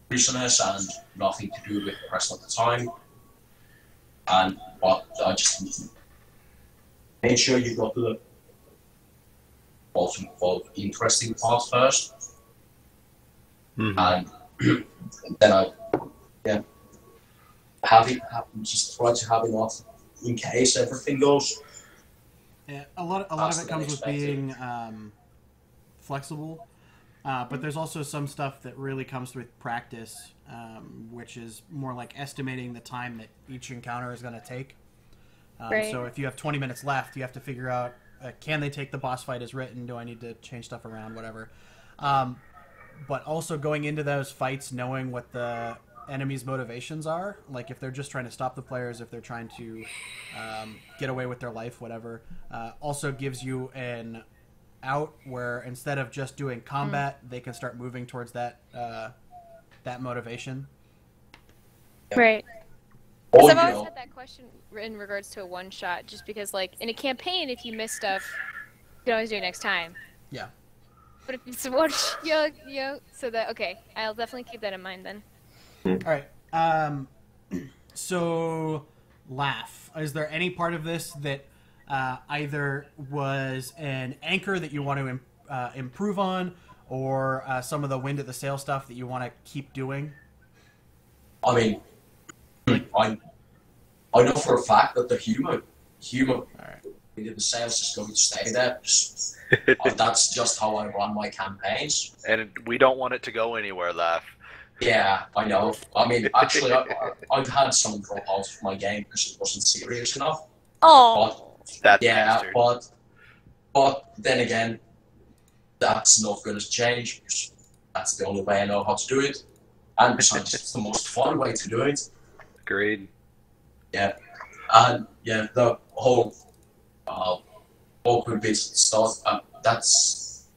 Speaker 1: prisoners and nothing to do with the rest of the time. But I just made sure you got to the most interesting part first. And then I just try to have enough in case everything goes.
Speaker 2: Yeah, a lot of it comes with being flexible, but there's also some stuff that really comes with practice, which is more like estimating the time that each encounter is going to take.
Speaker 3: Right.
Speaker 2: So if you have 20 minutes left, you have to figure out, can they take the boss fight as written? Do I need to change stuff around? Whatever. But also going into those fights knowing what the enemy's motivations are, like if they're just trying to stop the players, if they're trying to get away with their life, whatever, also gives you an out where instead of just doing combat, they can start moving towards that motivation.
Speaker 3: Right.
Speaker 1: Or,
Speaker 3: Because I've always had that question in regards to a one-shot, just because, like, in a campaign, if you miss stuff, you can always do it next time.
Speaker 2: Yeah.
Speaker 3: But if it's one, so that, okay, I'll definitely keep that in mind then.
Speaker 2: All right. So, Laugh. Is there any part of this that either was an anchor that you want to improve on, or some of the wind at the sail stuff that you want to keep doing?
Speaker 1: I mean, I know for a fact that the humor in the sales is going to stay there. That's just how I run my campaigns.
Speaker 7: And we don't want it to go anywhere, Laugh.
Speaker 1: Yeah, I know. I mean, actually, I've had some drop out of my game because it wasn't serious enough.
Speaker 3: Oh.
Speaker 7: That's
Speaker 1: Yeah,
Speaker 7: bastard.
Speaker 1: but then again, that's not going to change because that's the only way I know how to do it. And besides, it's the most fun way to do it.
Speaker 7: Agreed.
Speaker 1: Yeah, and yeah, the whole awkward bit stuff. That's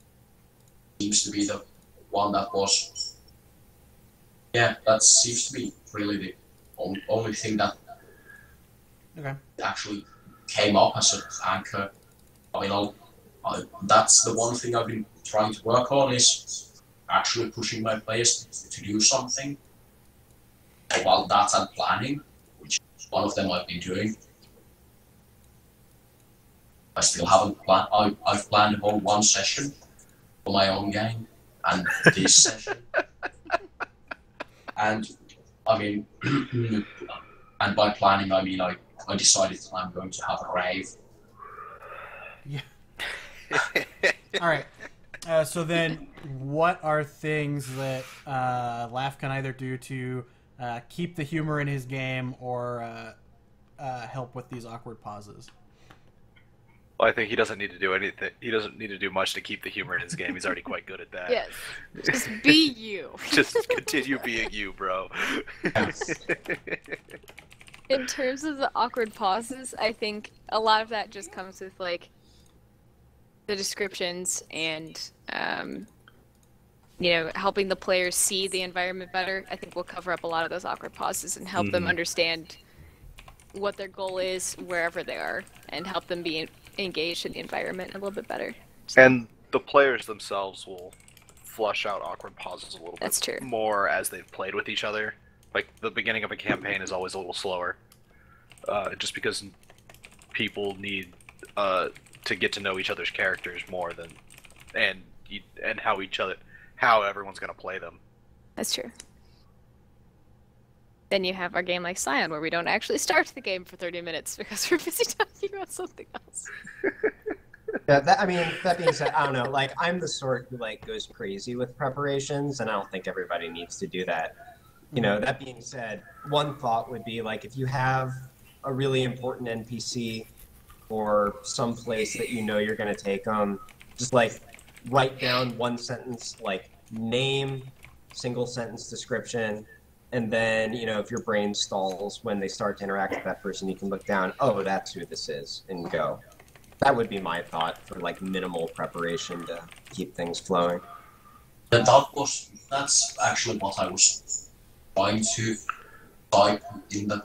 Speaker 1: seems to be the one that was. Yeah, that seems to be really the only thing that actually came up as an anchor. I mean, that's the one thing I've been trying to work on is actually pushing my players to do something. While that's and planning, which is one of them I've been doing. I still haven't planned. I've planned a whole one session for my own game, and this session. And I mean, and by planning I mean I decided that I'm going to have a rave.
Speaker 2: Yeah. All right. So then, what are things that Laugh can either do to keep the humor in his game, or help with these awkward pauses?
Speaker 5: Well, I think he doesn't need to do anything. He doesn't need to do much to keep the humor in his game. He's already quite good at that.
Speaker 3: Yes. Just be you.
Speaker 5: Just continue being you, bro.
Speaker 3: In terms of the awkward pauses, I think a lot of that just comes with like the descriptions and helping the players see the environment better. I think we'll cover up a lot of those awkward pauses and help them understand what their goal is wherever they are, and help them be engaged in the environment a little bit better.
Speaker 5: And the players themselves will flush out awkward pauses a little
Speaker 3: That's true.
Speaker 5: more as they've played with each other. Like, the beginning of a campaign is always a little slower, just because people need to get to know each other's characters more than and how everyone's gonna play them.
Speaker 3: That's true. Then you have our game like Scion, where we don't actually start the game for 30 minutes because we're busy talking about something else.
Speaker 4: Yeah, that being said, I don't know. Like, I'm the sort who like goes crazy with preparations, and I don't think everybody needs to do that. That being said, one thought would be like if you have a really important NPC or some place that you're going to take them, just like write down one sentence, like name, single sentence description, and then, if your brain stalls when they start to interact with that person, you can look down, oh, that's who this is, and go. That would be my thought for like minimal preparation to keep things flowing.
Speaker 1: That's actually what I was trying to type in the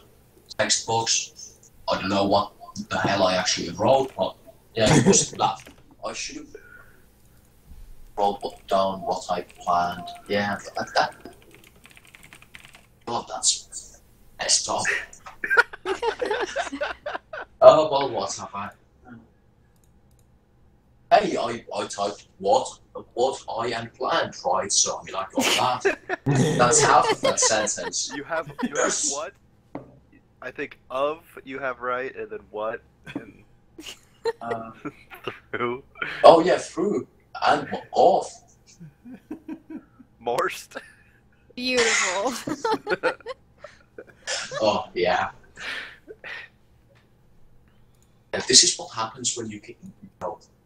Speaker 1: text box. I don't know what the hell I actually wrote, but yeah, it was that. I should have wrote down what I planned. Yeah, that. Oh, that's messed up. Oh, well, what have I? Hey, I typed what I am planned, right? So, I got that. That's half of that sentence.
Speaker 5: You have what? I think you have right, and then what? And through.
Speaker 1: Oh, yeah, through. And off.
Speaker 5: Morst.
Speaker 3: Beautiful.
Speaker 1: Oh, yeah. And this is what happens when you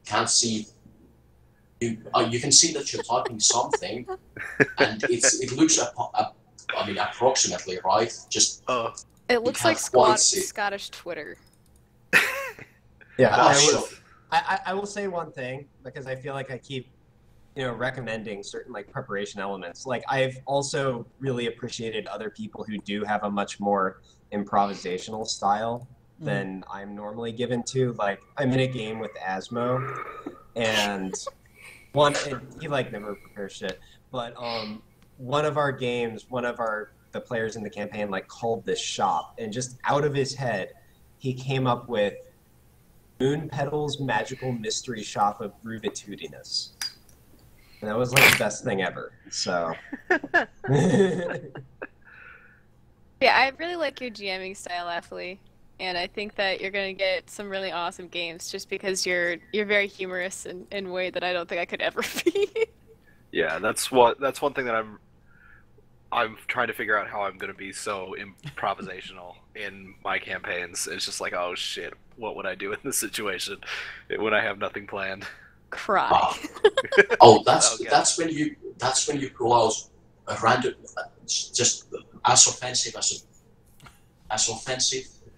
Speaker 1: can't see. You can see that you're typing something, and it looks approximately right. Just
Speaker 3: it looks like Scottish Twitter.
Speaker 4: Yeah, I will say one thing, because I feel like I keep recommending certain like preparation elements. Like, I've also really appreciated other people who do have a much more improvisational style than I'm normally given to. Like, I'm in a game with Asmo, and he like never prepares shit. But one of our games, the players in the campaign like called this shop, and just out of his head, he came up with Moon Petal's Magical Mystery Shop of Groovitudinous. And that was like the best thing ever. So.
Speaker 3: Yeah, I really like your GMing style, Athley, and I think that you're gonna get some really awesome games just because you're very humorous in a way that I don't think I could ever be.
Speaker 5: Yeah, that's one thing that I'm trying to figure out how I'm gonna be so improvisational in my campaigns. It's just like, oh shit, what would I do in this situation when I have nothing planned?
Speaker 3: Cry.
Speaker 1: Oh, that's when you pull out a random, just as offensive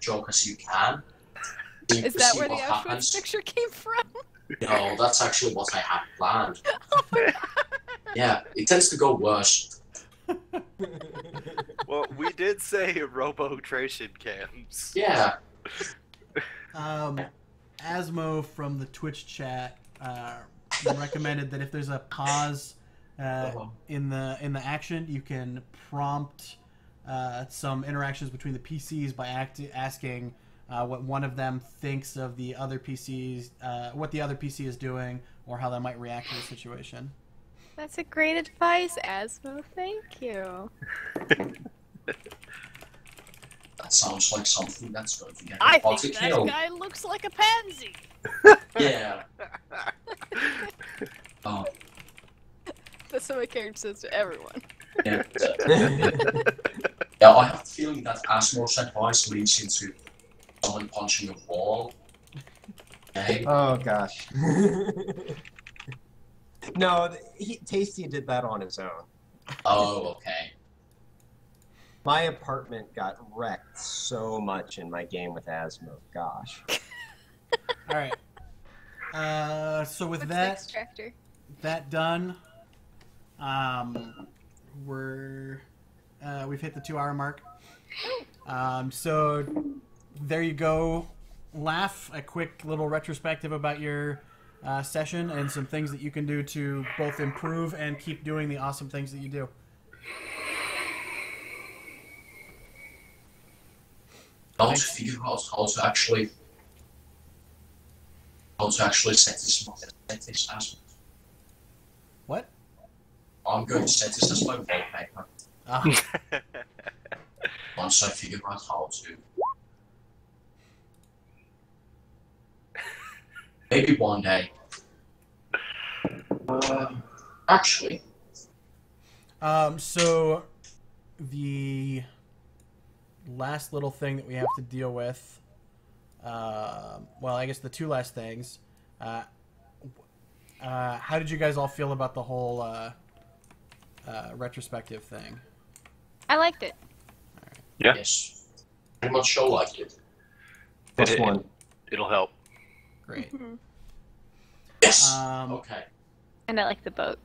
Speaker 1: joke as you can.
Speaker 3: Is that where the Auschwitz picture came from?
Speaker 1: No, that's actually what I had planned.
Speaker 3: Oh my God.
Speaker 1: Yeah, it tends to go worse.
Speaker 5: Well, we did say robo-tration camps.
Speaker 1: Yeah.
Speaker 2: Asmo from the Twitch chat recommended that if there's a pause in the action, you can prompt some interactions between the PCs by asking what one of them thinks of the other PCs, what the other PC is doing, or how they might react to the situation.
Speaker 3: That's a great advice, Asmo. Thank you.
Speaker 1: That sounds like something that's going to get
Speaker 3: I
Speaker 1: hard
Speaker 3: think
Speaker 1: to
Speaker 3: that
Speaker 1: kill.
Speaker 3: guy looks like a pansy.
Speaker 1: Yeah. Oh.
Speaker 3: That's what my character says to everyone.
Speaker 1: Yeah. Yeah, I have the feeling that Asmo's advice leads into someone punching a wall. Okay.
Speaker 4: Oh gosh. No, Tasty did that on his own.
Speaker 1: Oh, okay.
Speaker 4: My apartment got wrecked so much in my game with Asmo. Gosh.
Speaker 2: All right. So with
Speaker 3: What's
Speaker 2: that
Speaker 3: next, Tractor?
Speaker 2: that done, we've hit the 2-hour mark. So there you go. Laugh, a quick little retrospective about your session and some things that you can do to both improve and keep doing the awesome things that you do.
Speaker 1: I also figure out how to actually set this as.
Speaker 2: What?
Speaker 1: I'm going to set this as my wallpaper
Speaker 2: Ah,
Speaker 1: once I figure out how to. Maybe one day. Actually,
Speaker 2: so the last little thing that we have to deal with, well, I guess the two last things. How did you guys all feel about the whole retrospective thing?
Speaker 6: I liked it.
Speaker 5: Yeah.
Speaker 1: yes. Pretty much so like it.
Speaker 4: First one.
Speaker 5: It'll help.
Speaker 2: Great.
Speaker 1: Yes.
Speaker 2: Um,
Speaker 1: Okay.
Speaker 6: And I like the boat.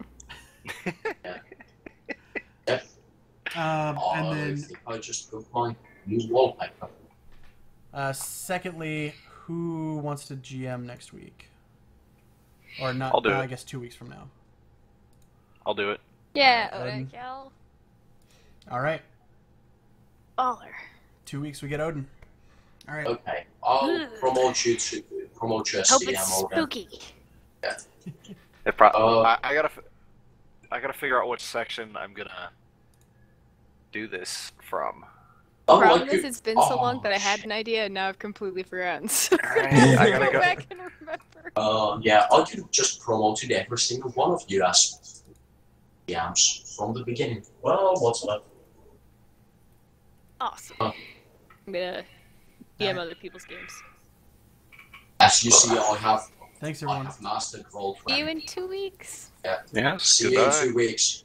Speaker 1: Yeah.
Speaker 2: and
Speaker 1: I
Speaker 2: then,
Speaker 1: think I just got my new wallpaper.
Speaker 2: secondly, who wants to GM next week? Or not?
Speaker 5: I'll do
Speaker 2: I
Speaker 5: it.
Speaker 2: guess 2 weeks from now.
Speaker 5: I'll do it.
Speaker 3: Yeah,
Speaker 2: Odin.
Speaker 3: Cal.
Speaker 2: All right.
Speaker 3: Baller.
Speaker 2: 2 weeks we get Odin. All right.
Speaker 1: Okay. I'll promote you as
Speaker 3: Hope it's
Speaker 1: CMO then.
Speaker 3: spooky.
Speaker 5: I gotta figure out which section I'm gonna do this from.
Speaker 1: Oh,
Speaker 6: Problem
Speaker 1: like
Speaker 6: is,
Speaker 1: you-
Speaker 6: it's been so
Speaker 1: oh,
Speaker 6: long that I had
Speaker 1: shit.
Speaker 6: an idea and now I've completely forgotten. So
Speaker 5: I gotta
Speaker 6: go
Speaker 5: go.
Speaker 6: back and remember.
Speaker 1: Yeah, I could have just promoted every single one of you as DMs from the beginning. Well, what's up?
Speaker 6: Awesome.
Speaker 1: Huh.
Speaker 6: I'm gonna DM other people's games.
Speaker 1: As you see, I have
Speaker 2: Thanks, everyone.
Speaker 1: mastered roll
Speaker 6: See you
Speaker 1: 20.
Speaker 6: in 2 weeks.
Speaker 5: Yes.
Speaker 1: See you in
Speaker 5: Goodbye.
Speaker 1: 2 weeks.